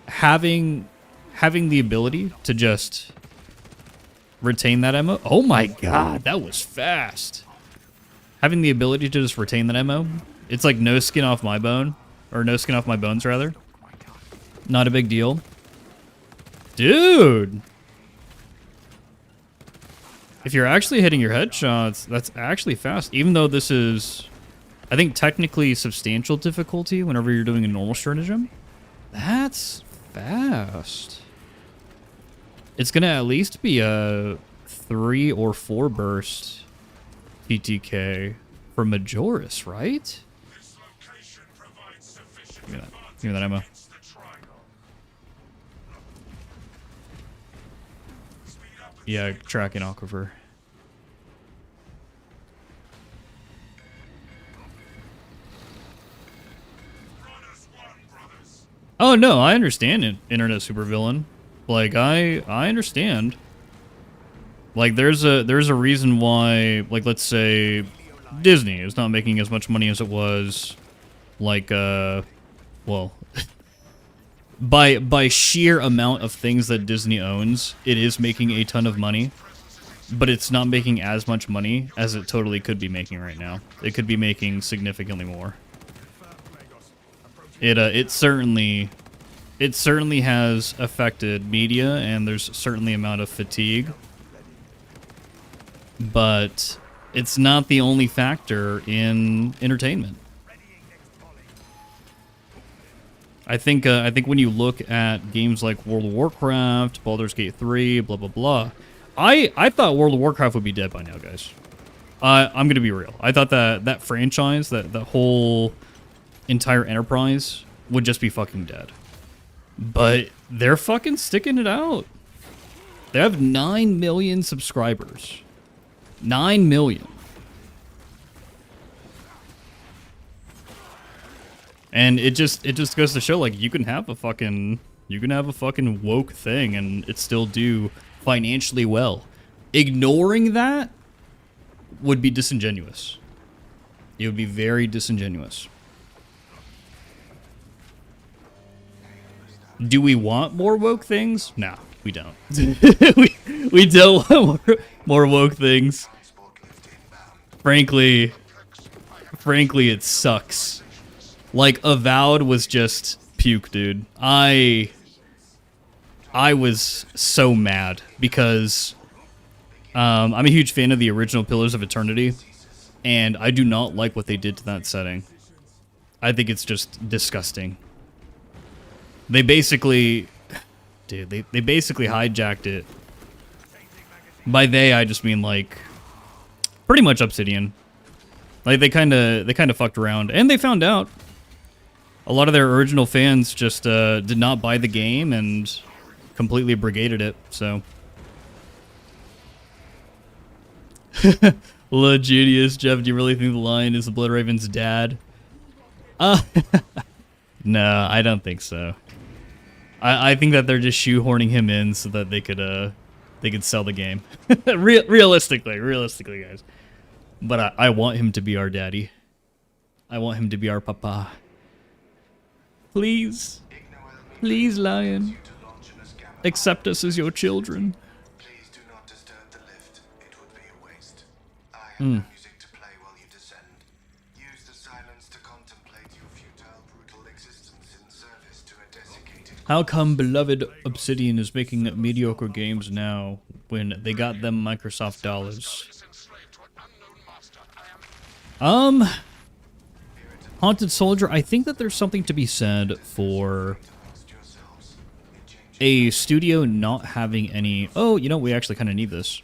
having the ability to just retain that ammo. Oh my god, that was fast. Having the ability to just retain that ammo, it's like no skin off my bone, or no skin off my bones rather. Not a big deal. Dude. If you're actually hitting your headshots, that's actually fast. Even though this is, I think, technically substantial difficulty whenever you're doing a normal stratagem. That's fast. It's going to at least be a 3 or 4 burst TTK for Majoris, right? Give me that ammo. Yeah, tracking aquifer. Oh no, I understand it, internet supervillain. Like I understand. Like there's a reason why, like, let's say Disney is not making as much money as it was, like well, by sheer amount of things that Disney owns, it is making a ton of money, but it's not making as much money as it totally could be making right now. It could be making significantly more. It certainly has affected media, and there's certainly amount of fatigue, but it's not the only factor in entertainment. I think when you look at games like World of Warcraft, Baldur's Gate 3, blah blah blah, I thought World of Warcraft would be dead by now, guys. I'm gonna be real. I thought that franchise, that whole entire enterprise would just be fucking dead. But they're fucking sticking it out. They have 9 million subscribers. 9 million. And it just goes to show, like, you can have a fucking woke thing and it still do financially well. Ignoring that would be disingenuous. It would be very disingenuous. Do we want more woke things? No, we don't. we don't want more woke things. Frankly, it sucks. Like, Avowed was just puke, dude. I was so mad because I'm a huge fan of the original Pillars of Eternity, and I do not like what they did to that setting. I think it's just disgusting. They basically, dude, they basically hijacked it. By they, I just mean, like, pretty much Obsidian. Like, they kind of fucked around, and they found out. A lot of their original fans just did not buy the game and completely brigaded it, so. Little genius, Jeff, do you really think the lion is the Blood Raven's dad? No, I don't think so. I think that they're just shoehorning him in so that they could sell the game. Realistically, guys. But I want him to be our daddy. I want him to be our papa. Please. Please, lion. Accept us as your children. Please do not disturb the lift. It would be a waste. I have no music to play while you descend. Use the silence to contemplate your futile, brutal existence in service to a desiccated How come beloved Obsidian is making mediocre games now when they got them Microsoft dollars? Haunted Soldier, I think that there's something to be said for a studio not having any... Oh, you know, we actually kind of need this.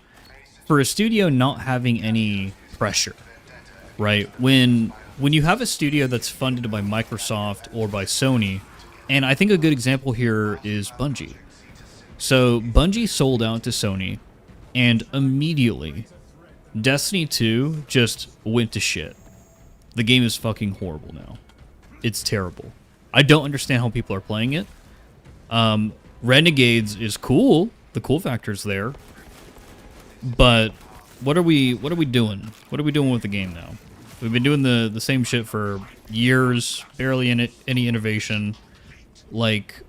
For a studio not having any pressure, right? When you have a studio that's funded by Microsoft or by Sony, and I think a good example here is Bungie. So Bungie sold out to Sony, and immediately, Destiny 2 just went to shit. The game is fucking horrible now. It's terrible. I don't understand how people are playing it. Renegades is cool. The cool factor's there. But what are we doing? What are we doing with the game now? We've been doing the same shit for years, barely any innovation. Like,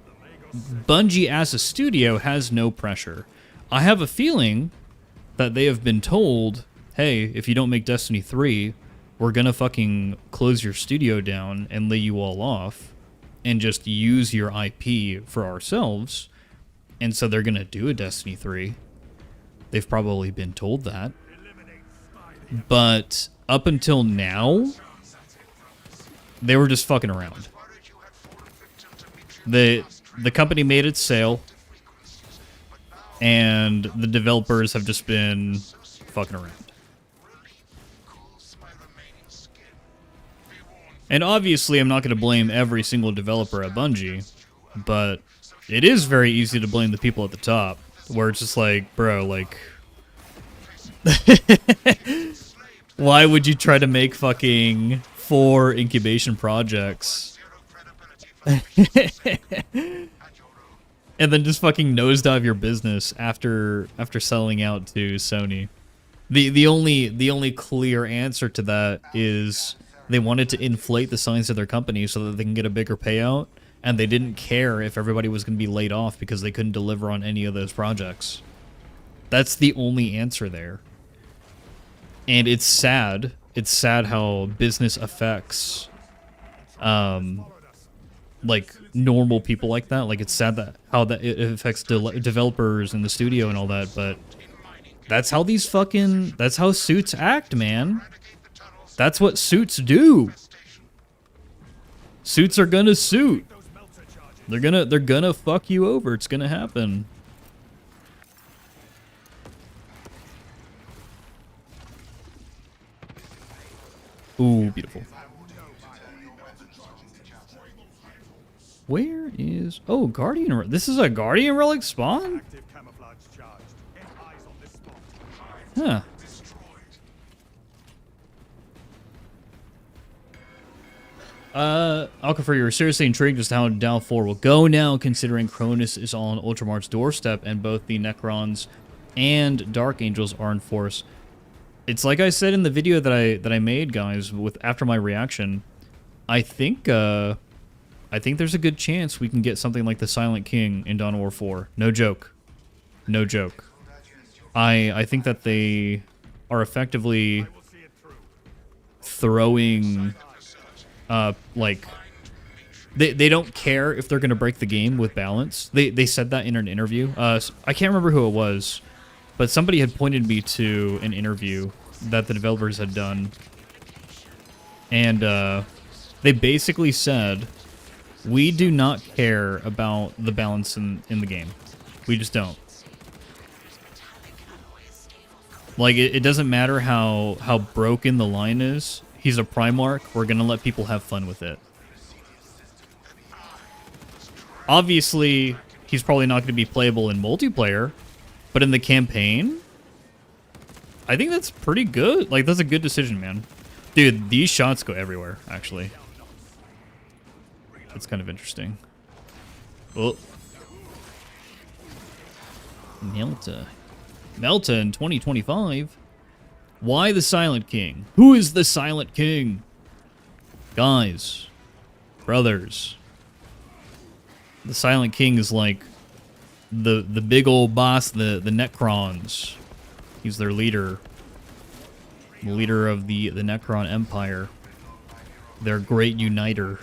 Bungie as a studio has no pressure. I have a feeling that they have been told, hey, if you don't make Destiny 3, we're gonna fucking close your studio down and lay you all off and just use your IP for ourselves. And so they're gonna do a Destiny 3. They've probably been told that. But up until now, they were just fucking around. The company made its sale, and the developers have just been fucking around. And obviously, I'm not going to blame every single developer at Bungie, but it is very easy to blame the people at the top, where it's just like, bro, like... Why would you try to make fucking 4 incubation projects? And then just fucking nosedive your business after selling out to Sony. The only clear answer to that is they wanted to inflate the size of their company so that they can get a bigger payout, and they didn't care if everybody was going to be laid off because they couldn't deliver on any of those projects. That's the only answer there. And it's sad. It's sad how business affects like normal people like that. Like, it's sad that how that it affects developers in the studio and all that, but that's how that's how suits act, man. That's what suits do. Suits are gonna suit. They're gonna fuck you over. It's gonna happen. Ooh, beautiful. Where is... Oh, Guardian... This is a Guardian Relic spawn? Huh. Alcafer, you're seriously intrigued as to how Dow 4 will go now, considering Cronus is on Ultramarch's doorstep and both the Necrons and Dark Angels are in force. It's like I said in the video that I made, guys, after my reaction. I think there's a good chance we can get something like the Silent King in Dawn of War 4. No joke. No joke. I think that they are effectively throwing like they don't care if they're going to break the game with balance. They said that in an interview. I can't remember who it was, but somebody had pointed me to an interview that the developers had done. And they basically said, we do not care about the balance in the game. We just don't. Like, it doesn't matter how broken the line is. He's a Primarch. We're going to let people have fun with it. Obviously, he's probably not going to be playable in multiplayer, but in the campaign, I think that's pretty good. Like, that's a good decision, man. Dude, these shots go everywhere, actually. That's kind of interesting. Oh. Melta. Melta in 2025? Why the Silent King? Who is the Silent King? Guys. Brothers. The Silent King is like the big old boss, the Necrons. He's their leader. The leader of the Necron Empire. Their great uniter.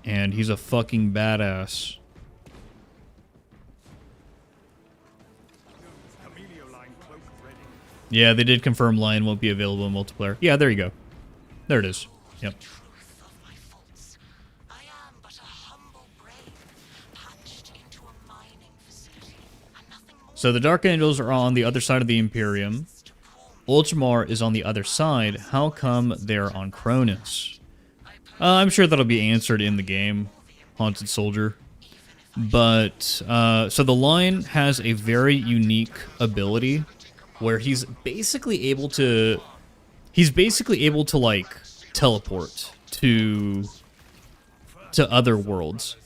and he's a fucking badass. Yeah, they did confirm Lion won't be available in multiplayer. Yeah, there you go. There it is. Yep. So the Dark Angels are on the other side of the Imperium. Ultramar is on the other side. How come they're on Cronus? I'm sure that'll be answered in the game, Haunted Soldier. But, so the Lion has a very unique ability where he's basically able to, like, teleport to other worlds.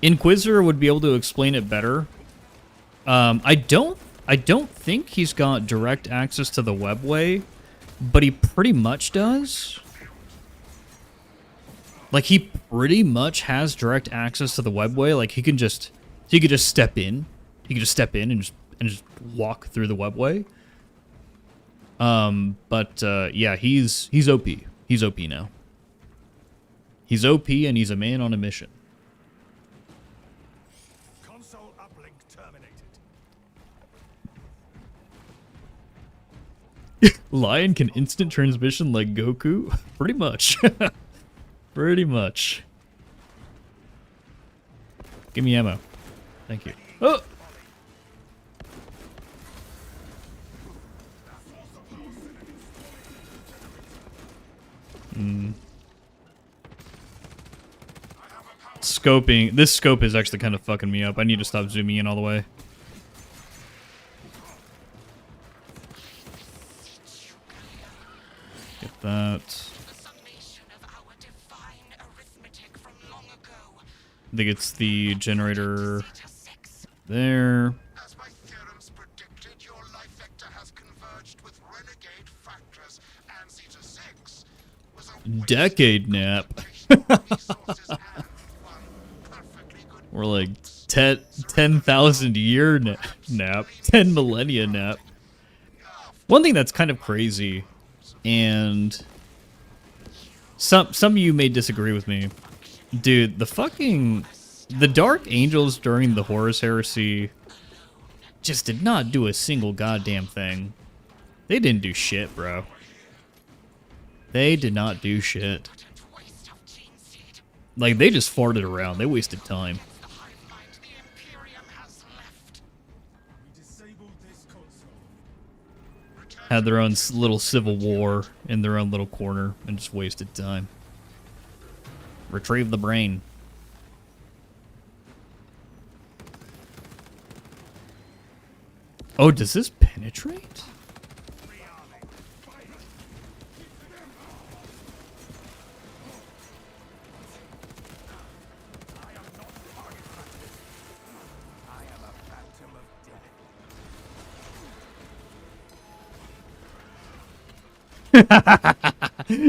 Inquisitor would be able to explain it better. I don't think he's got direct access to the webway, but he pretty much does. Like, he pretty much has direct access to the webway. Like, he could just step in. He could just step in and just walk through the webway. Yeah, he's OP. He's OP now. He's OP and he's a man on a mission. Console uplink terminated. Lion can instant transmission like Goku? Pretty much. Pretty much. Give me ammo. Thank you. Oh! Scoping. This scope is actually kind of fucking me up. I need to stop zooming in all the way. Get that. I think it's the generator there. As my theorems predicted, your life vector has converged with renegade factors, and Zeta 6 was a Decade nap. We're like 10,000 year nap. 10 millennia nap. One thing that's kind of crazy, and some of you may disagree with me. Dude, the Dark Angels during the Horus Heresy just did not do a single goddamn thing. They didn't do shit, bro. They did not do shit. Like, they just farted around. They wasted time. Had their own little civil war in their own little corner and just wasted time. Retrieve the brain. Oh, does this penetrate?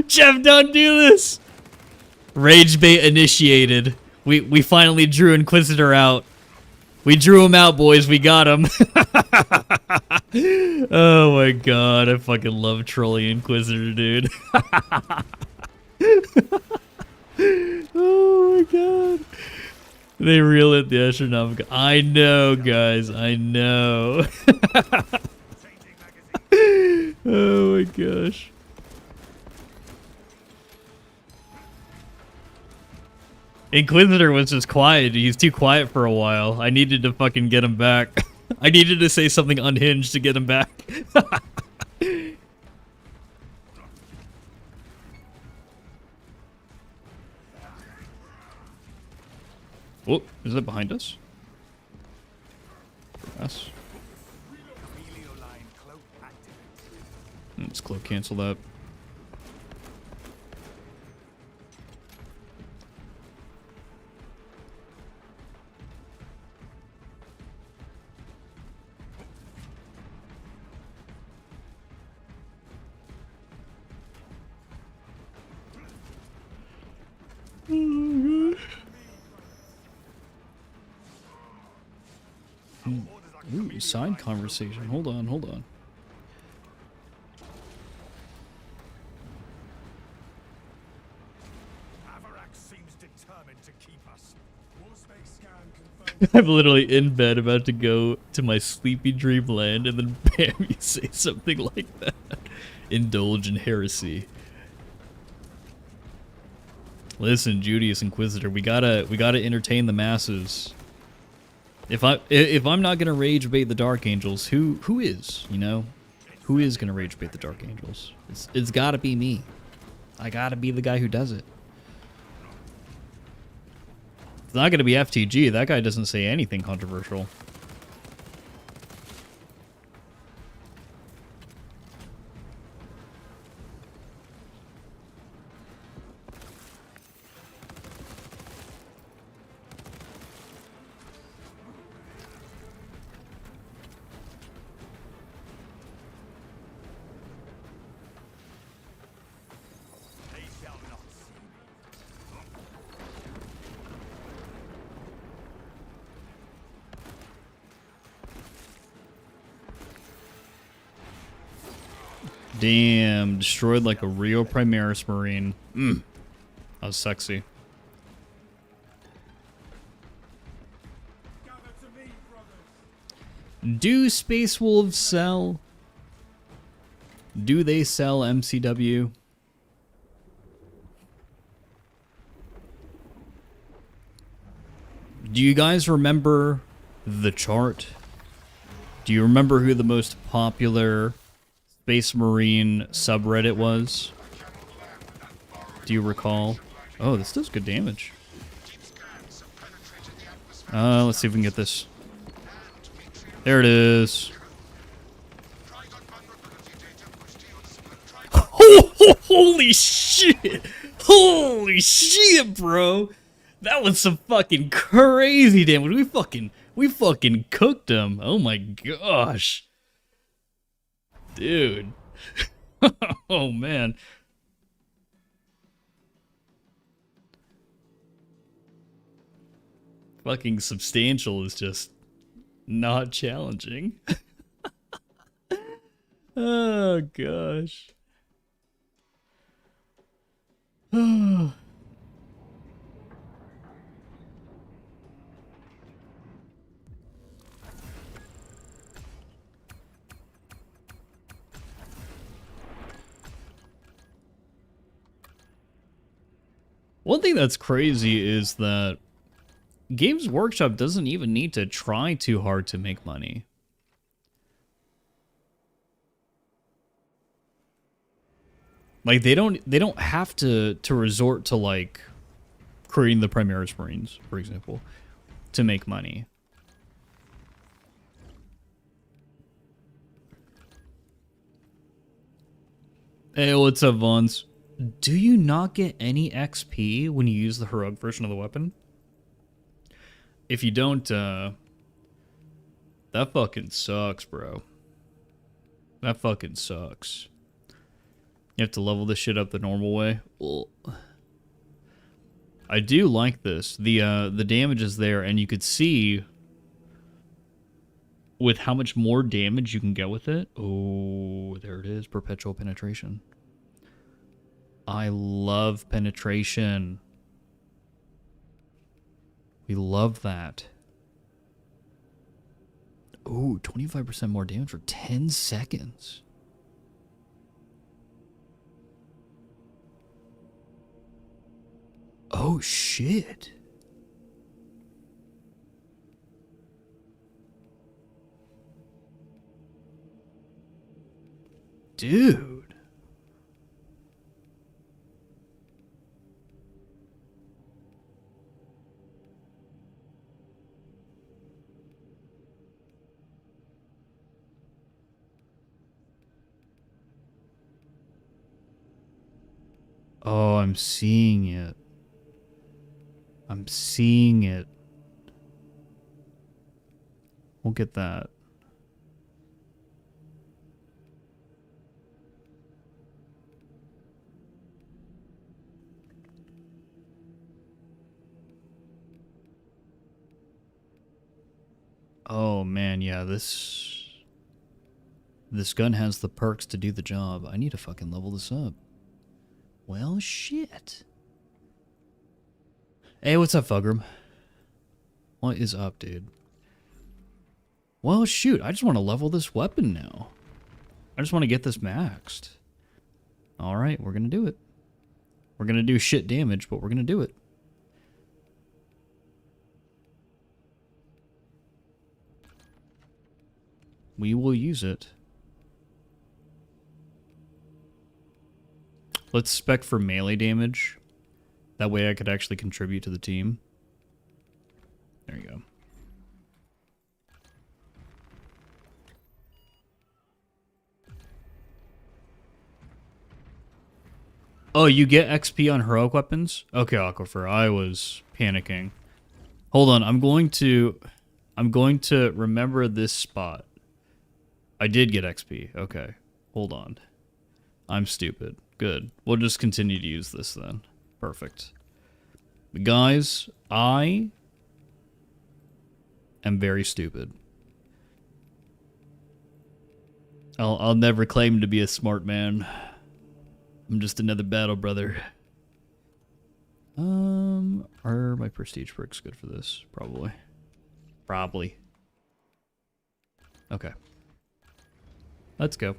Jeff, don't do this! Rage bait initiated. We finally drew Inquisitor out. We drew him out, boys. We got him. Oh my god, I fucking love trolling Inquisitor, dude. Oh my god. They reel it the astronomical. I know, guys. I know. Oh my gosh. Inquisitor was just quiet. He's too quiet for a while. I needed to fucking get him back. I needed to say something unhinged to get him back. Oh, is it behind us? For us. Let's cloak cancel that. Ooh, side conversation. Hold on, hold on. I'm literally in bed about to go to my sleepy dreamland, and then bam, you say something like that. Indulge in heresy. Listen, Judius Inquisitor, we gotta entertain the masses. If I'm not gonna rage bait the Dark Angels, who is? You know, who is gonna rage bait the Dark Angels? It's gotta be me. I gotta be the guy who does it. It's not gonna be FTG. That guy doesn't say anything controversial. They shall not see me. Damn, destroyed like a real Primaris Marine. That was sexy. Gather to me, brothers. Do Space Wolves sell? Do they sell MCW? Do you guys remember the chart? Do you remember who the most popular Space Marine subreddit was? Do you recall? Oh, this does good damage. Let's see if we can get this. There it is. Holy shit! Holy shit, bro! That was some fucking crazy damage. We fucking cooked him. Oh my gosh. Dude. Oh man. Fucking substantial is just not challenging. Oh gosh. One thing that's crazy is that Games Workshop doesn't even need to try too hard to make money. Like they don't have to resort to like creating the Primaris Marines, for example, to make money. Hey, what's up, Vons? Do you not get any XP when you use the heroic version of the weapon? If you don't, that fucking sucks, bro. That fucking sucks. You have to level this shit up the normal way. Well, I do like this. The damage is there, and you could see with how much more damage you can get with it. Oh, there it is. Perpetual penetration. I love penetration. We love that. Ooh, 25% more damage for 10 seconds. Oh, shit. Dude. Oh, I'm seeing it. I'm seeing it. We'll get that. Oh man, yeah, this gun has the perks to do the job. I need to fucking level this up. Well, shit. Hey, what's up, Fugram? What is up, dude? Well, shoot, I just want to level this weapon now. I just want to get this maxed. Alright, we're gonna do it. We're gonna do shit damage, but we're gonna do it. We will use it. Let's spec for melee damage. That way I could actually contribute to the team. There you go. Oh, you get XP on heroic weapons? Okay, Aquifer, I was panicking. Hold on, I'm going to remember this spot. I did get XP. Okay. Hold on. I'm stupid. Good. We'll just continue to use this then. Perfect. Guys, I am very stupid. I'll never claim to be a smart man. I'm just another battle brother. Are my prestige perks good for this? Probably. Probably. Okay. Let's go.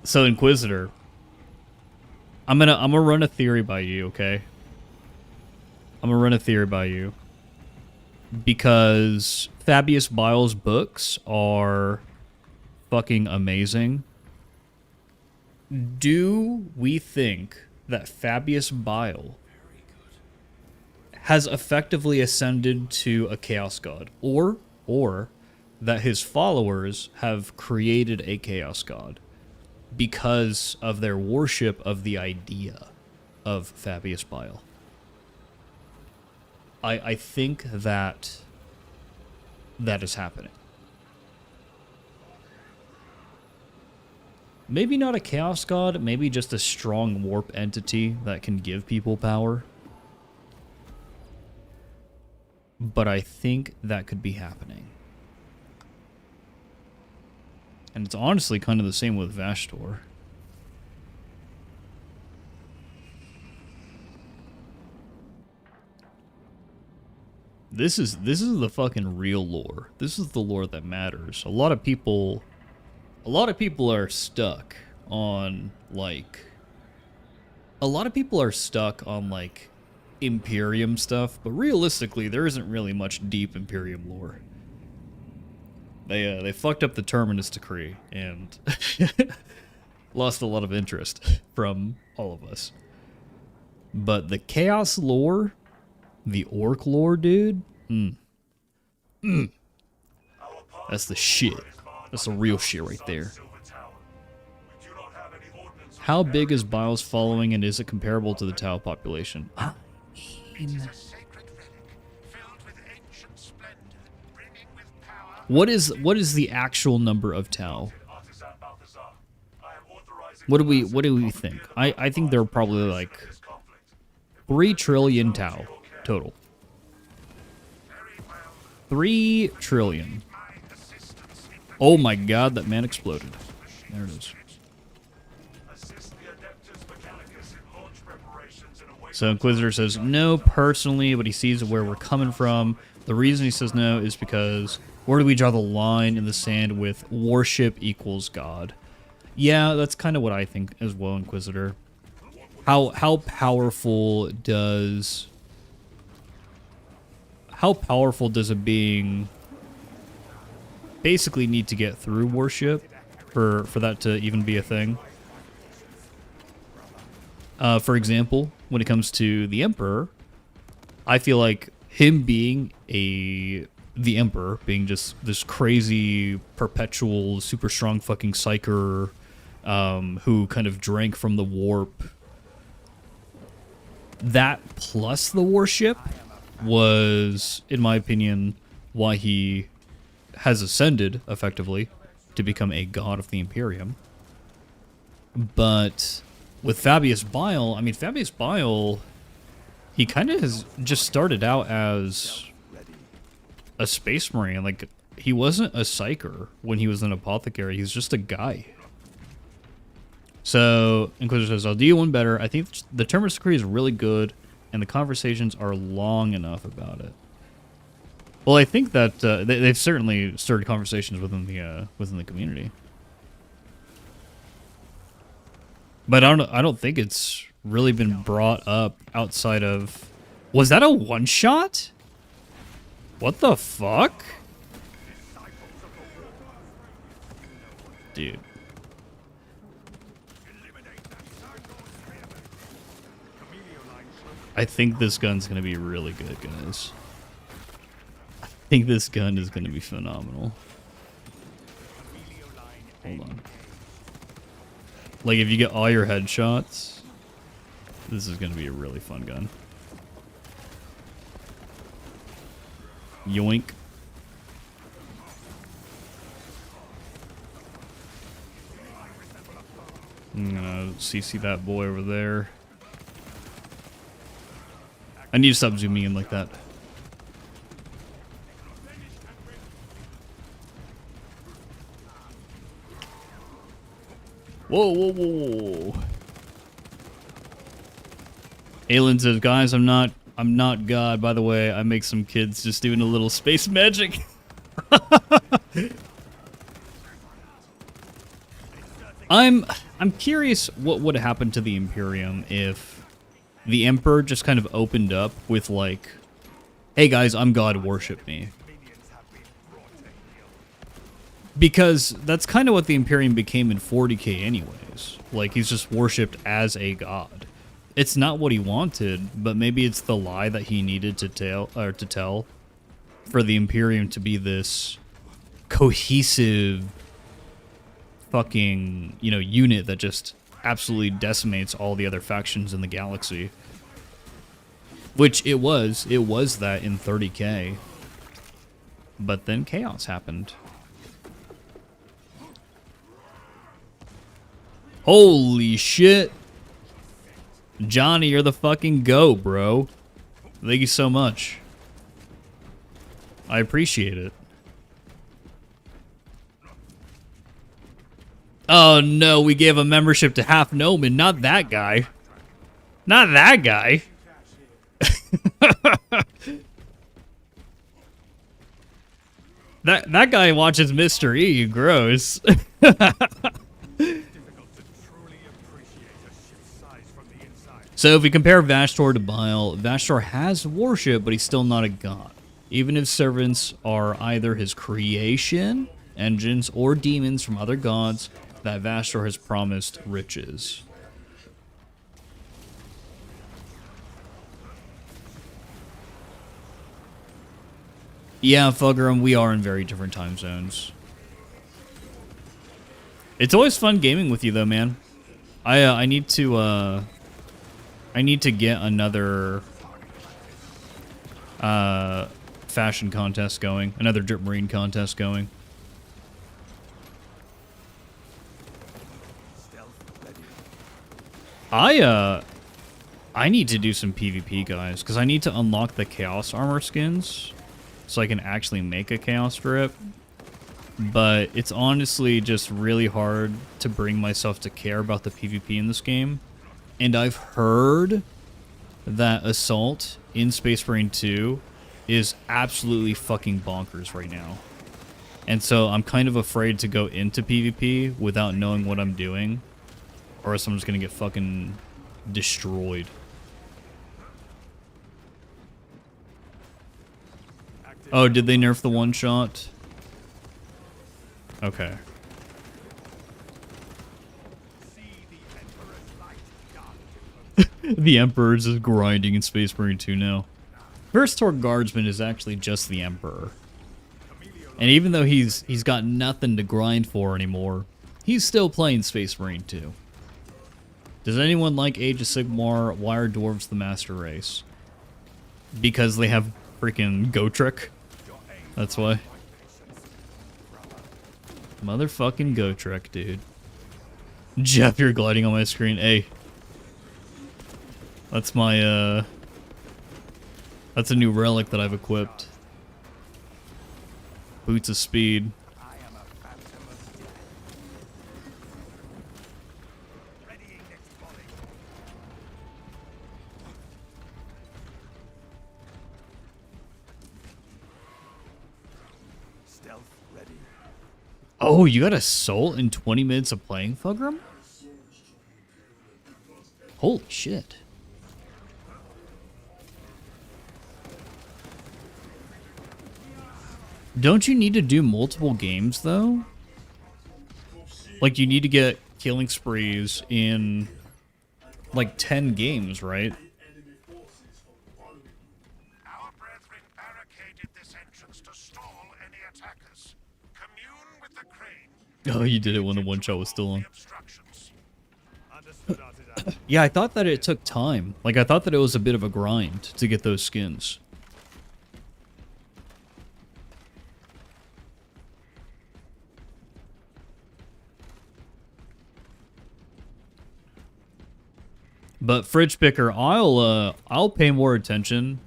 So Inquisitor, I'm gonna run a theory by you, okay? I'm gonna run a theory by you. Because Fabius Bile's books are fucking amazing. Do we think that Fabius Bile has effectively ascended to a Chaos God? Or that his followers have created a Chaos God because of their worship of the idea of Fabius Bile? I think that is happening. Maybe not a Chaos God, maybe just a strong warp entity that can give people power. But I think that could be happening. And it's honestly kind of the same with Vashtor. This is the fucking real lore. This is the lore that matters. A lot of people are stuck on like Imperium stuff, but realistically there isn't really much deep Imperium lore. They fucked up the Terminus Decree and lost a lot of interest from all of us. But the Chaos lore, the Orc lore, dude, that's the shit. That's the real shit right there. How big is Bile's following, and is it comparable to the Tau population? What is the actual number of Tau? What do we think? I think there are probably like 3 trillion Tau total. 3 trillion. Oh my god, that man exploded. There it is. So Inquisitor says no personally, but he sees where we're coming from. The reason he says no is because where do we draw the line in the sand with worship equals God? Yeah, that's kind of what I think as well, Inquisitor. How powerful does a being basically need to get through worship for that to even be a thing? For example, when it comes to the Emperor, I feel like him being the Emperor, being just this crazy, perpetual, super strong fucking psyker, who kind of drank from the warp, that plus the worship was, in my opinion, why he has ascended, effectively, to become a god of the Imperium. But with Fabius Bile, I mean, Fabius Bile, he kind of has just started out as a space marine. Like, he wasn't a psyker when he was an apothecary. He's just a guy. So, Inquisitor says, I'll do you one better. I think the Terminus Decree is really good, and the conversations are long enough about it. Well, I think that they've certainly started conversations within the community. But I don't think it's really been brought up outside of... Was that a one-shot? What the fuck? Dude. I think this gun's gonna be really good, guys. I think this gun is gonna be phenomenal. Hold on. Like, if you get all your headshots, this is gonna be a really fun gun. Yoink. I'm gonna CC that boy over there. I need to stop zooming in like that. Whoa, whoa, whoa, whoa. Aelin says, guys, I'm not God, by the way. I make some kids just doing a little space magic. I'm curious what would happen to the Imperium if the Emperor just kind of opened up with like, hey guys, I'm God, worship me. Because that's kind of what the Imperium became in 40k anyways. Like, he's just worshipped as a god. It's not what he wanted, but maybe it's the lie that he needed to tell for the Imperium to be this cohesive fucking, you know, unit that just absolutely decimates all the other factions in the galaxy. Which it was that in 30k. But then chaos happened. Holy shit. Johnny, you're the fucking GOAT, bro. Thank you so much. I appreciate it. Oh no, we gave a membership to Half Noman, not that guy. Not that guy. That guy watches Mr. E. Gross. So if we compare Vashtor to Bile, Vashtor has worship, but he's still not a god. Even if servants are either his creation, engines, or demons from other gods, that Vashtor has promised riches. Yeah, Fulgrim, we are in very different time zones. It's always fun gaming with you, though, man. I need to get another fashion contest going, another Drip Marine contest going. I need to do some PvP, guys, because I need to unlock the Chaos Armor skins so I can actually make a Chaos Drip. But it's honestly just really hard to bring myself to care about the PvP in this game. And I've heard that Assault in Space Marine 2 is absolutely fucking bonkers right now. And so I'm kind of afraid to go into PvP without knowing what I'm doing, or else I'm just gonna get fucking destroyed. Oh, did they nerf the one shot? Okay. The Emperor's is grinding in Space Marine 2 now. Verstor Guardsman is actually just the Emperor. And even though he's got nothing to grind for anymore, he's still playing Space Marine 2. Does anyone like Age of Sigmar? Why are dwarves the master race? Because they have freaking Gotrek. That's why. Motherfucking Gotrek, dude. Jeff, you're gliding on my screen. Hey. That's my, that's a new relic that I've equipped. Boots of Speed. yourself ready. Oh, you got a soul in 20 minutes of playing, Fugram? Holy shit. Don't you need to do multiple games, though? Like, you need to get killing sprees in, like, 10 games, right? Our brethren barricaded this entrance to stall any attackers. Commune with the crane. Oh, you did it when the one shot was still on. The obstructions. Understood, artisan. Yeah, I thought that it took time. Like, I thought that it was a bit of a grind to get those skins. But Fridge Picker, I'll pay more attention.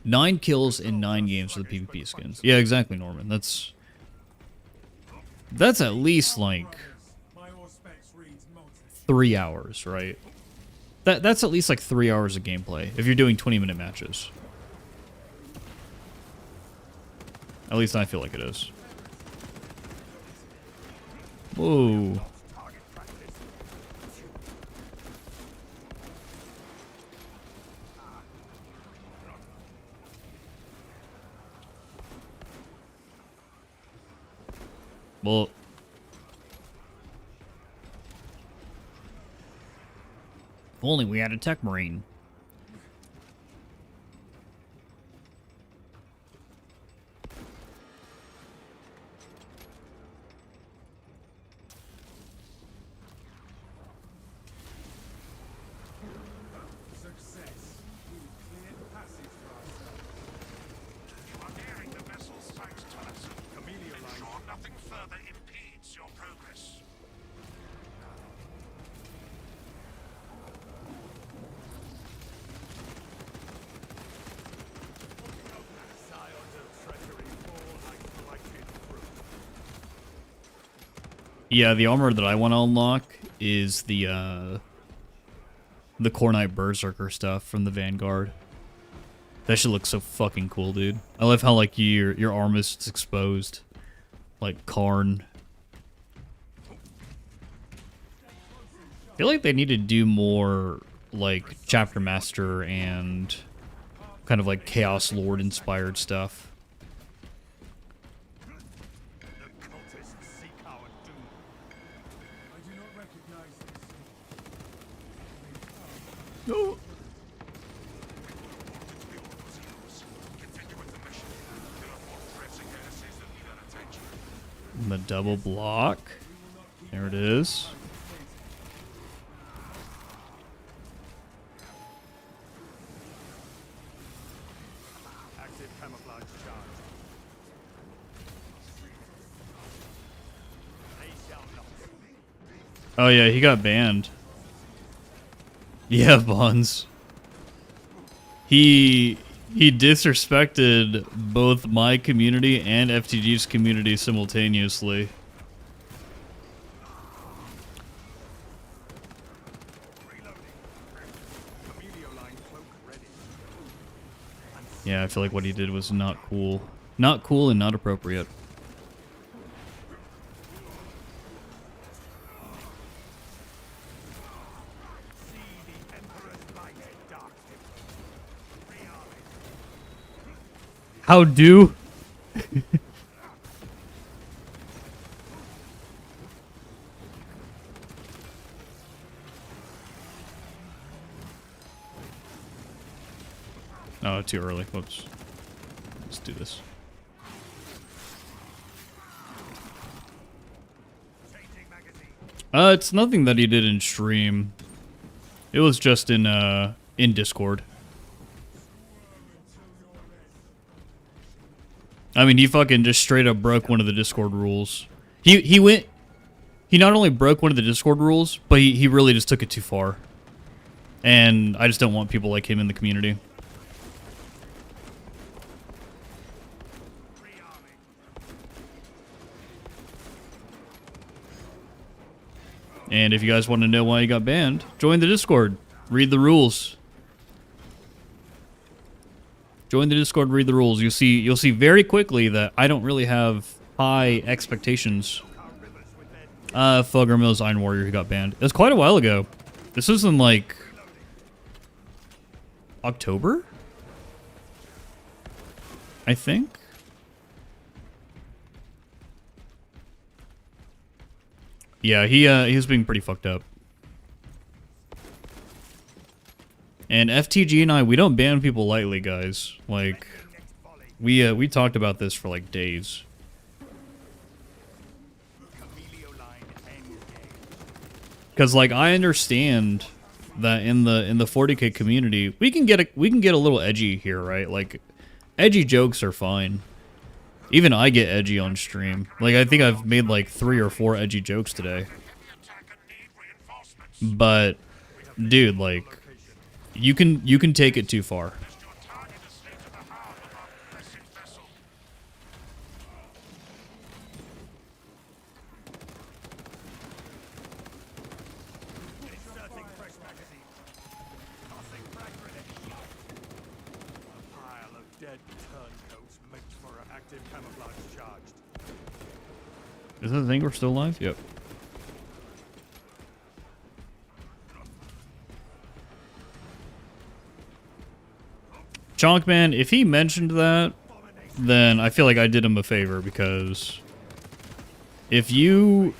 9 kills in 9 games for the PvP skins. Yeah, exactly, Norman. That's at least like My Auspex reads Moses. 3 hours, right? That's at least like 3 hours of gameplay if you're doing 20-minute matches. At least I feel like it is. Whoa. Well, if only we had a tech marine. Success. We cleared passage for ourselves. You are nearing the vessel's sight, Thomas. Camellia line. Ensure nothing further impedes your progress. Scions of treachery fall like blighted fruit. Yeah, the armor that I want to unlock is the Cornite Berserker stuff from the Vanguard. That shit looks so fucking cool, dude. I love how like your arm is just exposed, like Karn. I feel like they need to do more like Chapter Master and kind of like Chaos Lord inspired stuff. The cultists seek our doom. I do not recognize this. No. Continue with the mission. There are more pressing assays that need our attention. The double block. There it is. Active camouflage charge. They shall not. Oh yeah, he got banned. Yeah, Bonds. He disrespected both my community and FTG's community simultaneously. Camellia line cloak ready. Yeah, I feel like what he did was not cool. Not cool and not appropriate. See the Emperor's light, dark Templar. Rearm it. How do? Oh, too early. Whoops. Let's do this. Changing magazine. It's nothing that he did in stream. It was just in Discord. I mean, he fucking just straight up broke one of the Discord rules. He not only broke one of the Discord rules, but he really just took it too far. And I just don't want people like him in the community. And if you guys want to know why he got banned, join the Discord. Read the rules. Join the Discord, read the rules. You'll see very quickly that I don't really have high expectations. Fulgur Mills Iron Warrior who got banned. It was quite a while ago. This was in like October, I think. Yeah, he was being pretty fucked up. And FTG and I, we don't ban people lightly, guys. Like, we talked about this for like days. Because like I understand that in the 40K community, we can get a little edgy here, right? Like, edgy jokes are fine. Even I get edgy on stream. Like, I think I've made like 3 or 4 edgy jokes today. But, dude, like, you can take it too far. Is that the thing? We're still alive? Yep. Chonkman, if he mentioned that, then I feel like I did him a favor, because if you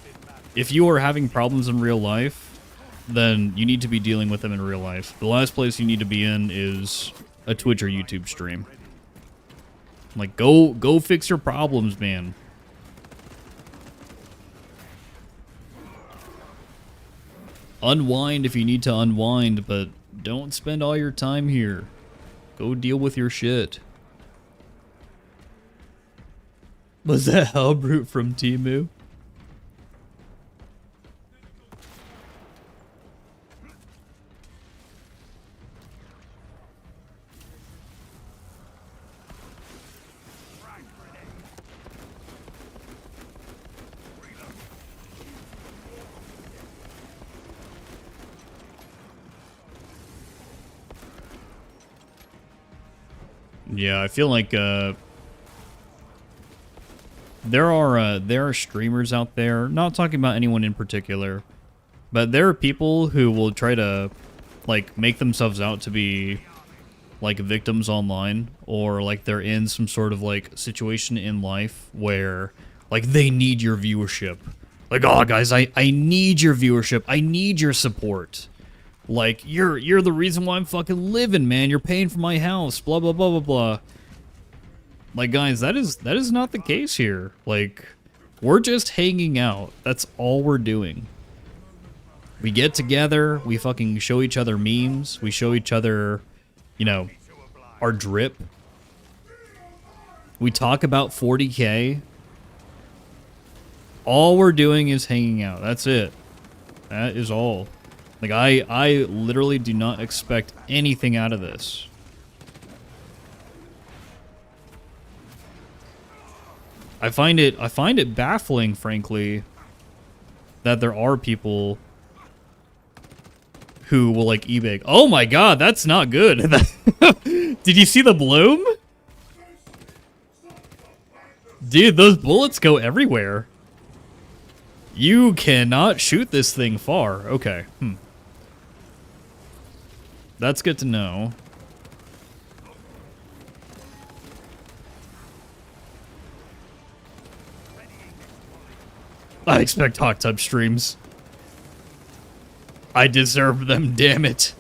are having problems in real life, then you need to be dealing with them in real life. The last place you need to be in is a Twitch or YouTube stream. Like, go fix your problems, man. Unwind if you need to unwind, but don't spend all your time here. Go deal with your shit. Was that Hellbrute from Temu? Yeah, I feel like there are streamers out there, not talking about anyone in particular, but there are people who will try to like make themselves out to be like victims online, or like they're in some sort of like situation in life where like they need your viewership. Like, oh guys, I need your viewership. I need your support. Like, you're the reason why I'm fucking living, man. You're paying for my house, blah, blah, blah, blah, blah. Like, guys, that is not the case here. Like, we're just hanging out. That's all we're doing. We get together, we fucking show each other memes, we show each other, you know, our drip. We talk about 40K. All we're doing is hanging out. That's it. That is all. Like, I literally do not expect anything out of this. I find it baffling, frankly, that there are people who will like eBay. Oh my god, that's not good. Did you see the bloom? Dude, those bullets go everywhere. You cannot shoot this thing far. Okay. That's good to know. I expect hot tub streams. I deserve them, damn it.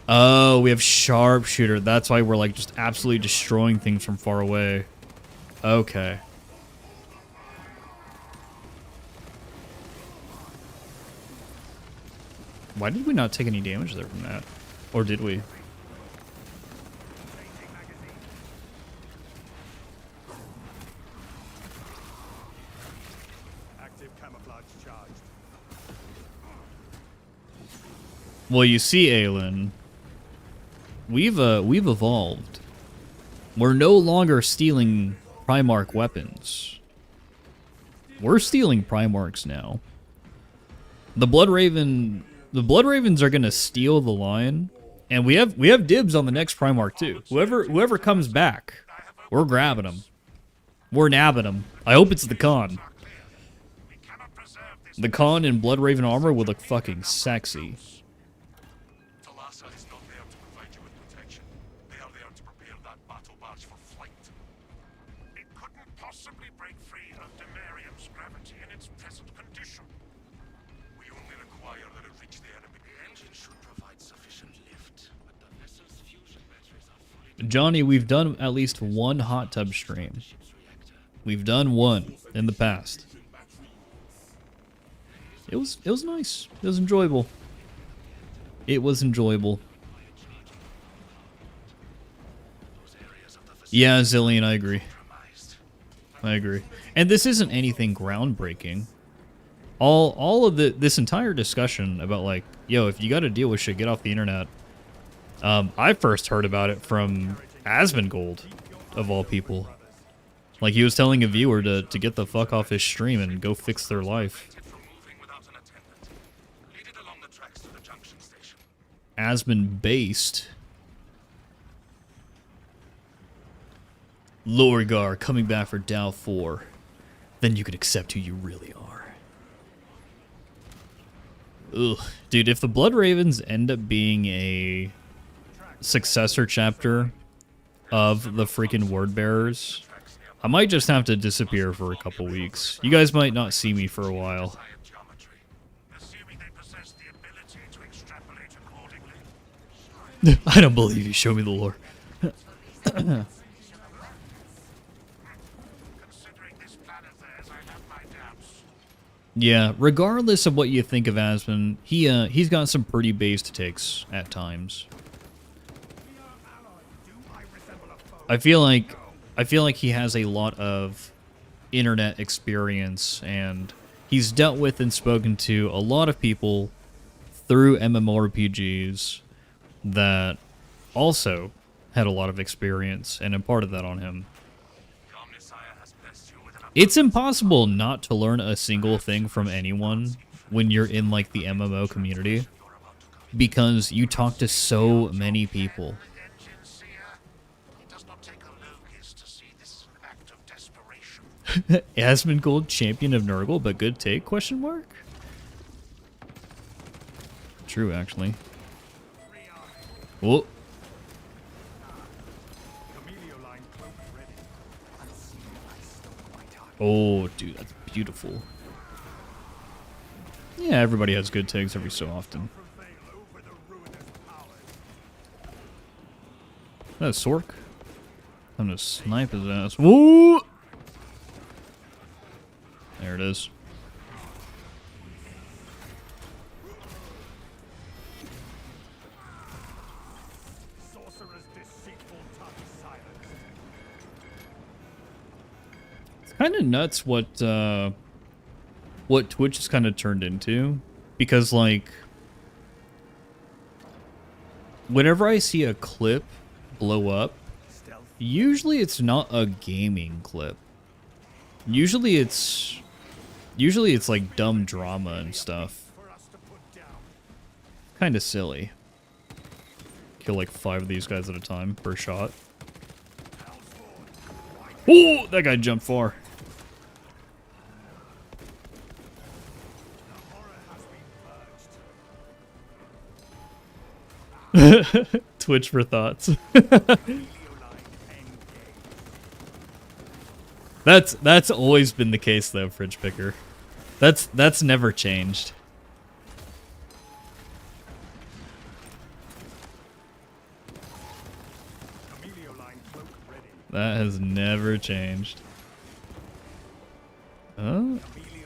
Oh, we have sharpshooter. That's why we're like just absolutely destroying things from far away. Okay. Why did we not take any damage there from that? Or did we? Active camouflage charged. Well, you see, Aelin, we've evolved. We're no longer stealing Primarch weapons. We're stealing Primarchs now. The Blood Ravens are gonna steal the line, and we have dibs on the next Primarch too. Whoever comes back, we're grabbing them. We're nabbing him. I hope it's the Khan. We cannot preserve this. The Khan in Blood Raven armor would look fucking sexy. Talassa is not there to provide you with protection. They are there to prepare that battle barge for flight. It couldn't possibly break free of Demarium's gravity in its present condition. We only require that it reach the enemy. The engine should provide sufficient lift, but the vessel's fusion batteries are fully Johnny, we've done at least one hot tub stream. ship's reactor. We've done one in the past. It was nice. It was enjoyable. It was enjoyable. Those areas of the facility Yeah, Zillion, I agree. compromised. I agree. And this isn't anything groundbreaking. All of this entire discussion about like, yo, if you got to deal with shit, get off the internet. I first heard about it from Asmongold, of all people. Like he was telling a viewer to get the fuck off his stream and go fix their life. It from moving without an attendant. Lead it along the tracks to the junction station. Asmon based. Lorgar coming back for Dow 4. Then you can accept who you really are. Ugh. Dude, if the Blood Ravens end up being a successor chapter of the freaking Word Bearers, I might just have to disappear for a couple weeks. You guys might not see me for a while. Science geometry. Assuming they possess the ability to extrapolate accordingly. I don't believe you. Show me the lore. Considering this plan of theirs, I have my doubts. Yeah, regardless of what you think of Asmon, he's got some pretty based takes at times. I feel like he has a lot of internet experience, and he's dealt with and spoken to a lot of people through MMORPGs that also had a lot of experience and imparted that on him. Omnisire has blessed you with an It's impossible not to learn a single thing from anyone when you're in like the MMO community, because you talk to so many people. engine seer. It does not take a Logis to see this act of desperation. Asmongold, champion of Nurgle, but good take? Question mark. True, actually. Whoa. Oh, dude, that's beautiful. Yeah, everybody has good takes every so often. That's Sork. I'm gonna snipe his ass. Woo! There it is. Sorcerer's deceitful tongue silenced. It's kind of nuts what Twitch has kind of turned into, because like whenever I see a clip blow up, usually it's not a gaming clip. Usually it's like dumb drama and stuff. Kind of silly. Kill like 5 of these guys at a time per shot. Oh, that guy jumped far. Twitch for thoughts. That's always been the case though, Fridge Picker. That's never changed. That has never changed. Oh,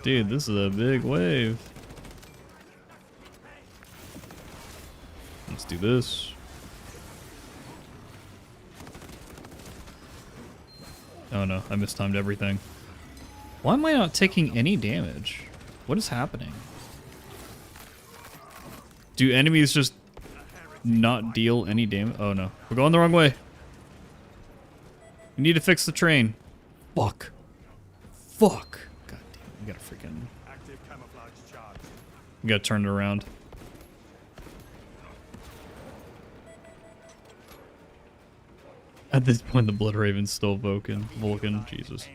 dude, this is a big wave. Let's do this. Oh no, I mistimed everything. Why am I not taking any damage? What is happening? Do enemies just not deal any damage? Oh no, we're going the wrong way. We need to fix the train. Fuck. Fuck. God damn, we gotta freaking... Active camouflage charge. We gotta turn it around. At this point, the Blood Raven's still Vulcan. Jesus.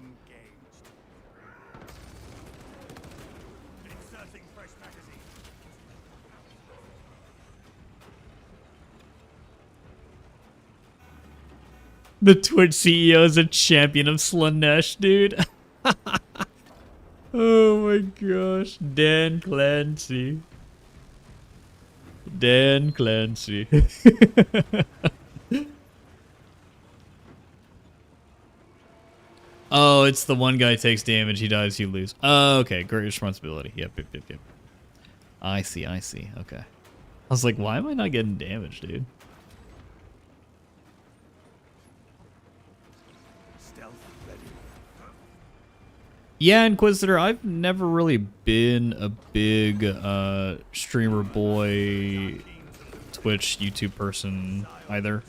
The Twitch CEO is a champion of Slanesh, dude. Oh my gosh. Dan Clancy. Dan Clancy. Oh, it's the one guy takes damage, he dies, you lose. Oh, okay. Great responsibility. Yep. I see. Okay. I was like, why am I not getting damage, dude? Yeah, Inquisitor, I've never really been a big streamer boy, Twitch, YouTube person either.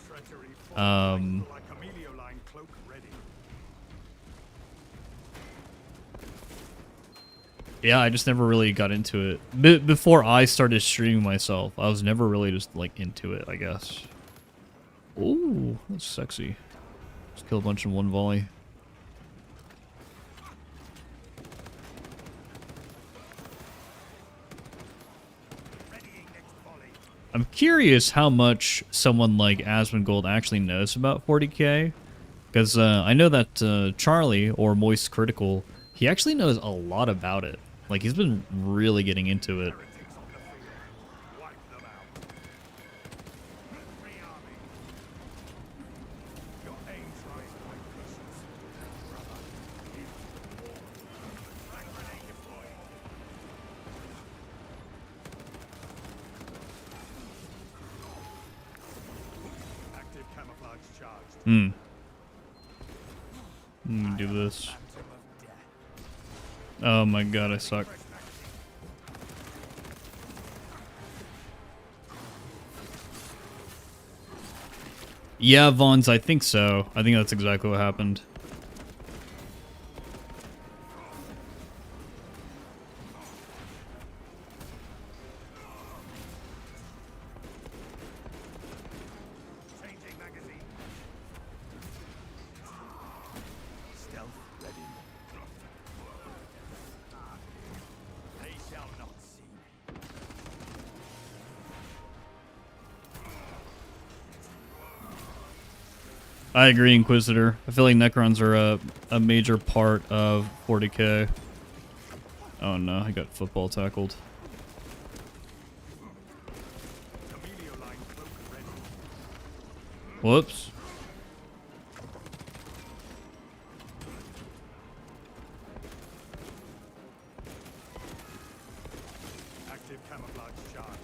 Yeah, I just never really got into it. Before I started streaming myself, I was never really just, like, into it, I guess. Ooh, that's sexy. Just kill a bunch in one volley. I'm curious how much someone like Asmongold actually knows about 40k. Because I know that Charlie, or Moist Critical, he actually knows a lot about it. Like, he's been really getting into it. Do this. Oh my god, I suck. Yeah, Vons, I think so. I think that's exactly what happened. I agree, Inquisitor. I feel like Necrons are a major part of 40k. Oh no, I got football tackled. Whoops. Active camouflage charged.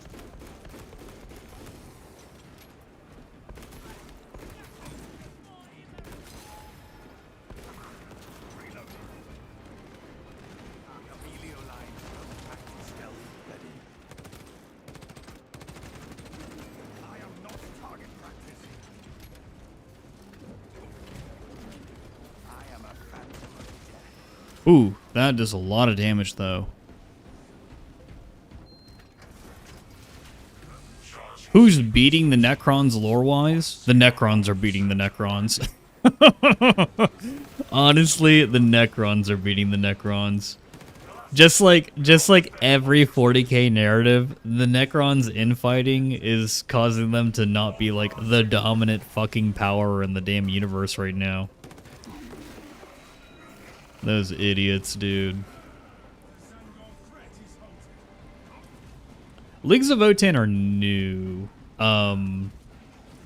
Ooh, that does a lot of damage though. Who's beating the Necrons lore-wise? The Necrons are beating the Necrons. Honestly, the Necrons are beating the Necrons. Just like every 40k narrative, the Necrons infighting is causing them to not be like the dominant fucking power in the damn universe right now. Those idiots, dude. Leagues of Votann are new.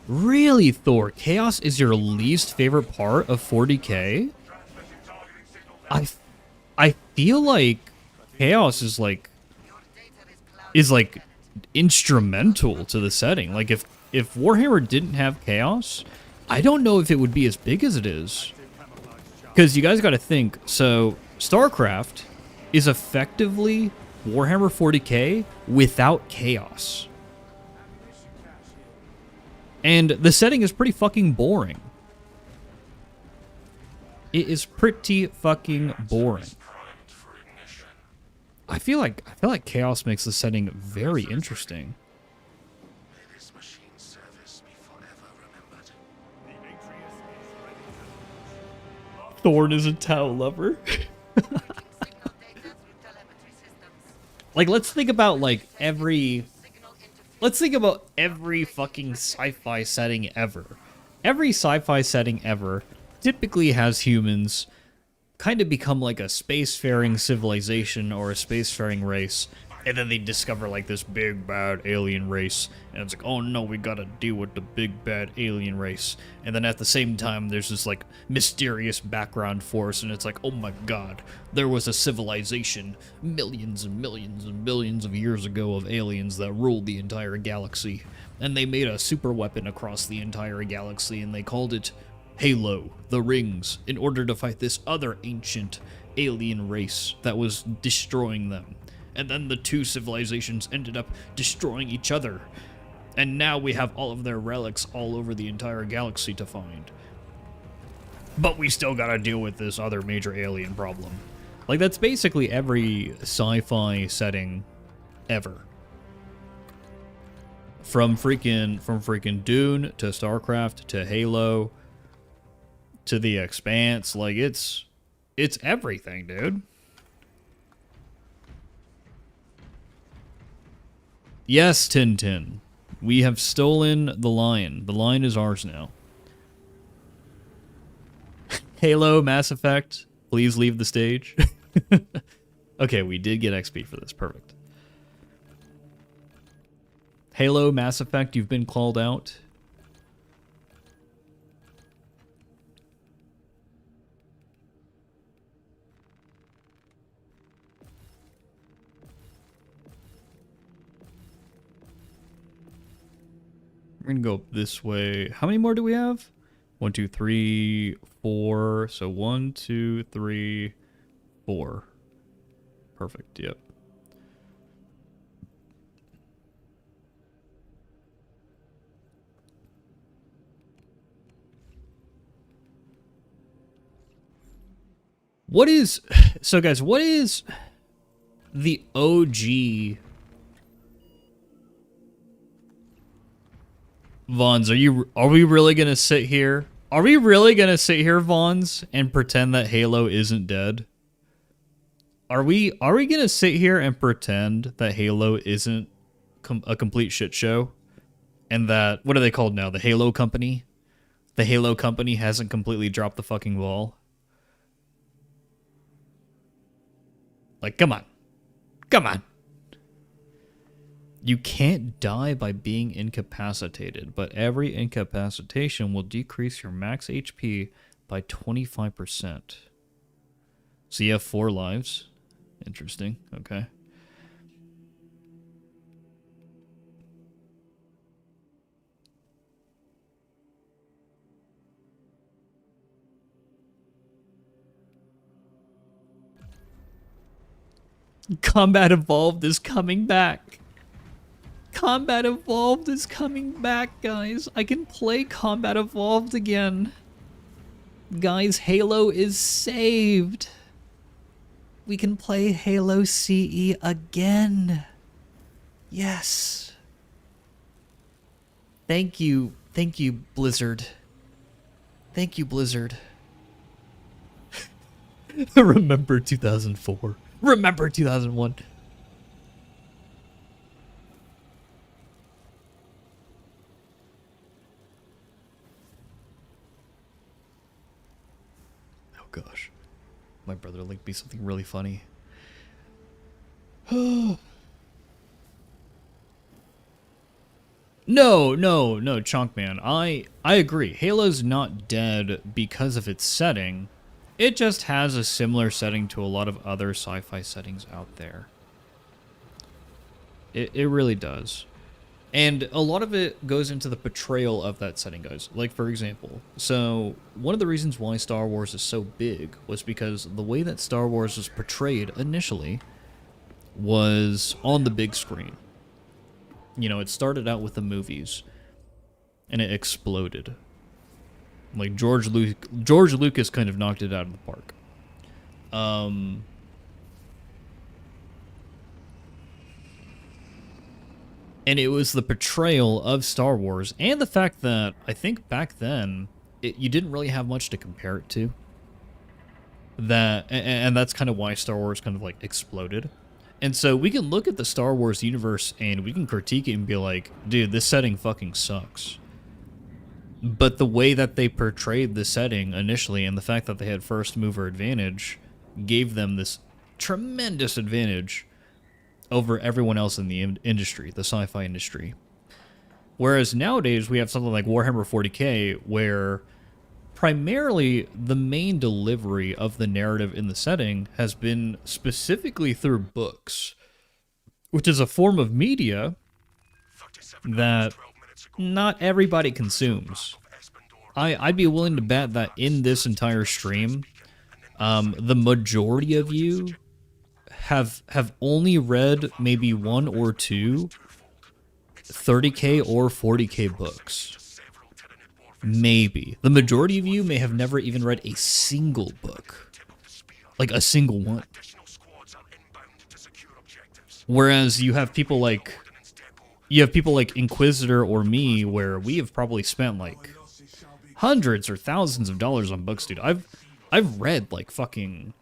Really, Thor? Chaos is your least favorite part of 40k? I feel like Chaos is like instrumental to the setting. Like if Warhammer didn't have Chaos, I don't know if it would be as big as it is. Because you guys got to think, so StarCraft is effectively Warhammer 40k without Chaos. And the setting is pretty fucking boring. It is pretty fucking boring. I feel like Chaos makes the setting very interesting. Thorn is a Tau lover. Like, let's think about every fucking sci-fi setting ever. every sci-fi setting ever typically has humans kind of become like a spacefaring civilization or a spacefaring race, and then they discover like this big bad alien race, and it's like, oh no, we gotta deal with the big bad alien race. And then at the same time there's this like mysterious background force, and it's like, oh my god, there was a civilization millions and millions and billions of years ago of aliens that ruled the entire galaxy, and they made a super weapon across the entire galaxy, and they called it Halo, the rings, in order to fight this other ancient alien race that was destroying them. And then the two civilizations ended up destroying each other. And now we have all of their relics all over the entire galaxy to find. But we still gotta deal with this other major alien problem. Like, that's basically every sci-fi setting ever. From freaking Dune to StarCraft to Halo to The Expanse, like it's everything, dude. Yes, Tintin. We have stolen the lion. The lion is ours now. Halo, Mass Effect, please leave the stage. Okay, we did get XP for this. Perfect. Halo, Mass Effect, you've been called out. We're gonna go up this way. How many more do we have? 1, 2, 3, 4. So 1, 2, 3, 4. Perfect. Yep. What is... So, guys, what is the OG... Vons, are we really gonna sit here? Are we really gonna sit here, Vons, and pretend that Halo isn't dead? Are we gonna sit here and pretend that Halo isn't a complete shit show? And that, what are they called now? The Halo Company? The Halo Company hasn't completely dropped the fucking ball? Like, come on. Come on. You can't die by being incapacitated, but every incapacitation will decrease your max HP by 25%. So you have 4 lives. Interesting. Okay. Combat Evolved is coming back. Combat Evolved is coming back, guys. I can play Combat Evolved again. Guys, Halo is saved. We can play Halo CE again. Yes. Thank you. Thank you, Blizzard. Thank you, Blizzard. Remember 2004. Remember 2001. Oh gosh. My brother linked me something really funny. No, Chunkman. I agree. Halo's not dead because of its setting. It just has a similar setting to a lot of other sci-fi settings out there. It really does. And a lot of it goes into the portrayal of that setting, guys. Like, for example, so one of the reasons why Star Wars is so big was because the way that Star Wars was portrayed initially was on the big screen. You know, it started out with the movies, and it exploded. Like, George Lucas kind of knocked it out of the park. And it was the portrayal of Star Wars, and the fact that, I think back then, you didn't really have much to compare it to. And that's kind of why Star Wars kind of, like, exploded. And so we can look at the Star Wars universe, and we can critique it and be like, dude, this setting fucking sucks. But the way that they portrayed the setting initially and the fact that they had first mover advantage gave them this tremendous advantage over everyone else in the industry, the sci-fi industry. Whereas nowadays we have something like Warhammer 40k where primarily the main delivery of the narrative in the setting has been specifically through books, which is a form of media that not everybody consumes. I'd be willing to bet that in this entire stream, the majority of you have only read maybe one or two 30k or 40k books. Maybe. The majority of you may have never even read a single book. Like a single one. Whereas you have people like Inquisitor or me where we have probably spent like hundreds or thousands of dollars on books, dude. I've read like fucking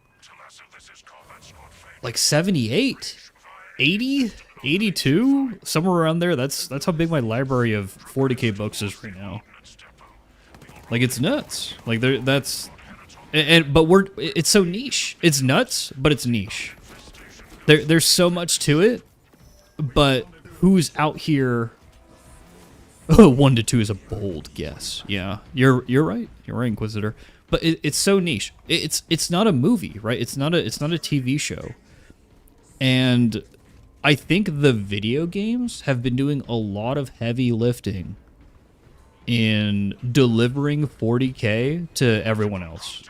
like 78, 80, 82, somewhere around there. That's how big my library of 40k books is right now. Like it's nuts. Like it's so niche. It's nuts, but it's niche. There's so much to it, but who's out here? Oh, 1 to 2 is a bold guess. Yeah, you're right. You're right, Inquisitor. But it's so niche. It's not a movie, right? It's not a TV show. And I think the video games have been doing a lot of heavy lifting in delivering 40k to everyone else.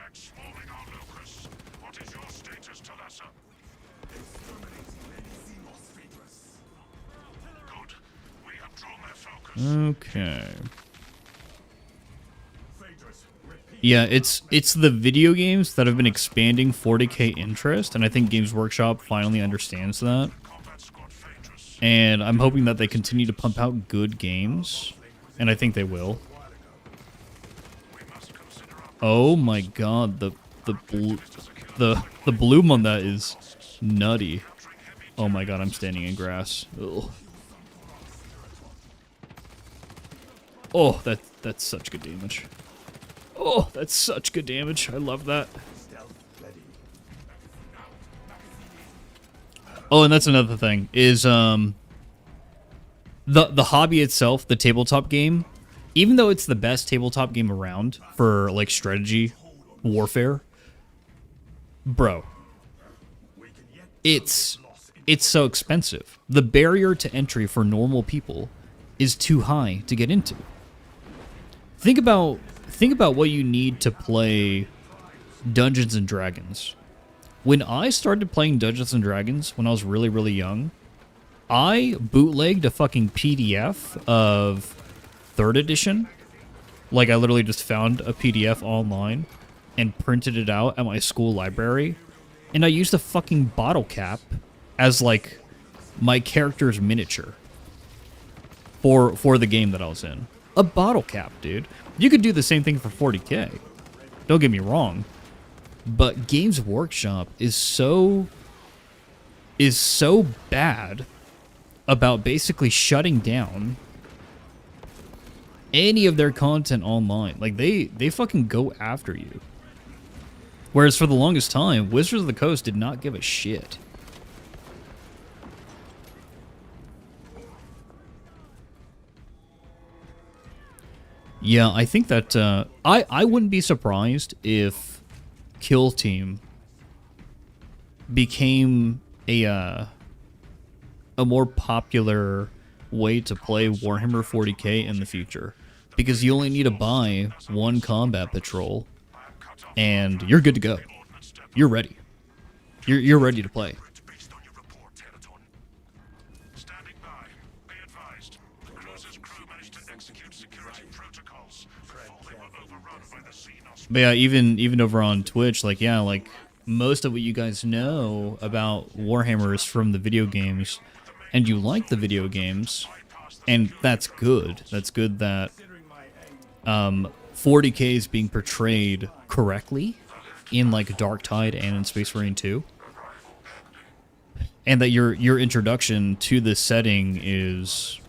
Okay. Yeah, it's the video games that have been expanding 40k interest, and I think Games Workshop finally understands that. And I'm hoping that they continue to pump out good games, and I think they will. Oh my god, the bloom on that is nutty. Oh my god, I'm standing in grass. Ugh. Oh, that's such good damage. Oh, that's such good damage. I love that. Oh, and that's another thing, is the hobby itself, the tabletop game, even though it's the best tabletop game around for like strategy warfare, bro, it's so expensive. The barrier to entry for normal people is too high to get into. Think about what you need to play Dungeons and Dragons. When I started playing Dungeons and Dragons when I was really, really young, I bootlegged a fucking PDF of 3rd edition. Like, I literally just found a PDF online and printed it out at my school library. And I used a fucking bottle cap as, like, my character's miniature for the game that I was in. A bottle cap, dude. You could do the same thing for 40k. Don't get me wrong. But Games Workshop is so bad about basically shutting down any of their content online. Like, they fucking go after you. Whereas for the longest time, Wizards of the Coast did not give a shit. Yeah, I think that I wouldn't be surprised if Kill Team became a more popular way to play Warhammer 40k in the future, because you only need to buy one combat patrol and you're good to go. You're ready. You're ready to play. But yeah, even over on Twitch, like, yeah, like, most of what you guys know about Warhammer is from the video games, and you like the video games, and that's good. That's good that 40k is being portrayed correctly in, like, Dark Tide and in Space Marine 2. And that your introduction to this setting is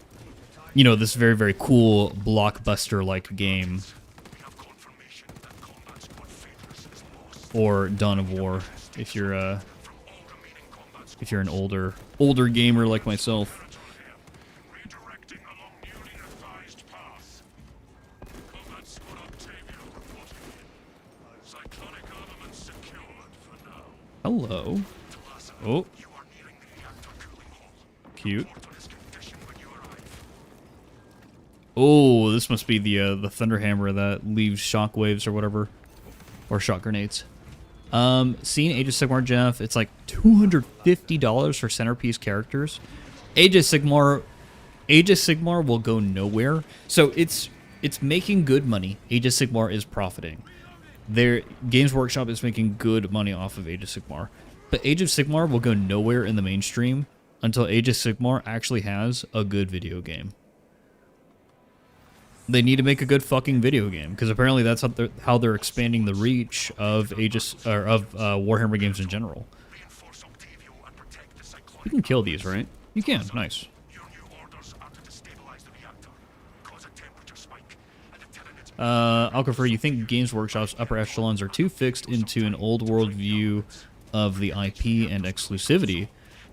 you know, this very, very cool blockbuster-like game. Or Dawn of War, if you're an older gamer like myself. Hello. Oh. Cute. Oh, this must be the thunder hammer that leaves shockwaves or whatever, or shock grenades. Seeing Age of Sigmar, Jeff, it's like $250 for centerpiece characters. Age of Sigmar will go nowhere. So it's making good money. Age of Sigmar is profiting. Their Games Workshop is making good money off of Age of Sigmar. But Age of Sigmar will go nowhere in the mainstream until Age of Sigmar actually has a good video game. They need to make a good fucking video game, because apparently that's how they're expanding the reach of Warhammer games in general. You can kill these, right? You can. Nice. Alcafer, you think Games Workshop's upper echelons are too fixed into an old world view of the IP and exclusivity,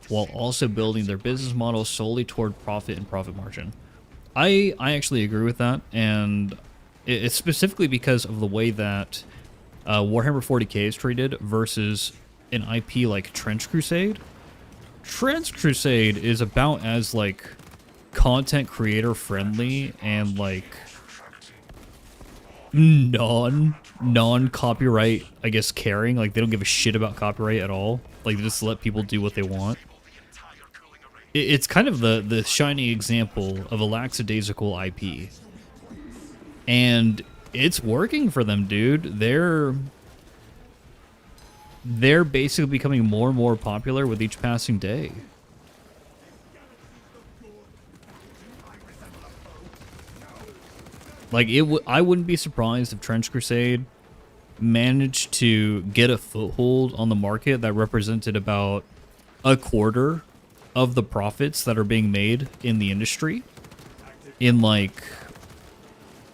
while also building their business model solely toward profit and profit margin? I actually agree with that, and it's specifically because of the way that Warhammer 40k is treated versus an IP like Trench Crusade. Trench Crusade is about as, like, content creator friendly and, like, non-copyright, I guess, caring. Like, they don't give a shit about copyright at all. Like, they just let people do what they want. It's kind of the shining example of a lackadaisical IP. And it's working for them, dude. They're basically becoming more and more popular with each passing day. Like, I wouldn't be surprised if Trench Crusade managed to get a foothold on the market that represented about a quarter of the profits that are being made in the industry in, like,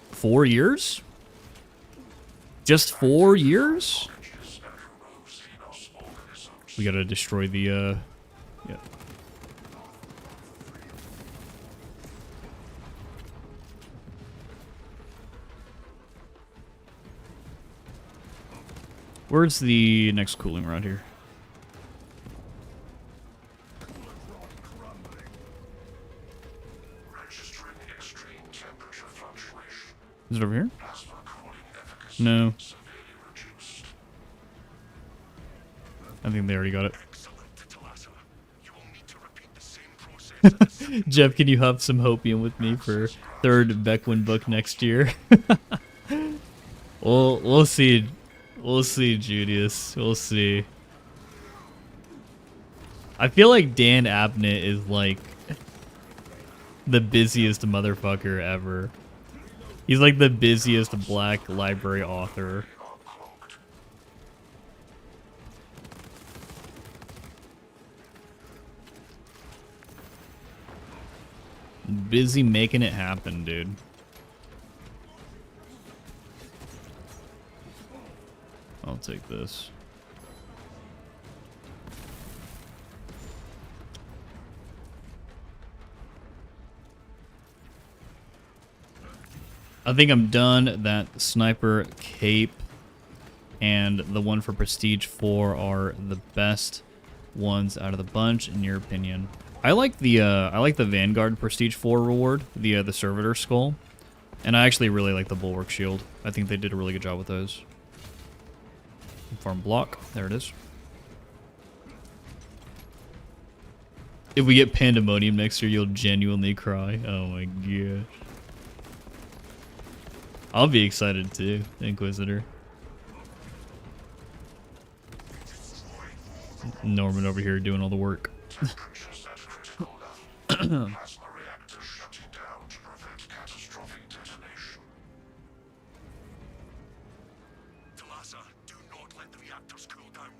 4 years? Just 4 years? We gotta destroy the, yeah. Where's the next cooling rod here? Is it over here? No. I think they already got it. Jeff, can you have some hopium with me for third Beckwin book next year? We'll see. We'll see, Judius. We'll see. I feel like Dan Abnett is, like, the busiest motherfucker ever. He's like the busiest black library author. Busy making it happen, dude. I'll take this. I think I'm done. That sniper cape and the one for Prestige 4 are the best ones out of the bunch, in your opinion. I like the Vanguard Prestige 4 reward, the Servitor skull, and I actually really like the Bulwark shield. I think they did a really good job with those. Farm block, there it is. If we get Pandemonium next year, you'll genuinely cry. Oh my gosh. I'll be excited too, Inquisitor. Norman over here doing all the work.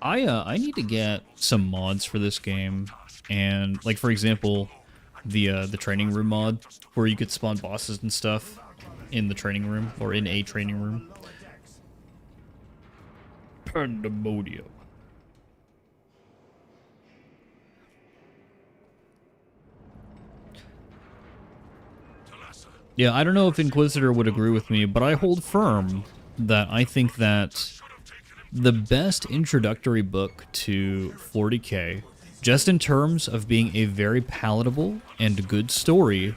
I need to get some mods for this game, and, like, for example, the training room mod, where you could spawn bosses and stuff in the training room, or in a training room. Pandemonium. Yeah, I don't know if Inquisitor would agree with me, but I hold firm that I think that the best introductory book to 40k, just in terms of being a very palatable and good story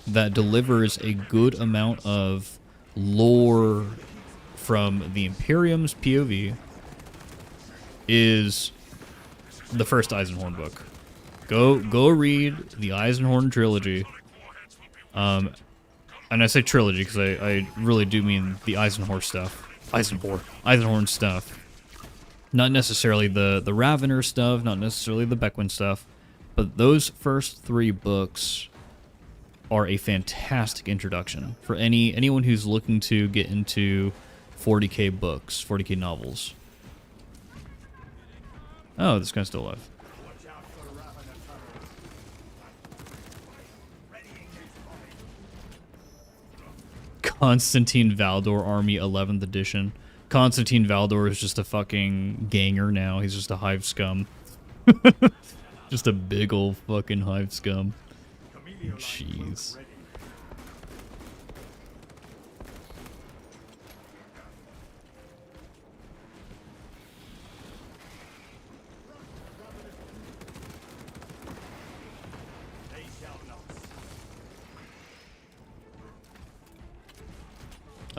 that delivers a good amount of lore from the Imperium's POV, is the first Eisenhorn book. Go read the Eisenhorn trilogy. And I say trilogy because I really do mean the Eisenhorn stuff. Eisenhorn stuff. Not necessarily the Ravener stuff, not necessarily the Beckwin stuff, but those first 3 books are a fantastic introduction for anyone who's looking to get into 40k books, 40k novels. Oh, this guy's still alive. Constantine Valdor Army 11th edition. Constantine Valdor is just a fucking ganger now. He's just a hive scum. Just a big old fucking hive scum. Jeez.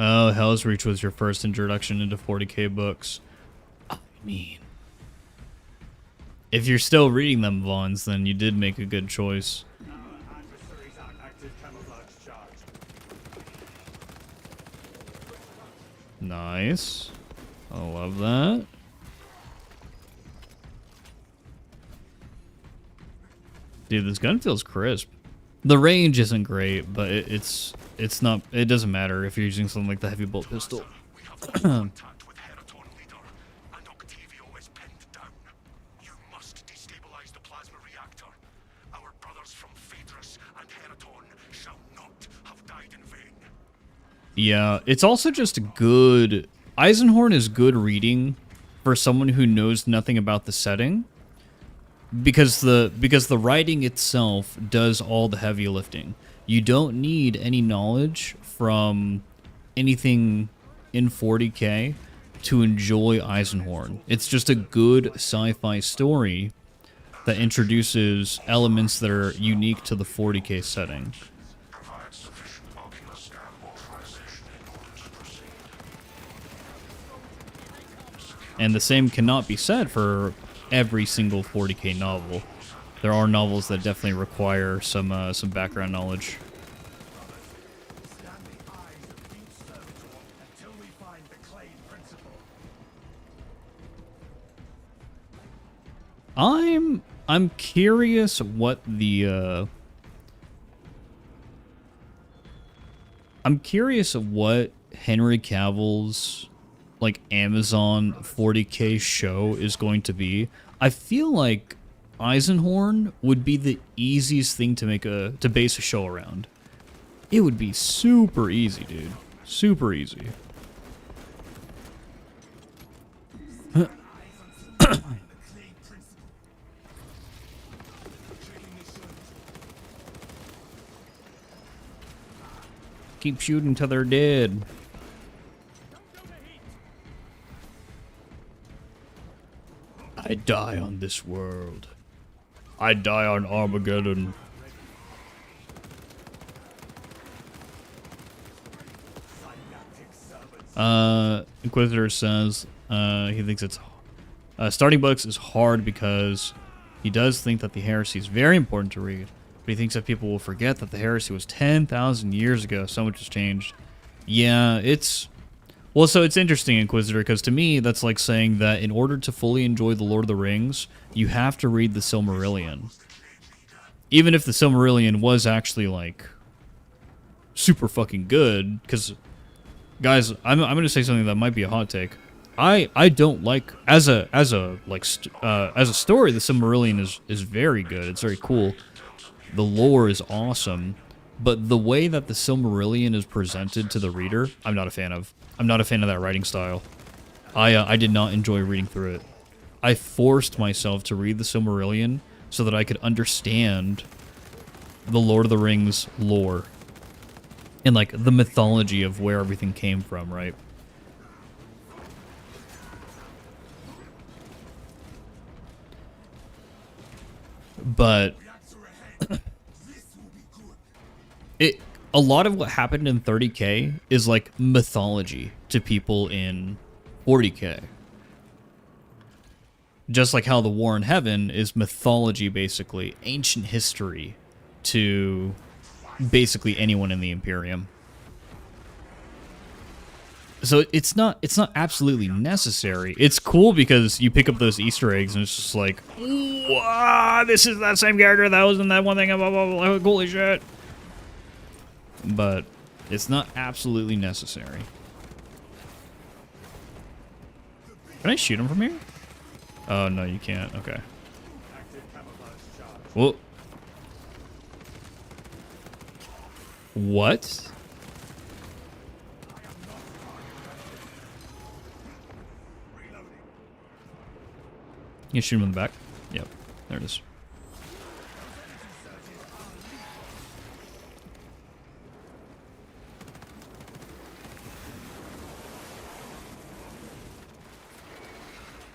Oh, Hell's Reach was your first introduction into 40k books. I mean, if you're still reading them, Vons, then you did make a good choice. Nice. I love that. Dude, this gun feels crisp. The range isn't great, but it's not. It doesn't matter if you're using something like the heavy bolt pistol. Yeah, it's also just good. Eisenhorn is good reading for someone who knows nothing about the setting. Because the writing itself does all the heavy lifting. You don't need any knowledge from anything in 40k to enjoy Eisenhorn. It's just a good sci-fi story that introduces elements that are unique to the 40k setting. And the same cannot be said for every single 40k novel. There are novels that definitely require some background knowledge. I'm curious what the I'm curious what Henry Cavill's like Amazon 40k show is going to be. I feel like Eisenhorn would be the easiest thing to base a show around. It would be super easy, dude. Super easy. Keep shooting till they're dead. I die on this world. I die on Armageddon. Inquisitor says he thinks it's starting books is hard because he does think that the heresy is very important to read, but he thinks that people will forget that the heresy was 10,000 years ago. So much has changed. Yeah, it's... Well, so it's interesting, Inquisitor, because to me, that's like saying that in order to fully enjoy The Lord of the Rings, you have to read the Silmarillion. Even if the Silmarillion was actually, like, super fucking good, because, guys, I'm going to say something that might be a hot take. I don't like, as a story, the Silmarillion is very good. It's very cool. The lore is awesome, but the way that the Silmarillion is presented to the reader, I'm not a fan of. I'm not a fan of that writing style. I did not enjoy reading through it. I forced myself to read the Silmarillion so that I could understand the Lord of the Rings lore and like the mythology of where everything came from, right? But a lot of what happened in 30K is like mythology to people in 40K. Just like how the War in Heaven is mythology, basically ancient history to basically anyone in the Imperium. So it's not absolutely necessary. It's cool because you pick up those Easter eggs and it's just like, wow, this is that same character that was in that one thing, blah, blah, blah, holy shit. But it's not absolutely necessary. Can I shoot him from here? Oh, no, you can't. Okay. Well, what? You shoot him in the back? Yep. There it is.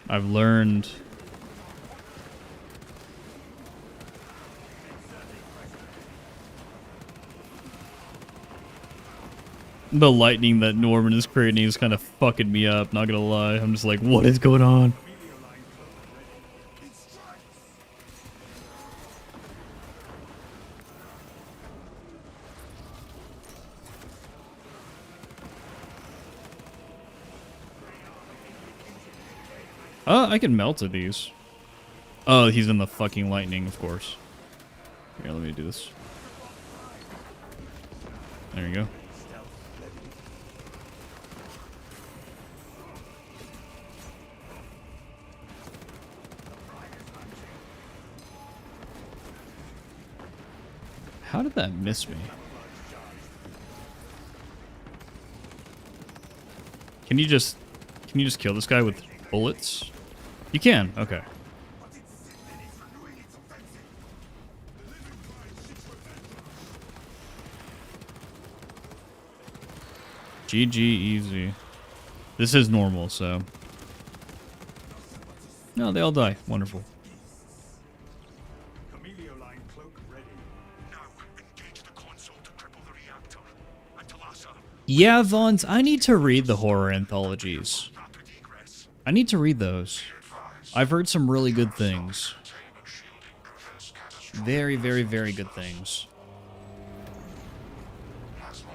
I've learned the lightning that Norman is creating is kind of fucking me up, not gonna lie. I'm just like, what is going on? I can melt to these. Oh, he's in the fucking lightning, of course. Here, let me do this. There you go. How did that miss me? Can you just kill this guy with bullets? You can. Okay. GG easy. This is normal, so. No, they all die. Wonderful. Yeah, Vons, I need to read the horror anthologies. I need to read those. I've heard some really good things. Very, very, very good things.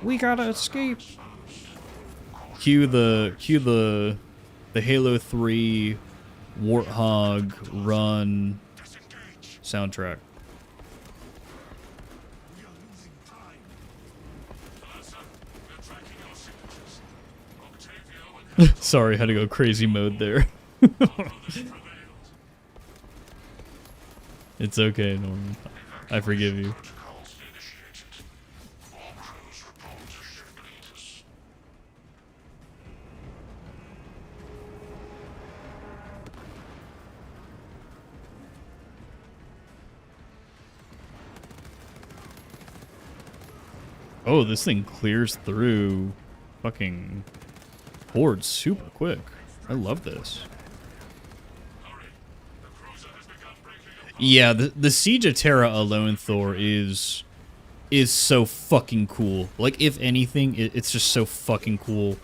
We gotta escape. Cue the Halo 3 Warthog Run soundtrack. Sorry, had to go crazy mode there. It's okay, Norman. I forgive you. Oh, this thing clears through fucking hordes super quick. I love this. Yeah, the Siege of Terra alone, Thor, is so fucking cool. Like, if anything, it's just so fucking cool.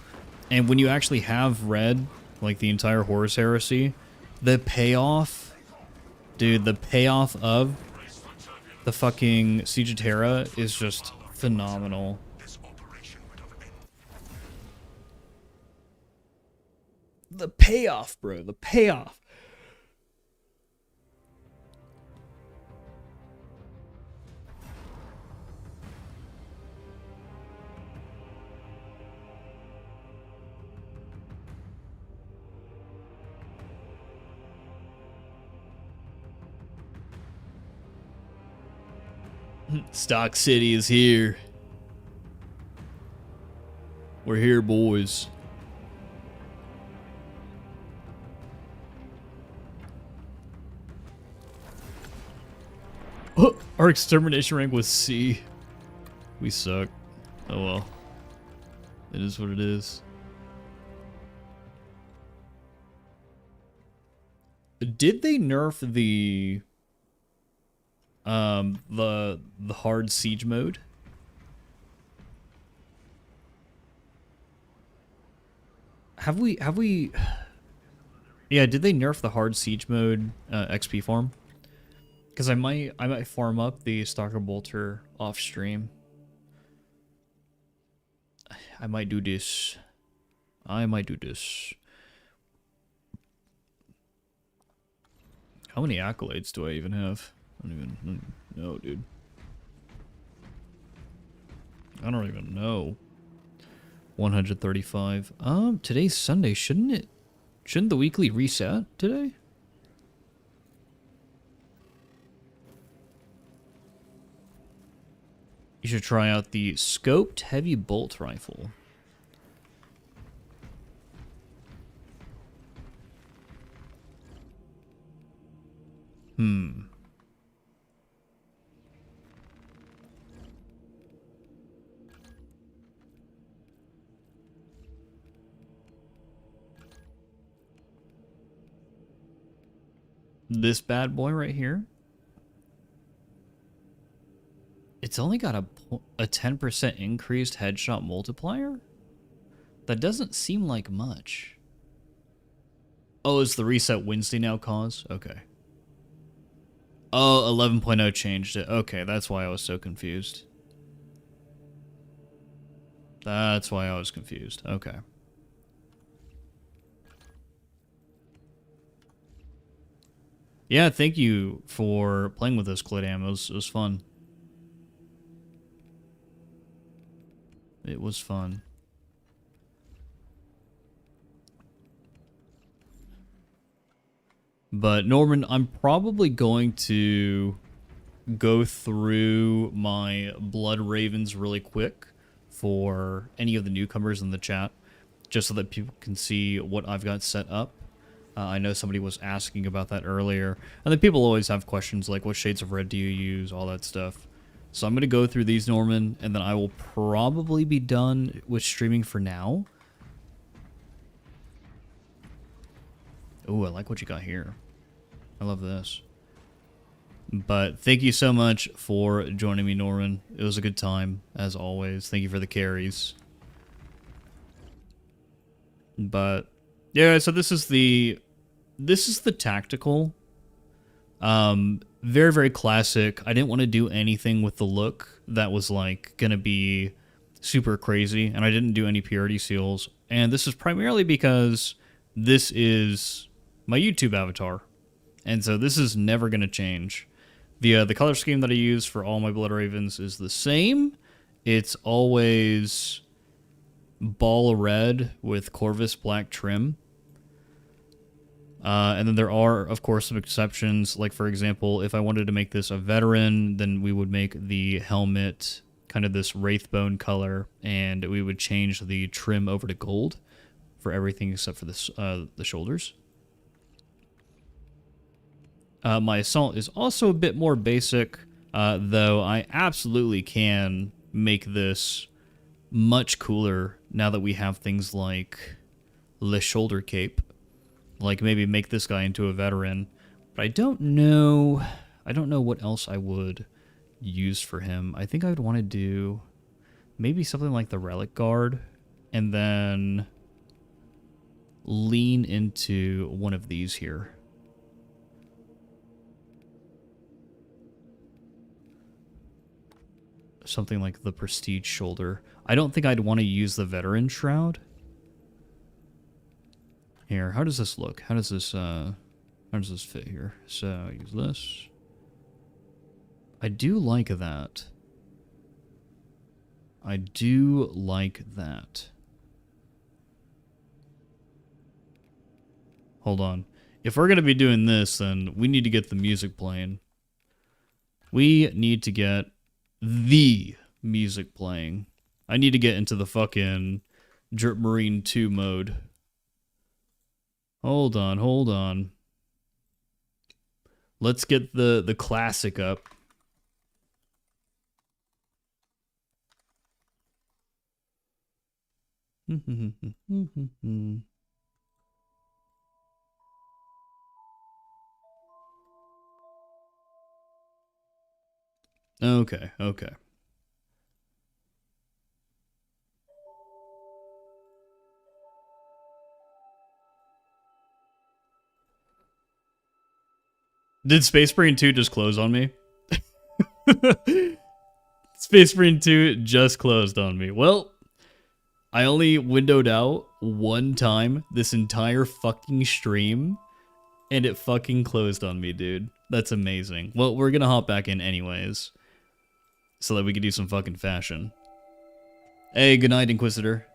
And when you actually have read, like, the entire Horus Heresy, the payoff, dude, the payoff of the fucking Siege of Terra is just phenomenal. The payoff, bro, the payoff. Stock City is here. We're here, boys. Oh, our extermination rank was C. We suck. Oh well. It is what it is. Did they nerf the hard siege mode? Have we Yeah, did they nerf the hard siege mode XP farm? Because I might farm up the Stalker Bolter off stream. I might do this. I might do this. How many accolades do I even have? I don't even know, dude. I don't even know. 135. Today's Sunday, shouldn't it? Shouldn't the weekly reset today? You should try out the scoped heavy bolt rifle. This bad boy right here. It's only got a 10% increased headshot multiplier? That doesn't seem like much. Oh, is the reset Wednesday now cause? Okay. Oh, 11.0 changed it. Okay, that's why I was so confused. That's why I was confused. Okay. Yeah, thank you for playing with us, Clidam. It was fun. It was fun. But Norman, I'm probably going to go through my Blood Ravens really quick for any of the newcomers in the chat, just so that people can see what I've got set up. I know somebody was asking about that earlier, and then people always have questions like, what shades of red do you use, all that stuff. So I'm going to go through these, Norman, and then I will probably be done with streaming for now. Ooh, I like what you got here. I love this. But thank you so much for joining me, Norman. It was a good time, as always. Thank you for the carries. But yeah, so this is the tactical. Very, very classic. I didn't want to do anything with the look that was like gonna be super crazy, and I didn't do any purity seals. And this is primarily because this is my YouTube avatar, and so this is never gonna change. The color scheme that I use for all my Blood Ravens is the same. It's always ball red with Corvus black trim. And then there are, of course, some exceptions. Like, for example, if I wanted to make this a veteran, then we would make the helmet kind of this wraithbone color, and we would change the trim over to gold for everything except for this, the shoulders. My assault is also a bit more basic, though I absolutely can make this much cooler now that we have things like the shoulder cape. Like maybe make this guy into a veteran, but I don't know what else I would use for him. I think I would want to do maybe something like the Relic Guard, and then lean into one of these here. Something like the Prestige Shoulder. I don't think I'd want to use the Veteran Shroud. Here, how does this look? How does this fit here? So, use this. I do like that. I do like that. Hold on. If we're going to be doing this, then we need to get the music playing. We need to get the music playing. I need to get into the fucking Drip Marine 2 mode. Hold on. Let's get the classic up. Okay. Did Space Marine 2 just close on me? Space Marine 2 just closed on me. Well, I only windowed out one time this entire fucking stream, and it fucking closed on me, dude. That's amazing. Well, we're gonna hop back in anyways, so that we can do some fucking fashion. Hey, good night, Inquisitor.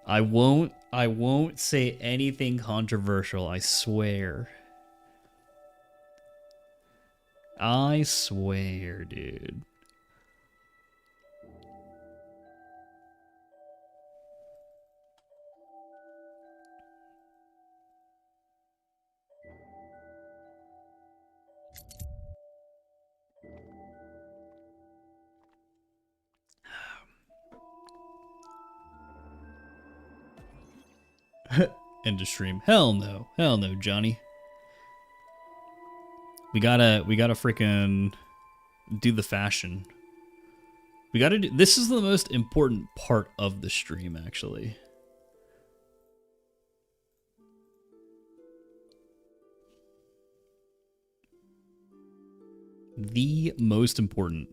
I won't say anything controversial, I swear. I swear, dude. End of stream. Hell no, Johnny. We gotta freaking do the fashion. We gotta do. This is the most important part of the stream, actually. The most important.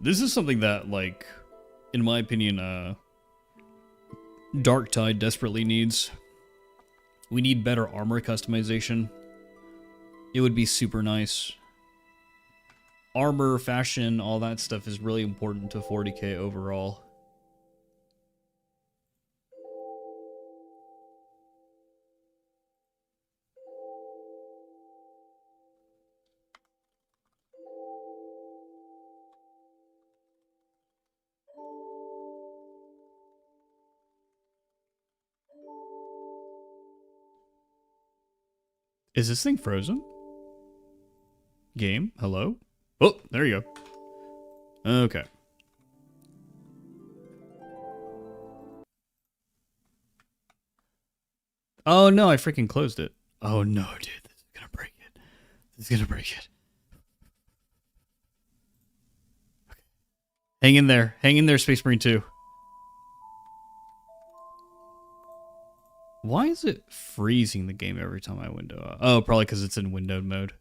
This is something that, like, in my opinion, Dark Tide desperately needs. We need better armor customization. It would be super nice. Armor, fashion, all that stuff is really important to 40k overall. Is this thing frozen? Game? Hello? Oh, there you go. Okay. Oh no, I freaking closed it. Oh no, dude, this is gonna break it. This is gonna break it. Okay. Hang in there, Space Marine 2. Why is it freezing the game every time I window up? Oh, probably because it's in windowed mode.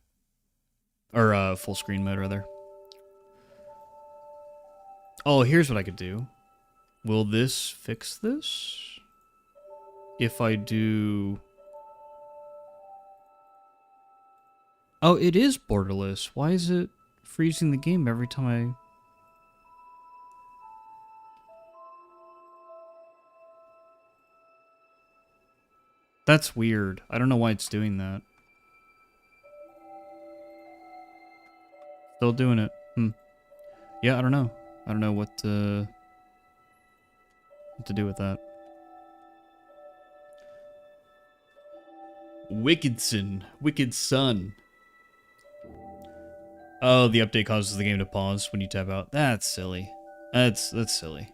Or full screen mode, rather. Oh, here's what I could do. Will this fix this? If I do... Oh, it is borderless. Why is it freezing the game every time I... That's weird. I don't know why it's doing that. Still doing it. Yeah, I don't know. I don't know what to do with that. Wicked Sun. Oh, the update causes the game to pause when you tap out. That's silly. That's silly.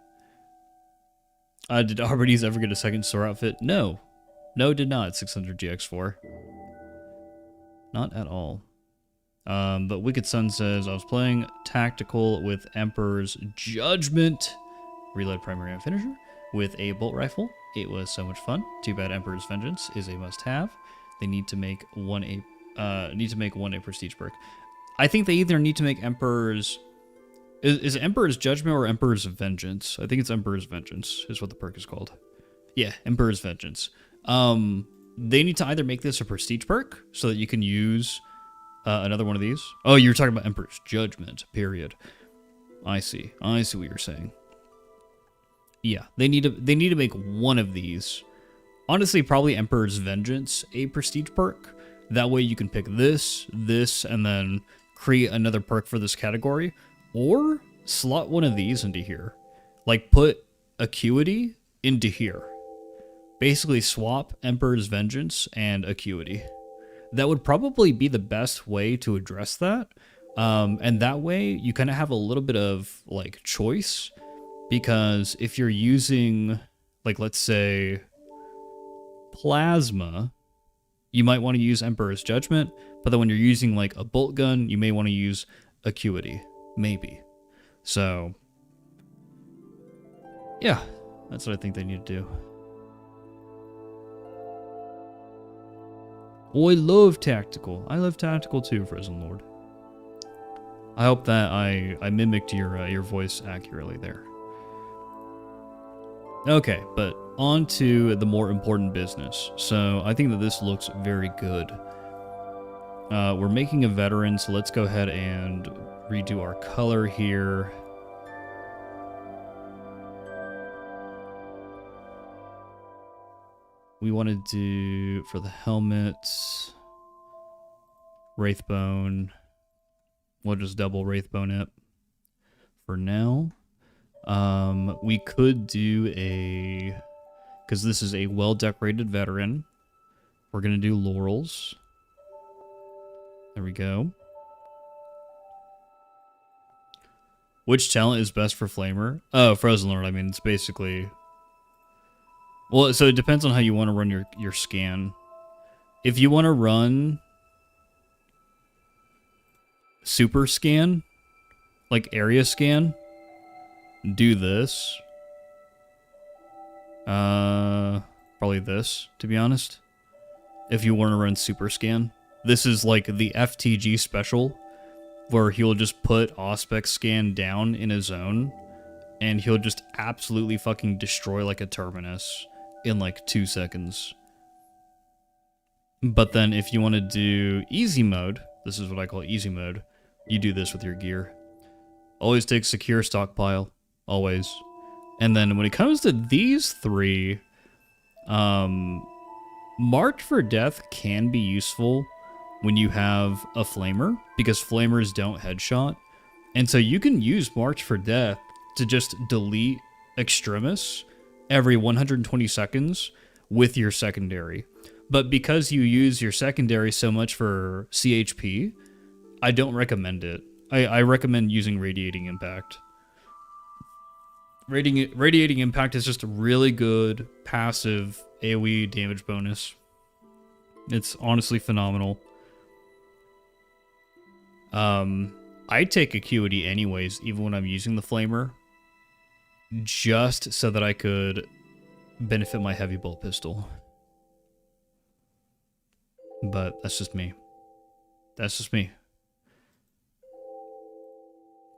Did Arbides ever get a second store outfit? No. No, did not. 600 GX4. Not at all. But Wicked Sun says, I was playing tactical with Emperor's Judgment, reload primary and finisher, with a bolt rifle. It was so much fun. Too bad Emperor's Vengeance is a must-have. They need to make one a prestige perk. I think they either need to make Emperor's... Is it Emperor's Judgment or Emperor's Vengeance? I think it's Emperor's Vengeance is what the perk is called. Yeah, Emperor's Vengeance. They need to either make this a prestige perk so that you can use another one of these. Oh, you're talking about Emperor's Judgment, period. I see what you're saying. Yeah, they need to make one of these. Honestly, probably Emperor's Vengeance, a prestige perk. That way you can pick this, and then create another perk for this category, or slot one of these into here. Like put Acuity into here. Basically swap Emperor's Vengeance and Acuity. That would probably be the best way to address that. And that way you kind of have a little bit of like choice, because if you're using, like, let's say Plasma, you might want to use Emperor's Judgment, but then when you're using like a bolt gun, you may want to use Acuity, maybe. So yeah, that's what I think they need to do. Oh, I love tactical. I love tactical too, Frozen Lord. I hope that I mimicked your voice accurately there. Okay, but on to the more important business. So I think that this looks very good. We're making a veteran, so let's go ahead and redo our color here. We want to do, for the helmet, Wraithbone. We'll just double Wraithbone it for now. We could do a, because this is a well-decorated veteran, we're going to do Laurels. There we go. Which talent is best for Flamer? Oh, Frozen Lord, I mean, it's basically... Well, so it depends on how you want to run your scan. If you want to run super scan, like area scan, do this. Probably this, to be honest. If you want to run super scan. This is like the FTG special, where he'll just put Auspex scan down in a zone, and he'll just absolutely fucking destroy like a Terminus in like 2 seconds. But then if you want to do easy mode, this is what I call easy mode, you do this with your gear. Always take secure stockpile, always. And then when it comes to these three, Marked for Death can be useful when you have a Flamer, because Flamers don't headshot. And so you can use Marked for Death to just delete Extremis every 120 seconds with your secondary. But because you use your secondary so much for CHP, I don't recommend it. I recommend using Radiating Impact. Radiating Impact is just a really good passive AoE damage bonus. It's honestly phenomenal. I take Acuity anyways, even when I'm using the Flamer, just so that I could benefit my heavy bolt pistol. But that's just me. That's just me.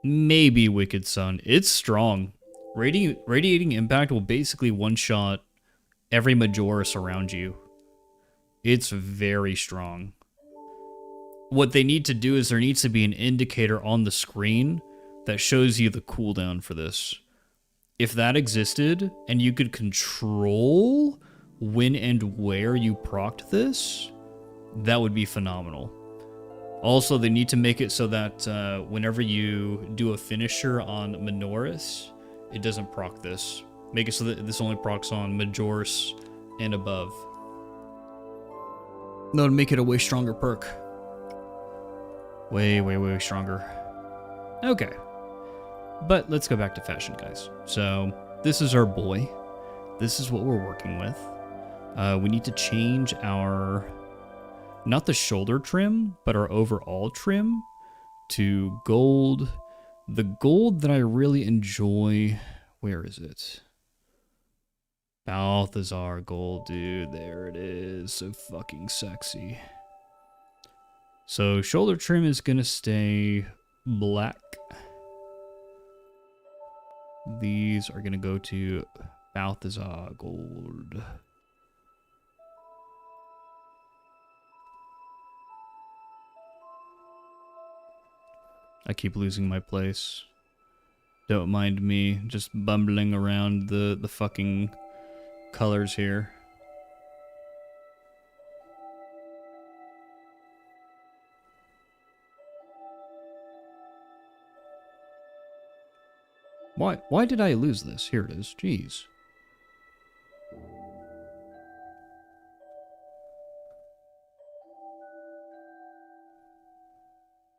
Maybe Wicked Sun. It's strong. Radiating Impact will basically one-shot every Majoris around you. It's very strong. What they need to do is there needs to be an indicator on the screen that shows you the cooldown for this. If that existed, and you could control when and where you procced this, that would be phenomenal. Also, they need to make it so that whenever you do a finisher on Minoris, it doesn't proc this. Make it so that this only procs on Majoris and above. That would make it a way stronger perk. Way, way, way stronger. Okay. But let's go back to fashion, guys. So, this is our boy. This is what we're working with. We need to change our... not the shoulder trim, but our overall trim to gold. The gold that I really enjoy... where is it? Balthazar gold, dude. There it is. So fucking sexy. So shoulder trim is gonna stay black. These are gonna go to Balthazar gold. I keep losing my place. Don't mind me just bumbling around the fucking colors here. Why did I lose this? Here it is. Jeez.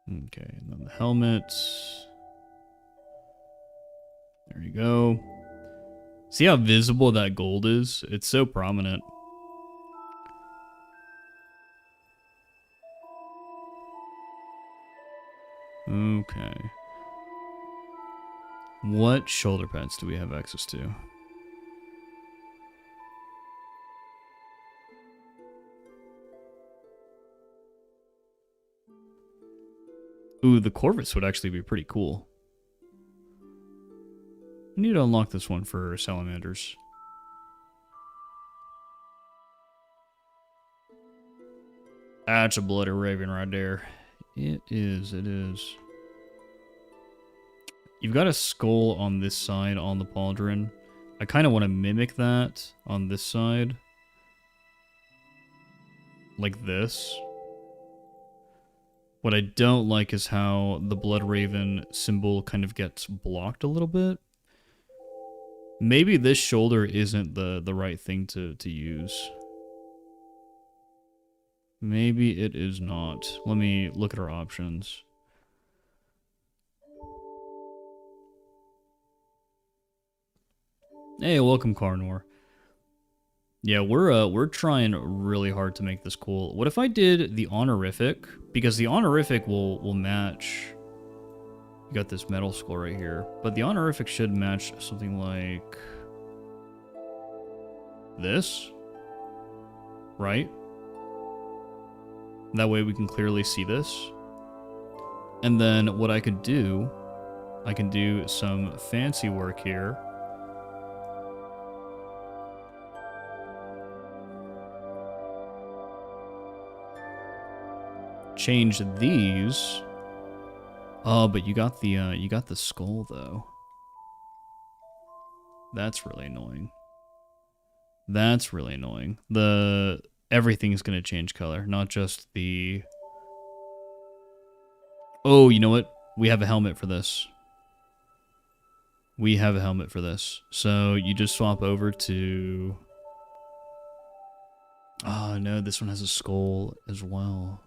Okay, and then the helmet. There you go. See how visible that gold is? It's so prominent. Okay. What shoulder pads do we have access to? Ooh, the Corvus would actually be pretty cool. I need to unlock this one for salamanders. That's a bloody raven right there. It is, it is. You've got a skull on this side on the pauldron. I kind of want to mimic that on this side. Like this. What I don't like is how the blood raven symbol kind of gets blocked a little bit. Maybe this shoulder isn't the right thing to use. Maybe it is not. Let me look at our options. Hey, welcome, Carnor. Yeah, we're trying really hard to make this cool. What if I did the honorific? Because the honorific will match. You got this metal skull right here, but the honorific should match something like this, right? That way we can clearly see this. And then what I could do, I can do some fancy work here. Change these. Oh, but you got the skull though. That's really annoying. That's really annoying. Everything is going to change color, not just the... Oh, you know what? We have a helmet for this. We have a helmet for this. So you just swap over to... Oh, no, this one has a skull as well.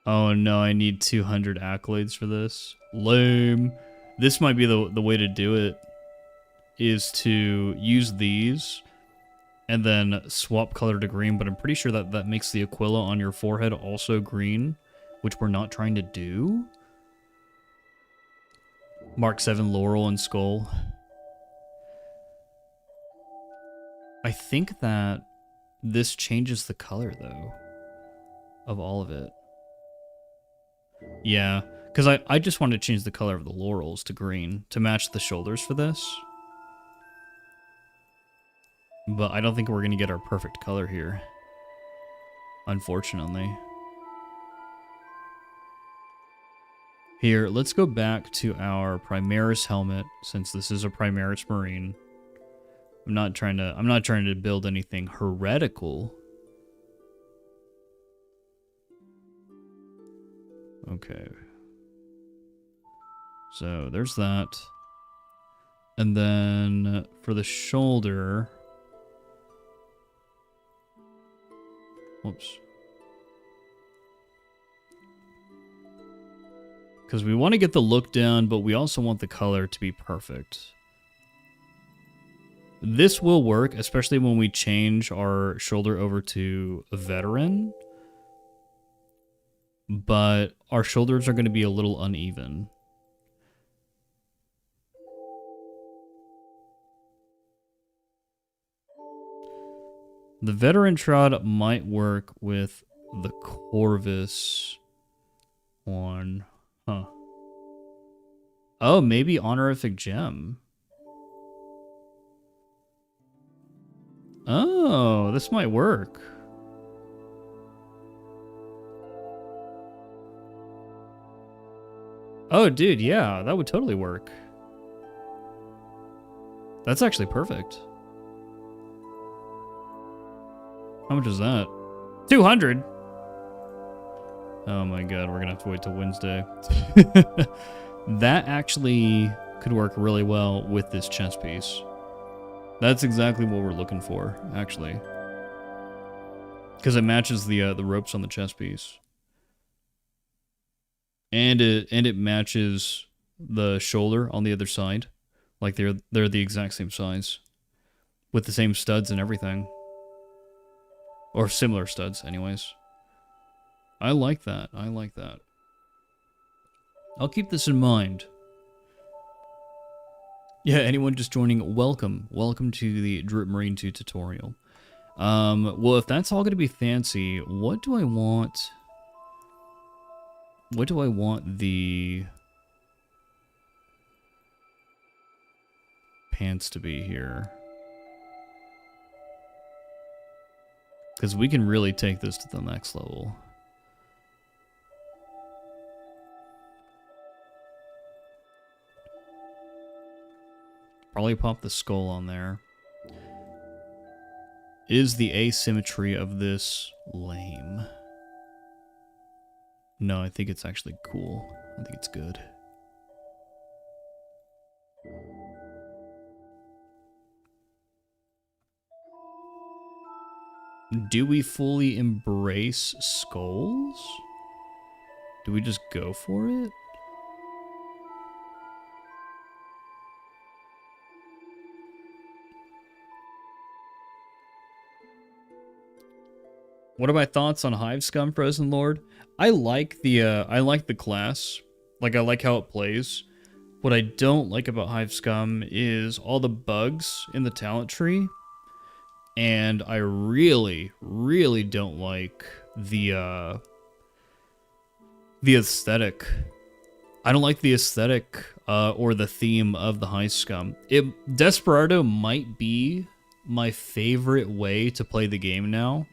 Oh no, I need 200 accolades for this. Lame. This might be the way to do it, is to use these and then swap color to green, but I'm pretty sure that makes the Aquila on your forehead also green, which we're not trying to do. Mark 7 Laurel and Skull. I think that this changes the color though of all of it. Yeah, because I just want to change the color of the laurels to green to match the shoulders for this. But I don't think we're going to get our perfect color here, unfortunately. Here, let's go back to our Primaris helmet, since this is a Primaris Marine. I'm not trying to build anything heretical. Okay. So there's that. And then for the shoulder... Whoops. Because we want to get the look down, but we also want the color to be perfect. This will work, especially when we change our shoulder over to a veteran. But our shoulders are going to be a little uneven. The veteran trod might work with the Corvus one. Huh. Oh, maybe honorific gem. Oh, this might work. Oh, dude, yeah, that would totally work. That's actually perfect. How much is that? 200? Oh my god, we're gonna have to wait till Wednesday. That actually could work really well with this chess piece. That's exactly what we're looking for, actually. Because it matches the ropes on the chess piece. And it matches the shoulder on the other side. Like they're the exact same size. With the same studs and everything. Or similar studs, anyways. I like that. I like that. I'll keep this in mind. Yeah, anyone just joining, welcome. Welcome to the Drip Marine 2 tutorial. Well, if that's all going to be fancy, what do I want? What do I want the pants to be here? Because we can really take this to the next level. Probably pop the skull on there. Is the asymmetry of this lame? No, I think it's actually cool. I think it's good. Do we fully embrace skulls? Do we just go for it? What are my thoughts on Hive Scum, Frozen Lord? I like the class. Like, I like how it plays. What I don't like about Hive Scum is all the bugs in the talent tree. And I really, really don't like the aesthetic. I don't like the aesthetic or the theme of the Hive Scum. Desperado might be my favorite way to play the game now.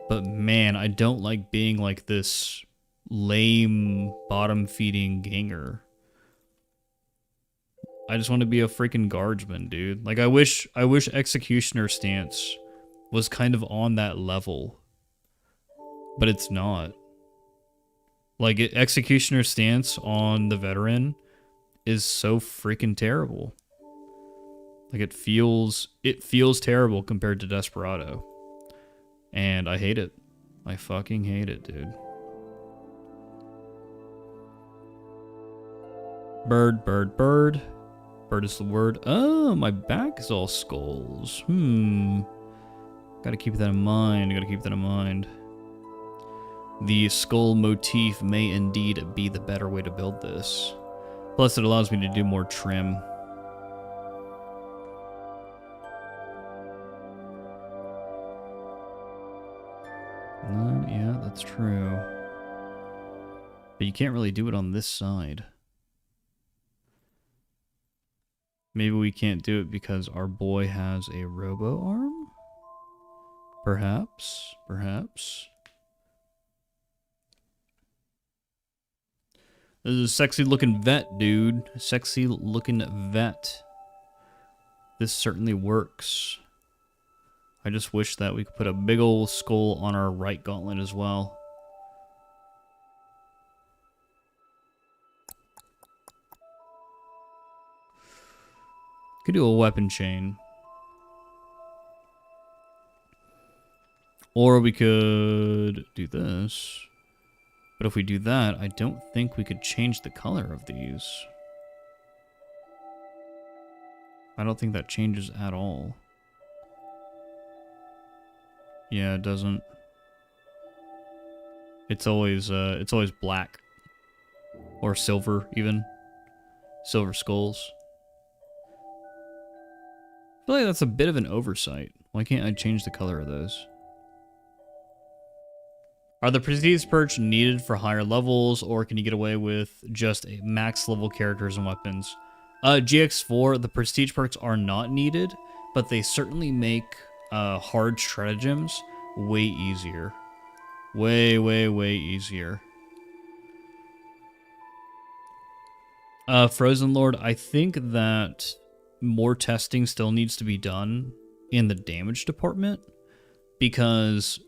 But man, I don't like being like this lame bottom-feeding ganger. I just want to be a freaking guardsman, dude. Like, I wish Executioner stance was kind of on that level. But it's not. Like, Executioner stance on the veteran is so freaking terrible. Like, it feels terrible compared to Desperado. And I hate it. I fucking hate it, dude. Bird, bird, bird. Bird is the word. Oh, my back is all skulls. Gotta keep that in mind. Gotta keep that in mind. The skull motif may indeed be the better way to build this. Plus, it allows me to do more trim. Yeah, that's true. But you can't really do it on this side. Maybe we can't do it because our boy has a robo arm? Perhaps, perhaps. This is a sexy looking vet, dude. Sexy looking vet. This certainly works. I just wish that we could put a big old skull on our right gauntlet as well. Could do a weapon chain. Or we could do this. But if we do that, I don't think we could change the color of these. I don't think that changes at all. Yeah, it doesn't. It's always black. Or silver, even. Silver skulls. I feel like that's a bit of an oversight. Why can't I change the color of those? Are the prestige perks needed for higher levels, or can you get away with just a max level characters and weapons? GX4, the prestige perks are not needed, but they certainly make hard stratagems way easier. Way, way, way easier. Frozen Lord, I think that more testing still needs to be done in the damage department. because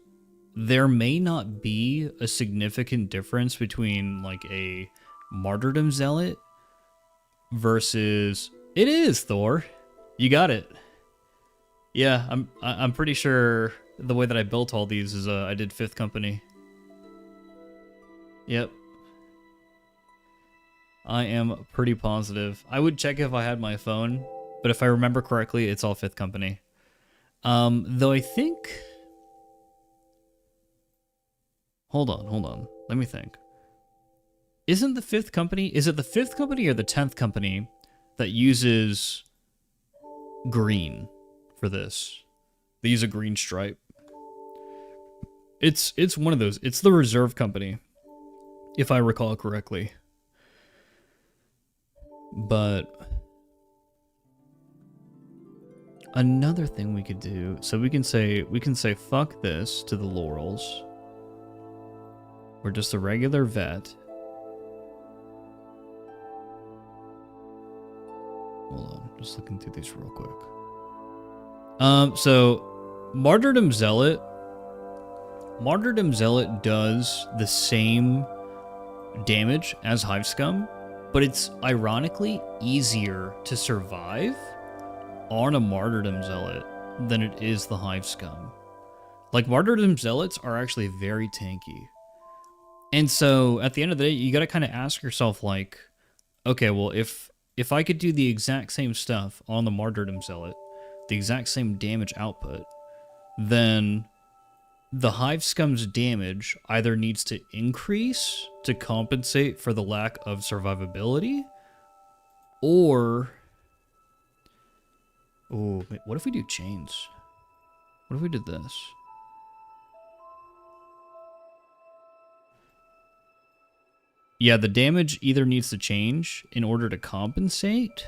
there may not be a significant difference between like a martyrdom zealot versus it is Thor. You got it. Yeah, I'm pretty sure the way that I built all these is I did 5th company. Yep. I am pretty positive. I would check if I had my phone, but if I remember correctly, it's all 5th company. Though I think... Hold on. Let me think. Isn't the 5th company... Is it the 5th company or the 10th company that uses green for this? They use a green stripe. It's one of those. It's the reserve company, if I recall correctly. But another thing we could do, so we can say fuck this to the laurels. We're just a regular vet. Hold on, just looking through these real quick. So Martyrdom Zealot does the same damage as Hive Scum, but it's ironically easier to survive on a Martyrdom Zealot than it is the Hive Scum. Like, Martyrdom Zealots are actually very tanky. And so, at the end of the day, you gotta kind of ask yourself, like, okay, well, if I could do the exact same stuff on the Martyrdom Zealot, the exact same damage output, then the Hive Scum's damage either needs to increase to compensate for the lack of survivability, or... Oh, what if we do chains? What if we did this? Yeah, the damage either needs to change in order to compensate,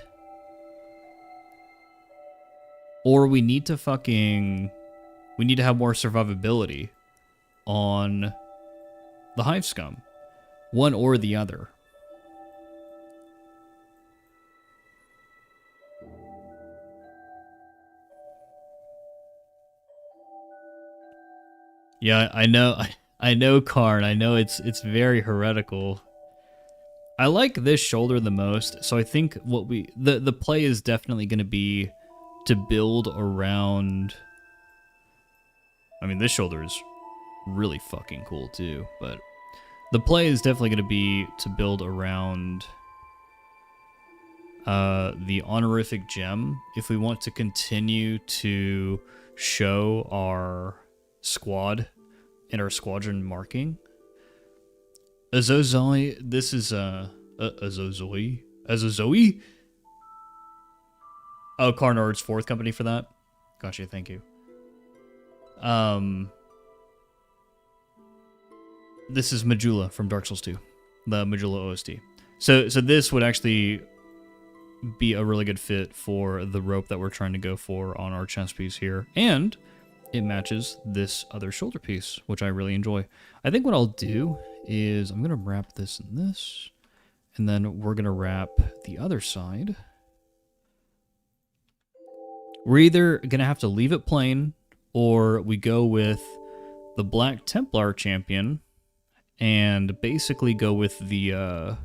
or we need to have more survivability on the Hive Scum. One or the other. Yeah, I know, Karn. I know it's very heretical. I like this shoulder the most, so I think what the play is definitely going to be to build around... I mean, this shoulder is really fucking cool too, but the play is definitely going to be to build around the honorific gem if we want to continue to show our squad and our squadron marking. Azozoi, this is Azozoi? Azozoi? Oh, Carnard's 4th company for that? Gotcha, thank you. This is Majula from Dark Souls 2, the Majula OST. So this would actually be a really good fit for the rope that we're trying to go for on our chest piece here, and it matches this other shoulder piece, which I really enjoy. I think what I'll do is I'm gonna wrap this in this, and then we're gonna wrap the other side. We're either gonna have to leave it plain, or we go with the Black Templar champion and basically go with the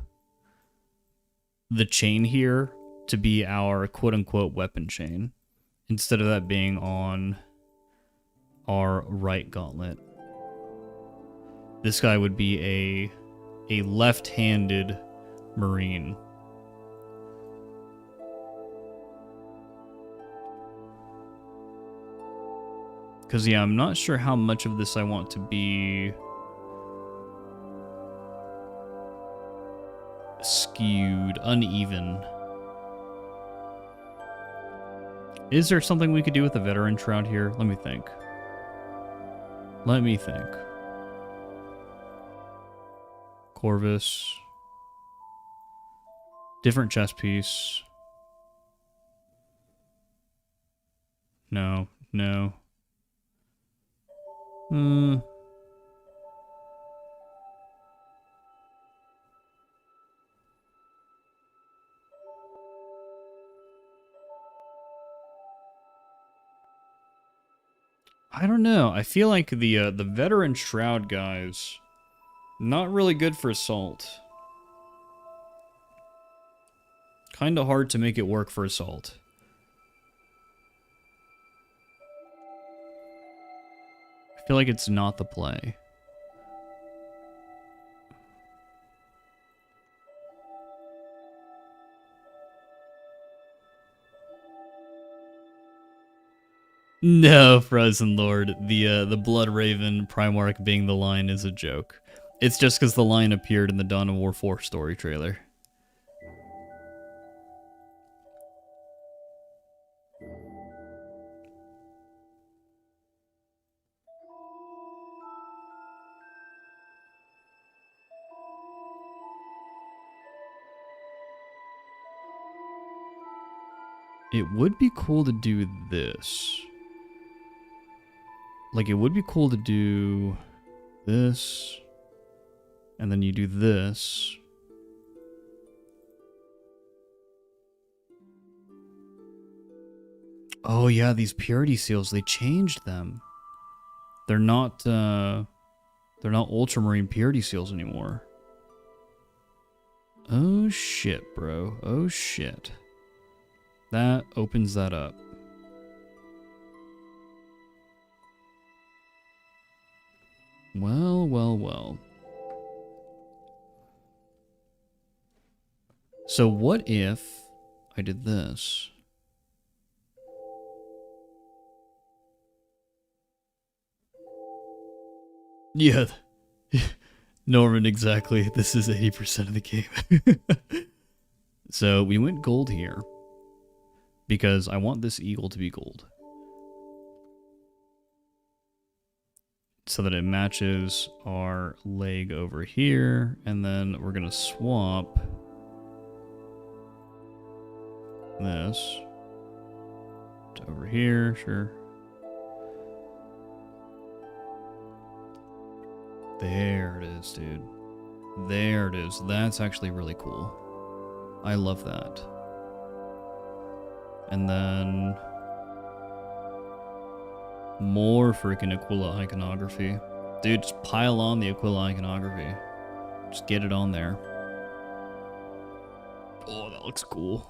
chain here to be our quote-unquote weapon chain, instead of that being on our right gauntlet. This guy would be a left-handed Marine. Because, yeah, I'm not sure how much of this I want to be skewed, uneven. Is there something we could do with the veteran shroud here? Let me think. Corvus. Different chest piece. No. I don't know. I feel like the veteran shroud guys, not really good for assault. Kind of hard to make it work for assault. I feel like it's not the play. No, Frozen Lord. The Blood Raven Primarch being the lion is a joke. It's just because the lion appeared in the Dawn of War 4 story trailer. It would be cool to do this. Like, it would be cool to do this. And then you do this. Oh yeah, these purity seals, they changed them. They're not ultramarine purity seals anymore. Oh shit, bro. Oh shit. That opens that up. Well, well, well. So what if I did this? Yeah. Norman, exactly. This is 80% of the game. So we went gold here because I want this eagle to be gold, so that it matches our leg over here, and then we're gonna swap this to over here, sure. There it is, dude. There it is. That's actually really cool. I love that. And then more freaking Aquila iconography. Dude, just pile on the Aquila iconography. Just get it on there. Oh, that looks cool.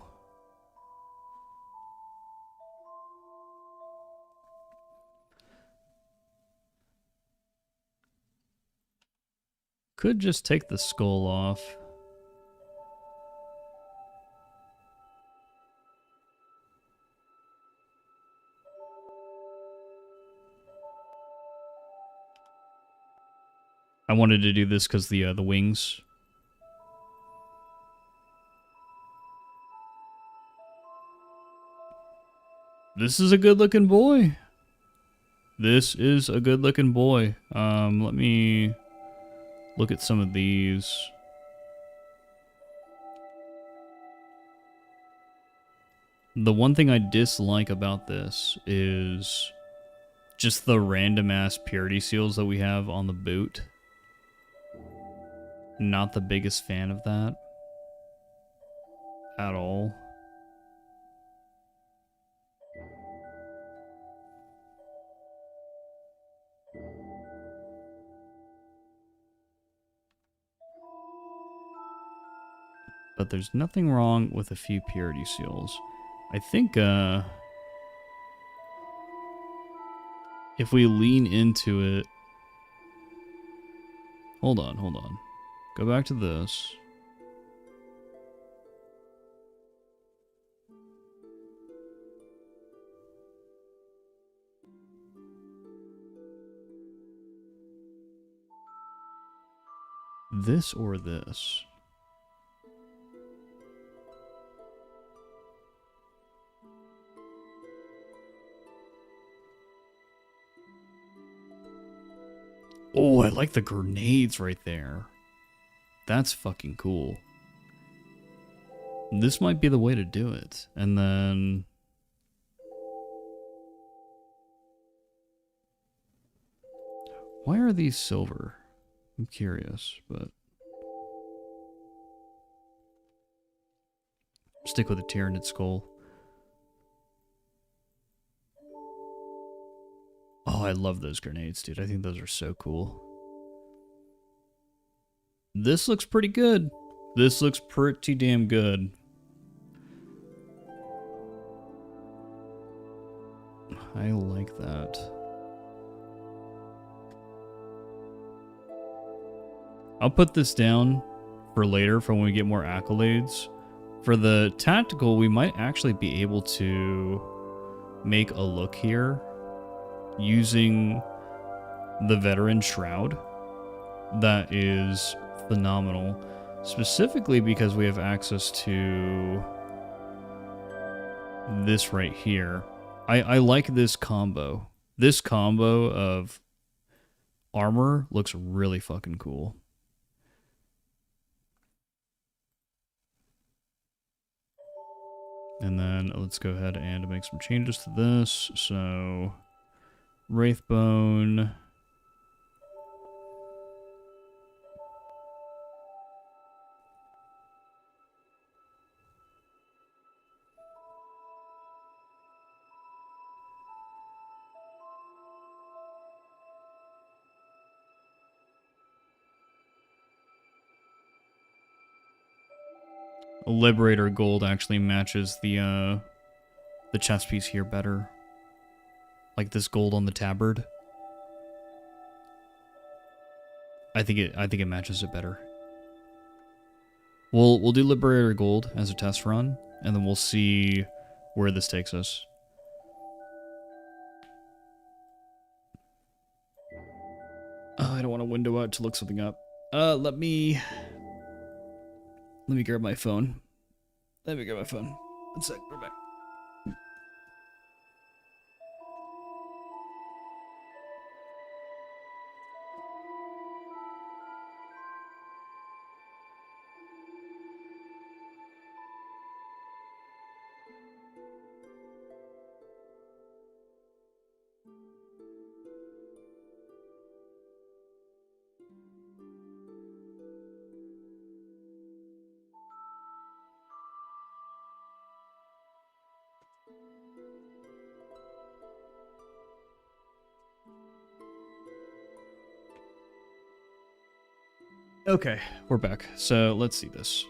Could just take the skull off. I wanted to do this because the wings. This is a good looking boy. This is a good looking boy. Let me look at some of these. The one thing I dislike about this is just the random ass purity seals that we have on the boot. Not the biggest fan of that at all. But there's nothing wrong with a few purity seals. I think if we lean into it... Hold on, hold on. Go back to this. This or this? Oh, I like the grenades right there. That's fucking cool. This might be the way to do it. And then... Why are these silver? I'm curious, but... Stick with a Tyranid skull. Oh, I love those grenades, dude. I think those are so cool. This looks pretty good. This looks pretty damn good. I like that. I'll put this down for later for when we get more accolades. For the tactical, we might actually be able to make a look here using the veteran shroud. That is phenomenal. Specifically because we have access to this right here. I like this combo. This combo of armor looks really fucking cool. And then let's go ahead and make some changes to this. So, Wraithbone. Liberator gold actually matches the chest piece here better. Like this gold on the tabard. I think it matches it better. We'll do Liberator gold as a test run, and then we'll see where this takes us. Oh, I don't want to window out to look something up. Let me grab my phone. Let me grab my phone. One sec, we're back. Okay, we're back. So let's see this.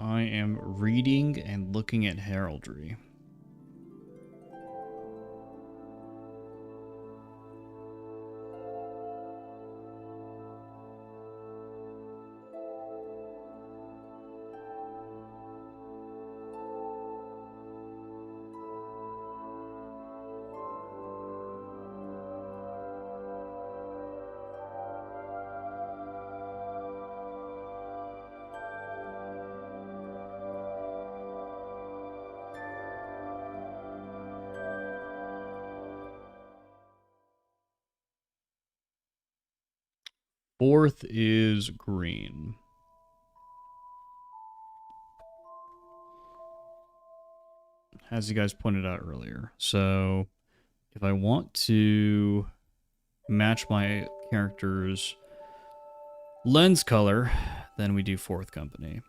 I am reading and looking at heraldry. Fourth is green. As you guys pointed out earlier. So if I want to match my character's lens color, then we do fourth company.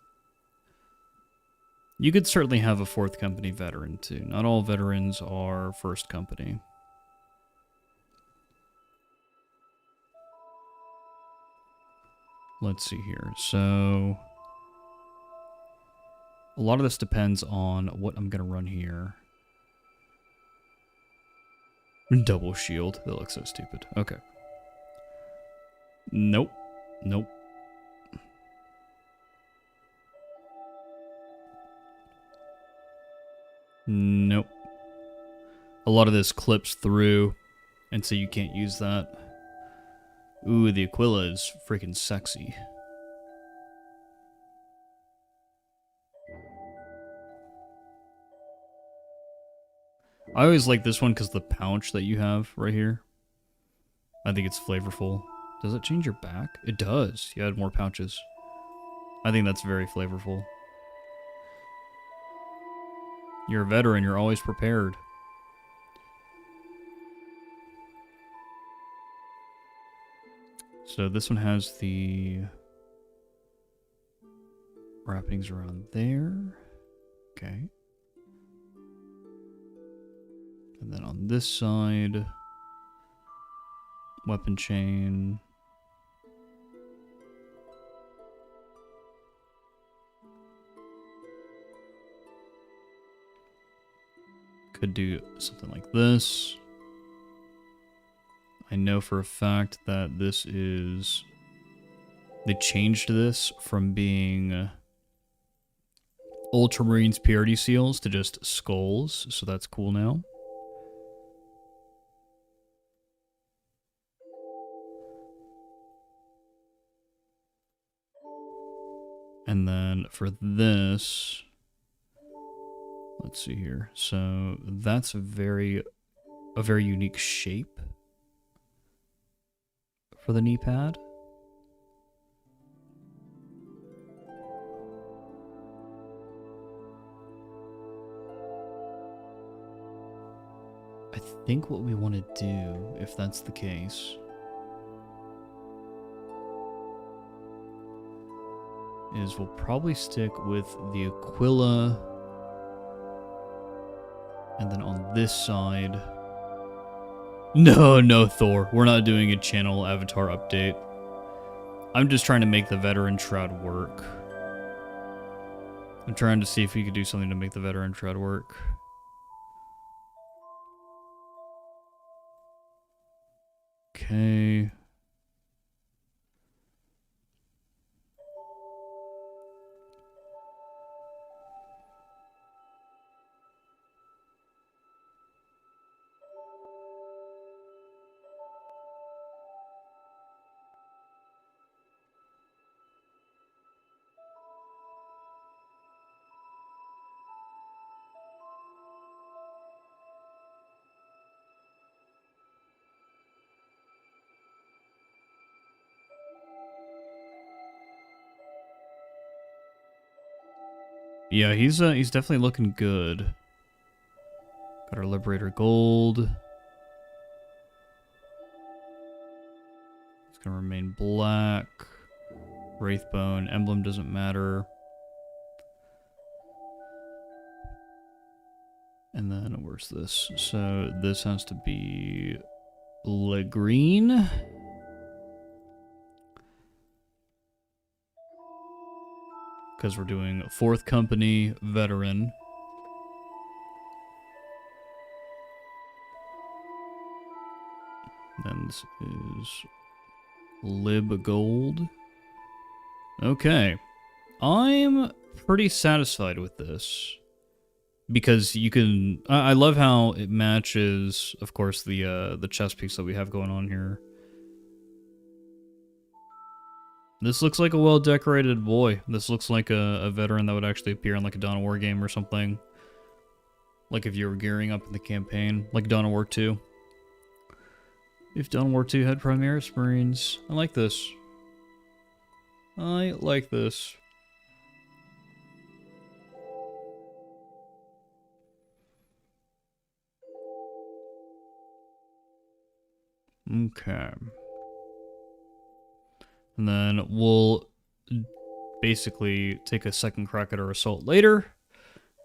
You could certainly have a fourth company veteran too. Not all veterans are first company. Let's see here. So a lot of this depends on what I'm going to run here. Double shield. That looks so stupid. Okay. Nope. Nope. Nope. A lot of this clips through, and so you can't use that. Ooh, the Aquila is freaking sexy. I always like this one because the pouch that you have right here. I think it's flavorful. Does it change your back? It does. You add more pouches. I think that's very flavorful. You're a veteran. You're always prepared. So this one has the wrappings around there. Okay. And then on this side, weapon chain. Could do something like this. I know for a fact that this is... They changed this from being Ultramarines purity seals to just skulls, so that's cool now. And then for this, let's see here. So that's a very unique shape for the knee pad. I think what we want to do, if that's the case, is we'll probably stick with the Aquila, and then on this side... No, Thor. We're not doing a channel avatar update. I'm just trying to make the veteran shroud work. I'm trying to see if we could do something to make the veteran shroud work. Okay. Yeah, he's definitely looking good. Got our Liberator Gold. It's gonna remain black. Wraithbone emblem doesn't matter. And then where's this? So this has to be Le Green. Because we're doing 4th Company Veteran. Then this is Lib Gold. Okay. I'm pretty satisfied with this. Because you can... I love how it matches, of course, the chest piece that we have going on here. This looks like a well-decorated boy. This looks like a veteran that would actually appear in like a Dawn of War game or something. Like if you were gearing up in the campaign, like Dawn of War 2. If Dawn of War 2 had Primaris Marines. I like this. I like this. Okay. And then we'll basically take a second crack at our assault later.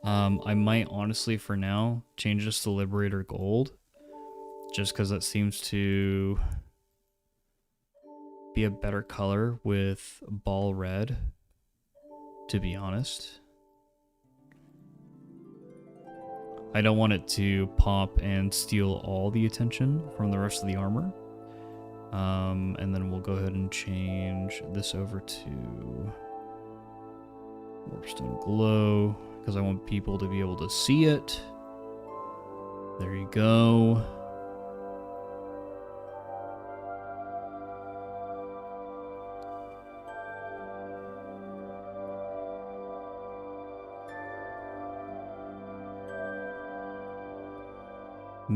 I might honestly, for now, change this to Liberator Gold. Just because that seems to be a better color with Ball Red, to be honest. I don't want it to pop and steal all the attention from the rest of the armor. And then we'll go ahead and change this over to Warpstone Glow, because I want people to be able to see it. There you go.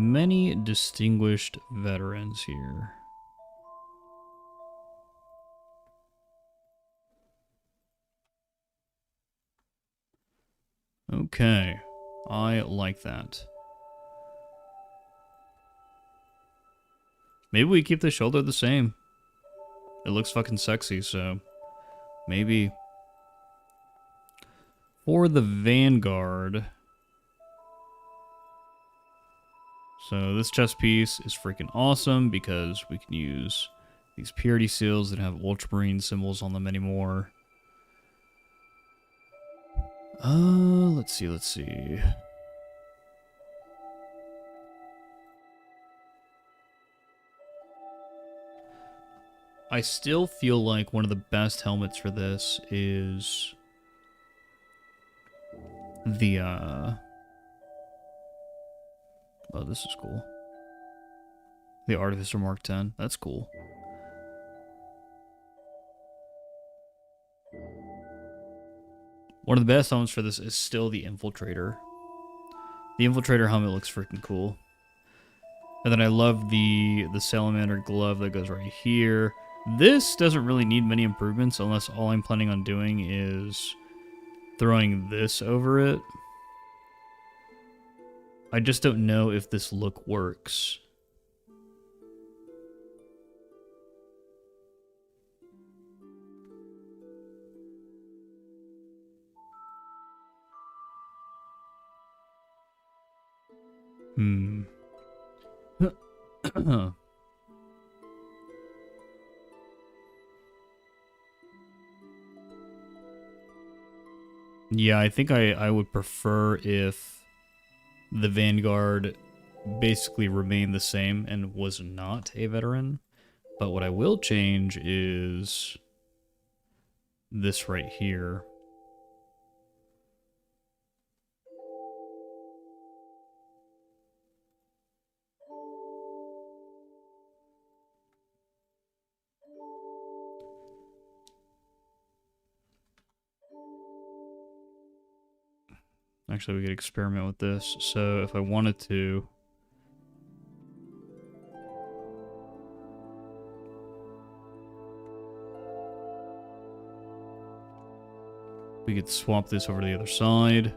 Many distinguished veterans here. Okay, I like that. Maybe we keep the shoulder the same. It looks fucking sexy, so maybe. For the Vanguard. So this chest piece is freaking awesome because we can use these purity seals that have ultramarine symbols on them anymore. Let's see. I still feel like one of the best helmets for this is the, oh, this is cool. The Artificer Mark 10. That's cool. One of the best helmets for this is still the Infiltrator. The Infiltrator helmet looks freaking cool. And then I love the Salamander glove that goes right here. This doesn't really need many improvements unless all I'm planning on doing is throwing this over it. I just don't know if this look works. Yeah, I think I would prefer if the Vanguard basically remained the same and was not a veteran. But what I will change is this right here. Actually, we could experiment with this. So if I wanted to, we could swap this over to the other side.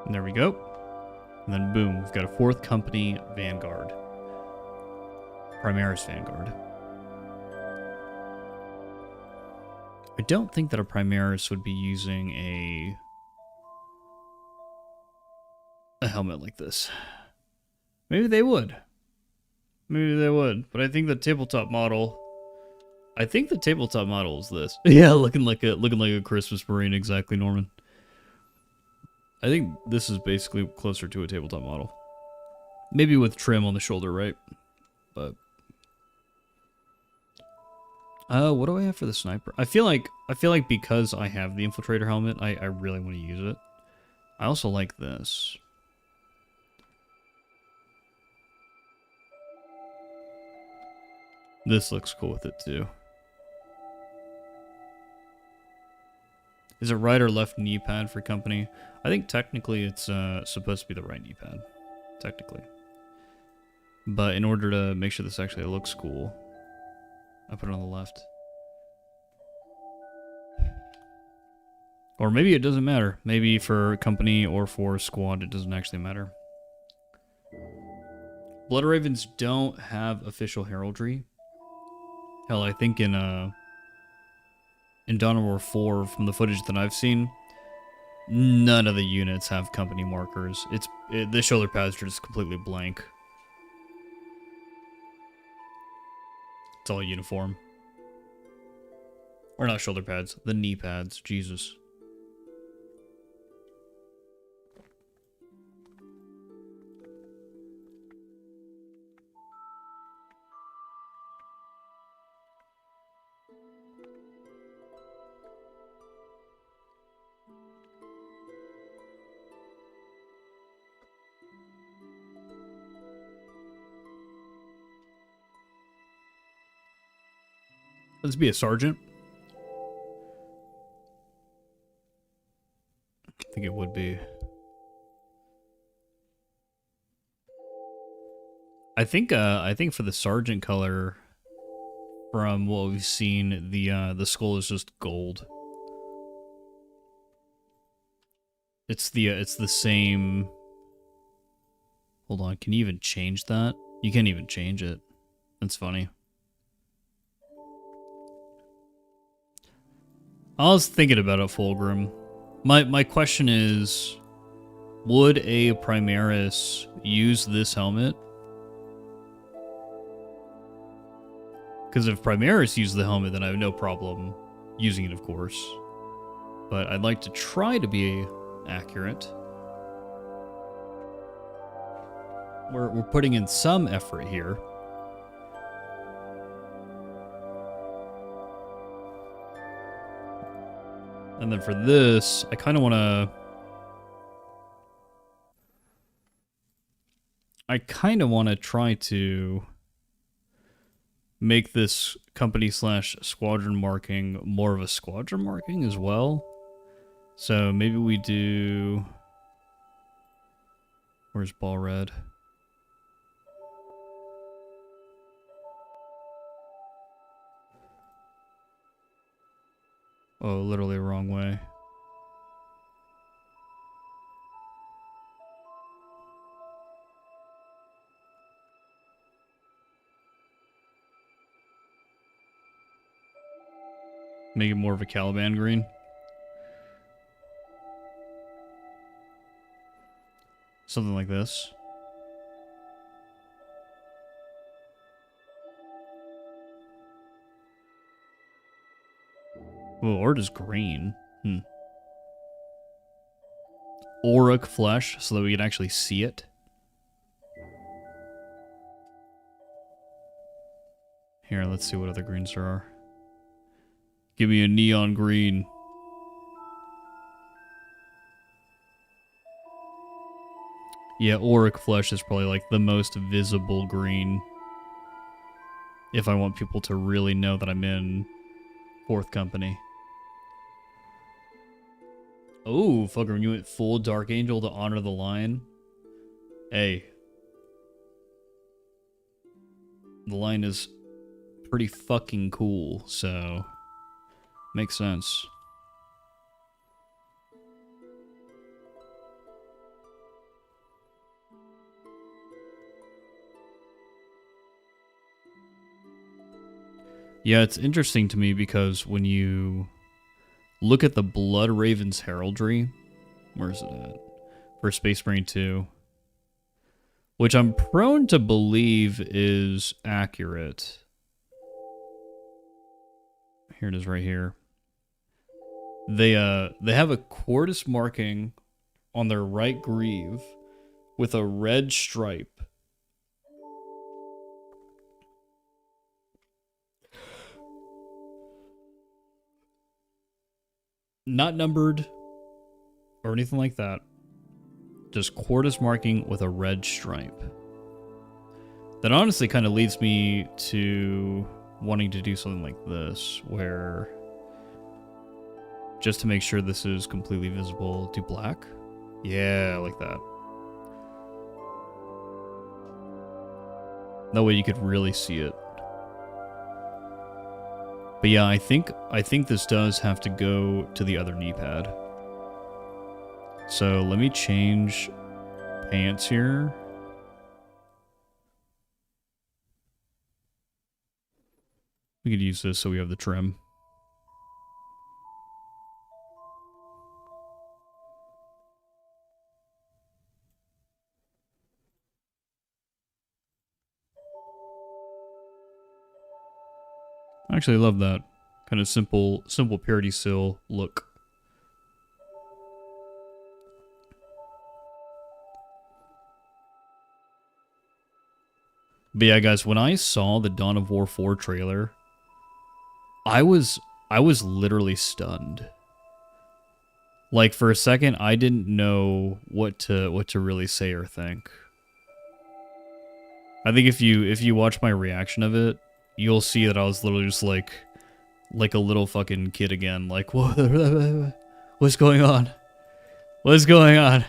And there we go. And then boom, we've got a 4th Company Vanguard. Primaris Vanguard. I don't think that a Primaris would be using a helmet like this. Maybe they would. Maybe they would. But I think the tabletop model... I think the tabletop model is this. Yeah, looking like a Christmas Marine, exactly, Norman. I think this is basically closer to a tabletop model. Maybe with trim on the shoulder, right? But what do I have for the sniper? I feel like because I have the infiltrator helmet, I really want to use it. I also like this. This looks cool with it too. Is it right or left knee pad for company? I think technically it's supposed to be the right knee pad. Technically. But in order to make sure this actually looks cool, I put it on the left. Or maybe it doesn't matter. Maybe for company or for squad, it doesn't actually matter. Blood Ravens don't have official heraldry. Hell, I think in Dawn of War 4, from the footage that I've seen, none of the units have company markers. The shoulder pads are just completely blank. It's all uniform. Or not shoulder pads, the knee pads. Jesus. Let's be a sergeant. I think it would be. I think for the sergeant color, from what we've seen, the skull is just gold. It's the same. Hold on, can you even change that? You can't even change it. That's funny. I was thinking about it, Fulgrim. My question is, would a Primaris use this helmet? Because if Primaris used the helmet, then I have no problem using it, of course. But I'd like to try to be accurate. We're putting in some effort here. And then for this, I kind of want to... I kind of want to try to make this company / squadron marking more of a squadron marking as well. So maybe we do... Where's ball red? Oh, literally the wrong way. Make it more of a Caliban green. Something like this. Oh, or just green. Auric flesh, so that we can actually see it. Here, let's see what other greens there are. Give me a neon green. Yeah, auric flesh is probably like the most visible green. If I want people to really know that I'm in 4th Company. Oh, fucker, you went full Dark Angel to honor the line. Hey. The line is pretty fucking cool, so... Makes sense. Yeah, it's interesting to me because when you look at the Blood Raven's heraldry, where's it at? For Space Marine 2, which I'm prone to believe is accurate. Here it is right here. They have a Quartus marking on their right greave with a red stripe. Not numbered or anything like that. Just Quartus marking with a red stripe. That honestly kind of leads me to wanting to do something like this, where just to make sure this is completely visible, do black. Yeah, like that. That way you could really see it. But yeah, I think this does have to go to the other knee pad. So let me change pants here. We could use this so we have the trim. Actually, I love that kind of simple Purity Seal look. But yeah, guys, when I saw the Dawn of War 4 trailer, I was literally stunned. Like, for a second, I didn't know what to really say or think. I think if you watch my reaction of it, you'll see that I was literally just like, like a little fucking kid again. Like, what? What's going on? What's going on?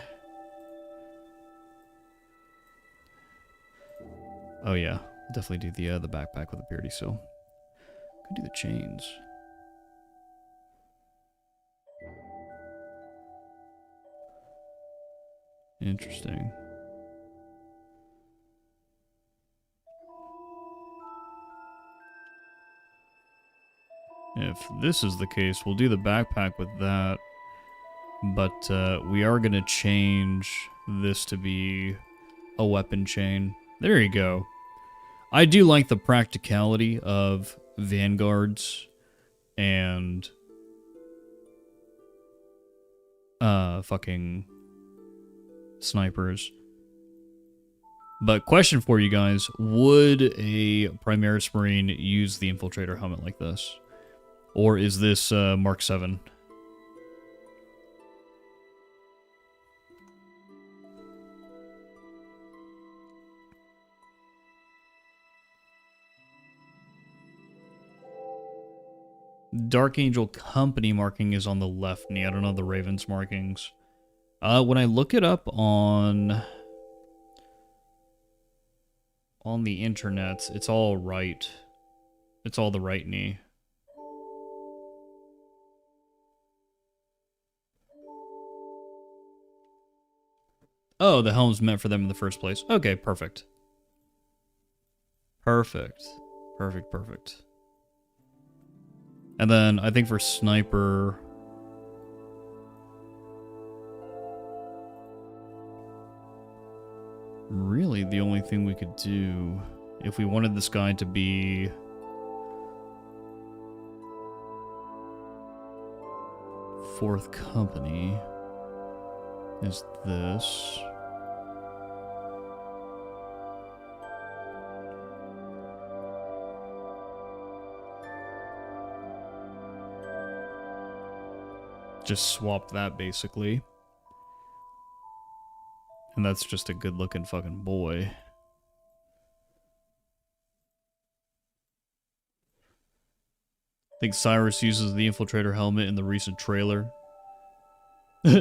Oh yeah, definitely do the backpack with the purity seal. Could do the chains. Interesting. If this is the case, we'll do the backpack with that. But we are going to change this to be a weapon chain. There you go. I do like the practicality of vanguards and fucking snipers. But question for you guys, would a Primaris Marine use the Infiltrator helmet like this? Or is this Mark 7? Dark Angel Company marking is on the left knee. I don't know the Raven's markings. When I look it up on the internet, it's all right. It's all the right knee. Oh, the helm's meant for them in the first place. Okay, perfect. Perfect. Perfect, perfect. And then I think for sniper, really the only thing we could do if we wanted this guy to be fourth company is this. Just swap that basically. And that's just a good looking fucking boy. I think Cyrus uses the Infiltrator helmet in the recent trailer.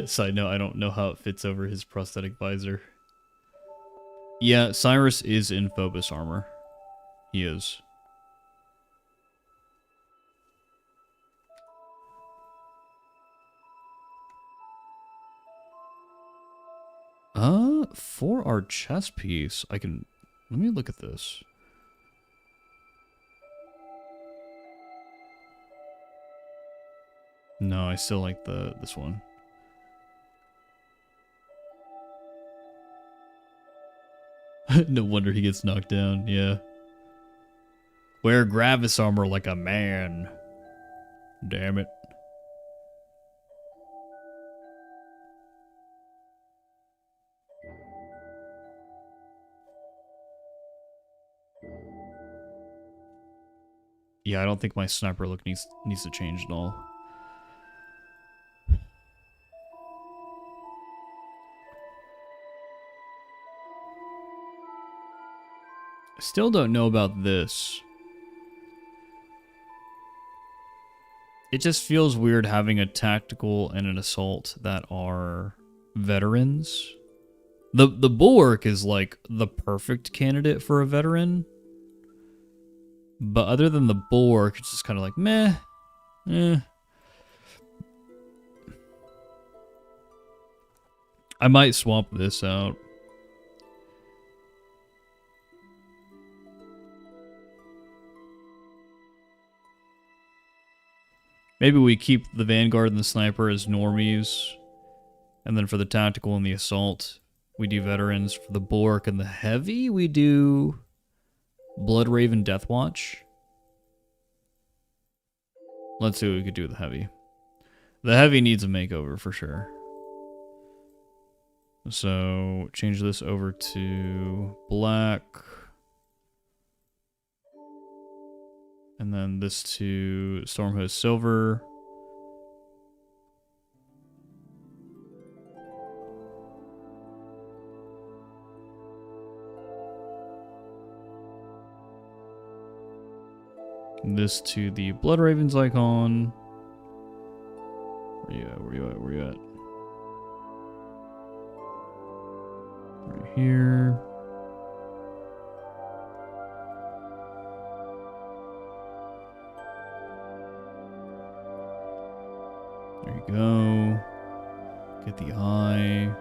Side note, I don't know how it fits over his prosthetic visor. Yeah, Cyrus is in Phobos armor. He is. For our chest piece, I can... Let me look at this. No, I still like this one. No wonder he gets knocked down, yeah. Wear Gravis armor like a man. Damn it. Yeah, I don't think my sniper look needs to change at all. I still don't know about this. It just feels weird having a tactical and an assault that are veterans. The Bulwark is like the perfect candidate for a veteran. But other than the Bulwark, it's just kind of like, meh. Eh. I might swap this out. Maybe we keep the Vanguard and the Sniper as normies. And then for the Tactical and the Assault, we do Veterans. For the Bulwark and the Heavy, we do Blood Raven Deathwatch. Let's see what we could do with the Heavy. The Heavy needs a makeover for sure. So, change this over to black. And then this to Stormhost Silver. this to the Blood Ravens icon. Where you at? Where you at? Where you at? Right here. There you go. Get the eye.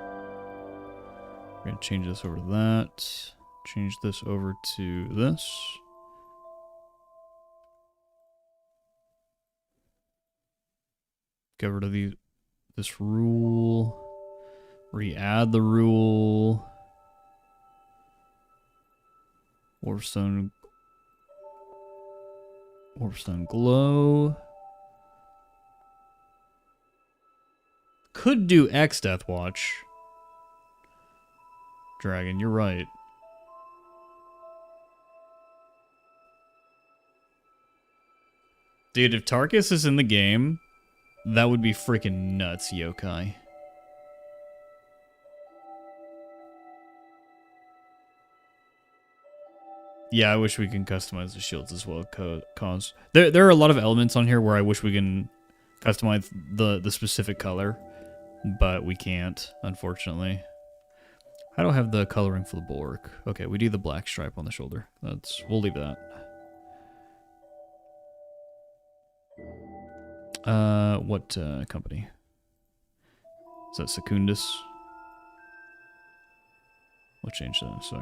We're going to change this over to that. Change this over to this. Get rid of this rule. Re-add the rule. Warpstone glow. Could do X Death Watch. Dragon, you're right. Dude, if Tarkus is in the game, that would be freaking nuts, Yokai. Yeah, I wish we can customize the shields as well, cause there are a lot of elements on here where I wish we can customize the specific color, but we can't, unfortunately. I don't have the coloring for the bulwark. Okay, we do the black stripe on the shoulder. We'll leave that. What company? Is that Secundus? We'll change that in a sec.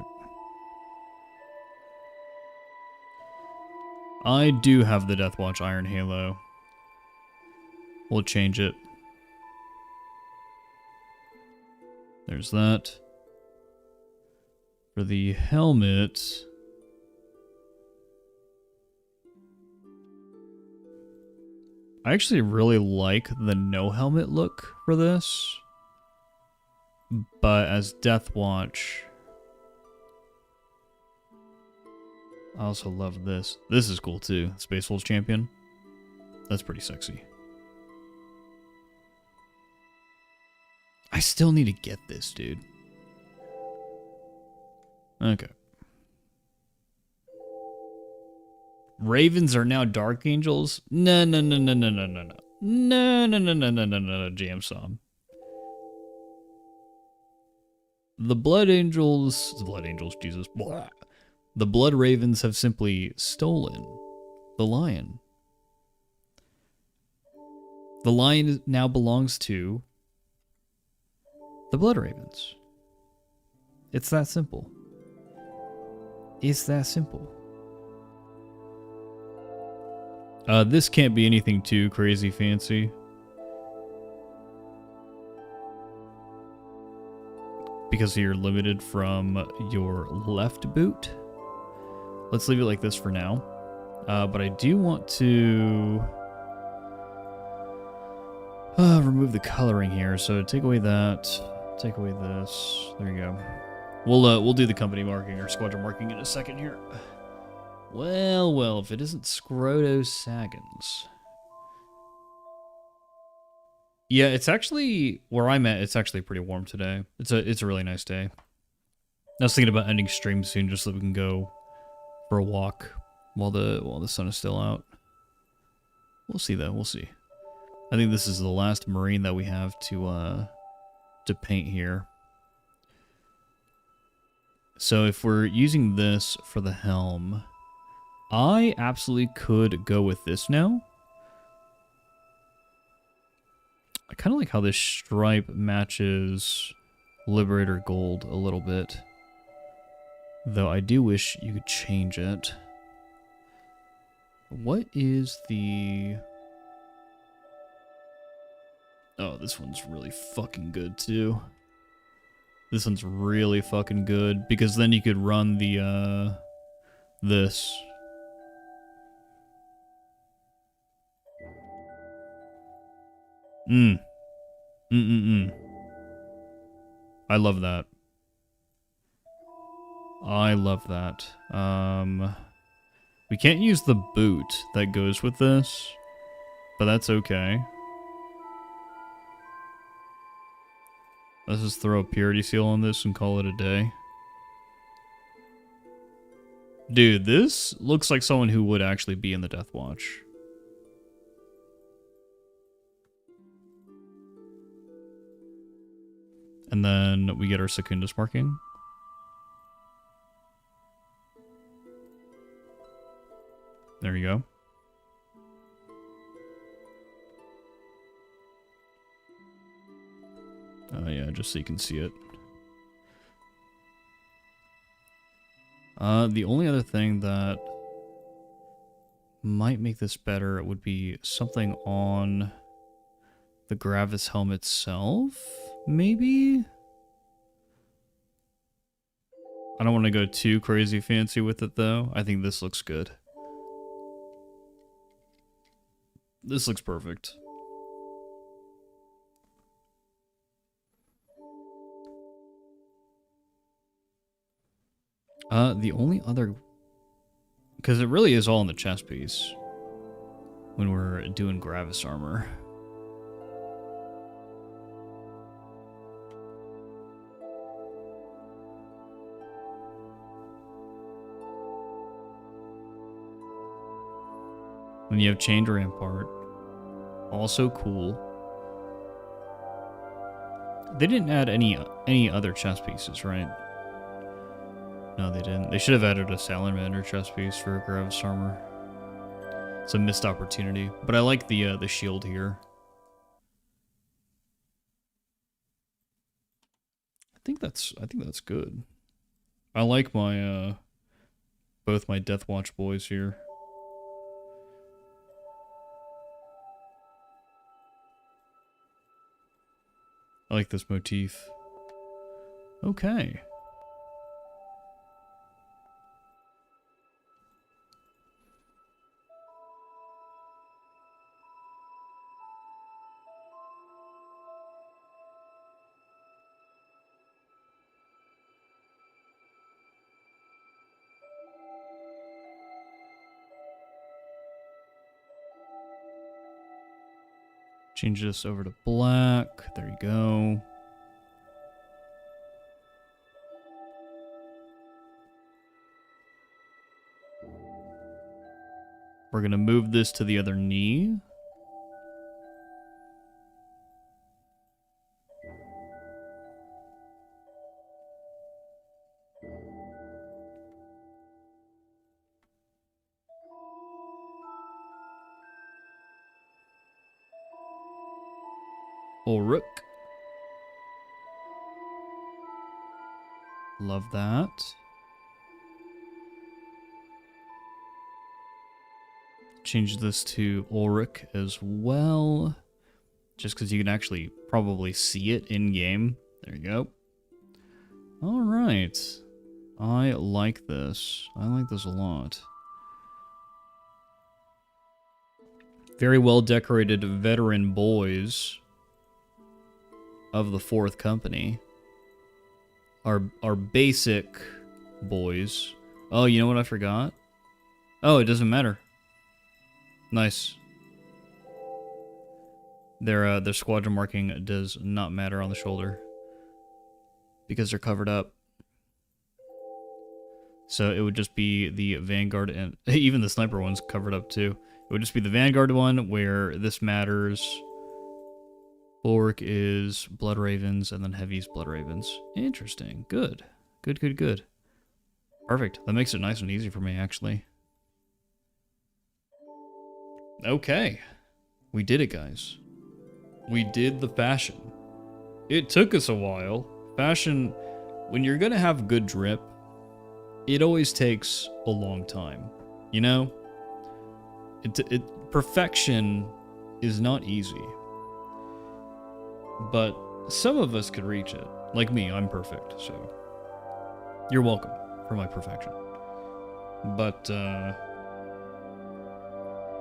I do have the Deathwatch Iron Halo. We'll change it. There's that. For the helmet, I actually really like the no helmet look for this. But as Deathwatch, I also love this. This is cool too. Space Wolves Champion. That's pretty sexy. I still need to get this, dude. Okay. Ravens are now Dark Angels? No, no, no, no, no, no, no, no. No, no, no, no, no, no, no, no, Jam Som. The Blood Angels, Jesus. Blah. The Blood Ravens have simply stolen the lion. The lion now belongs to the Blood Ravens. It's that simple. It's that simple. This can't be anything too crazy fancy. Because you're limited from your left boot. Let's leave it like this for now. But I do want to remove the coloring here. So take away that. Take away this. There you go. We'll do the company marking or squadron marking in a second here. Well, if it isn't Scroto Sagans. Yeah, it's actually where I'm at. It's actually pretty warm today. It's a really nice day. I was thinking about ending stream soon, just so we can go for a walk while the sun is still out. We'll see though. We'll see. I think this is the last marine that we have to paint here. So if we're using this for the helm, I absolutely could go with this now. I kind of like how this stripe matches Liberator Gold a little bit. Though I do wish you could change it. What is the... Oh, this one's really fucking good too. This one's really fucking good because then you could run the this. I love that. I love that. We can't use the boot that goes with this, but that's okay. Let's just throw a purity seal on this and call it a day. Dude, this looks like someone who would actually be in the Death Watch. And then we get our Secundus marking. There you go. Oh yeah, just so you can see it. The only other thing that might make this better would be something on the Gravis helm itself, maybe? I don't want to go too crazy fancy with it though. I think this looks good. This looks perfect. The only other... Because it really is all in the chest piece when we're doing Gravis armor. When you have Chained Rampart, also cool. They didn't add any other chest pieces, right? No, they didn't. They should have added a Salamander chest piece for Gravis armor. It's a missed opportunity, but I like the shield here. I think that's good. I like my both my Death Watch boys here. I like this motif. Okay. Change this over to black. There you go. We're going to move this to the other knee. Ulrich. Love that. Change this to Ulrich as well. Just because you can actually probably see it in game. There you go. Alright. I like this. I like this a lot. Very well decorated veteran boys of the 4th Company. Our basic boys. Oh, you know what I forgot? Oh, it doesn't matter. Nice. Their squadron marking does not matter on the shoulder because they're covered up. So it would just be the Vanguard, and even the sniper one's covered up too. It would just be the Vanguard one where this matters. Bulwark is Blood Ravens, and then Heavy's Blood Ravens. Interesting. Good. Good, good, good. Perfect. That makes it nice and easy for me, actually. Okay. We did it, guys. We did the fashion. It took us a while. Fashion, when you're gonna have good drip, it always takes a long time. You know? Perfection is not easy. But some of us could reach it. Like me, I'm perfect, so you're welcome for my perfection. But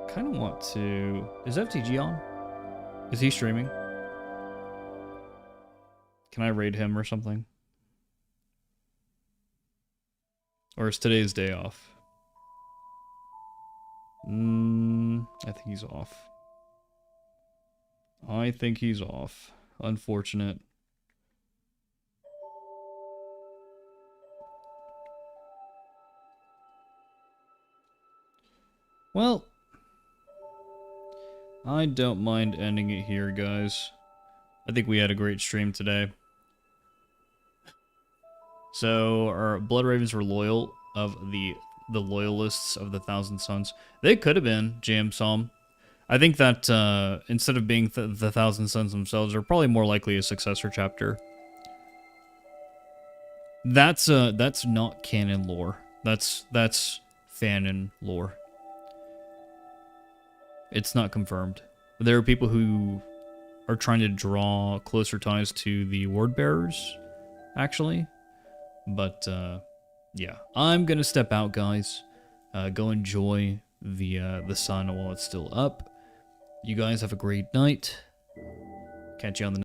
kind of want to... Is FTG on? Is he streaming? Can I raid him or something? Or is today's day off? I think he's off. I think he's off. Unfortunate. Well, I don't mind ending it here, guys. I think we had a great stream today. So, our Blood Ravens were loyal of the loyalists of the Thousand Sons. They could have been Jam Psalm. I think that instead of being the Thousand Sons themselves, they're probably more likely a successor chapter. That's not canon lore. That's fanon lore. It's not confirmed. There are people who are trying to draw closer ties to the Word Bearers, actually. But yeah, I'm gonna step out, guys. Go enjoy the sun while it's still up. You guys have a great night. Catch you on the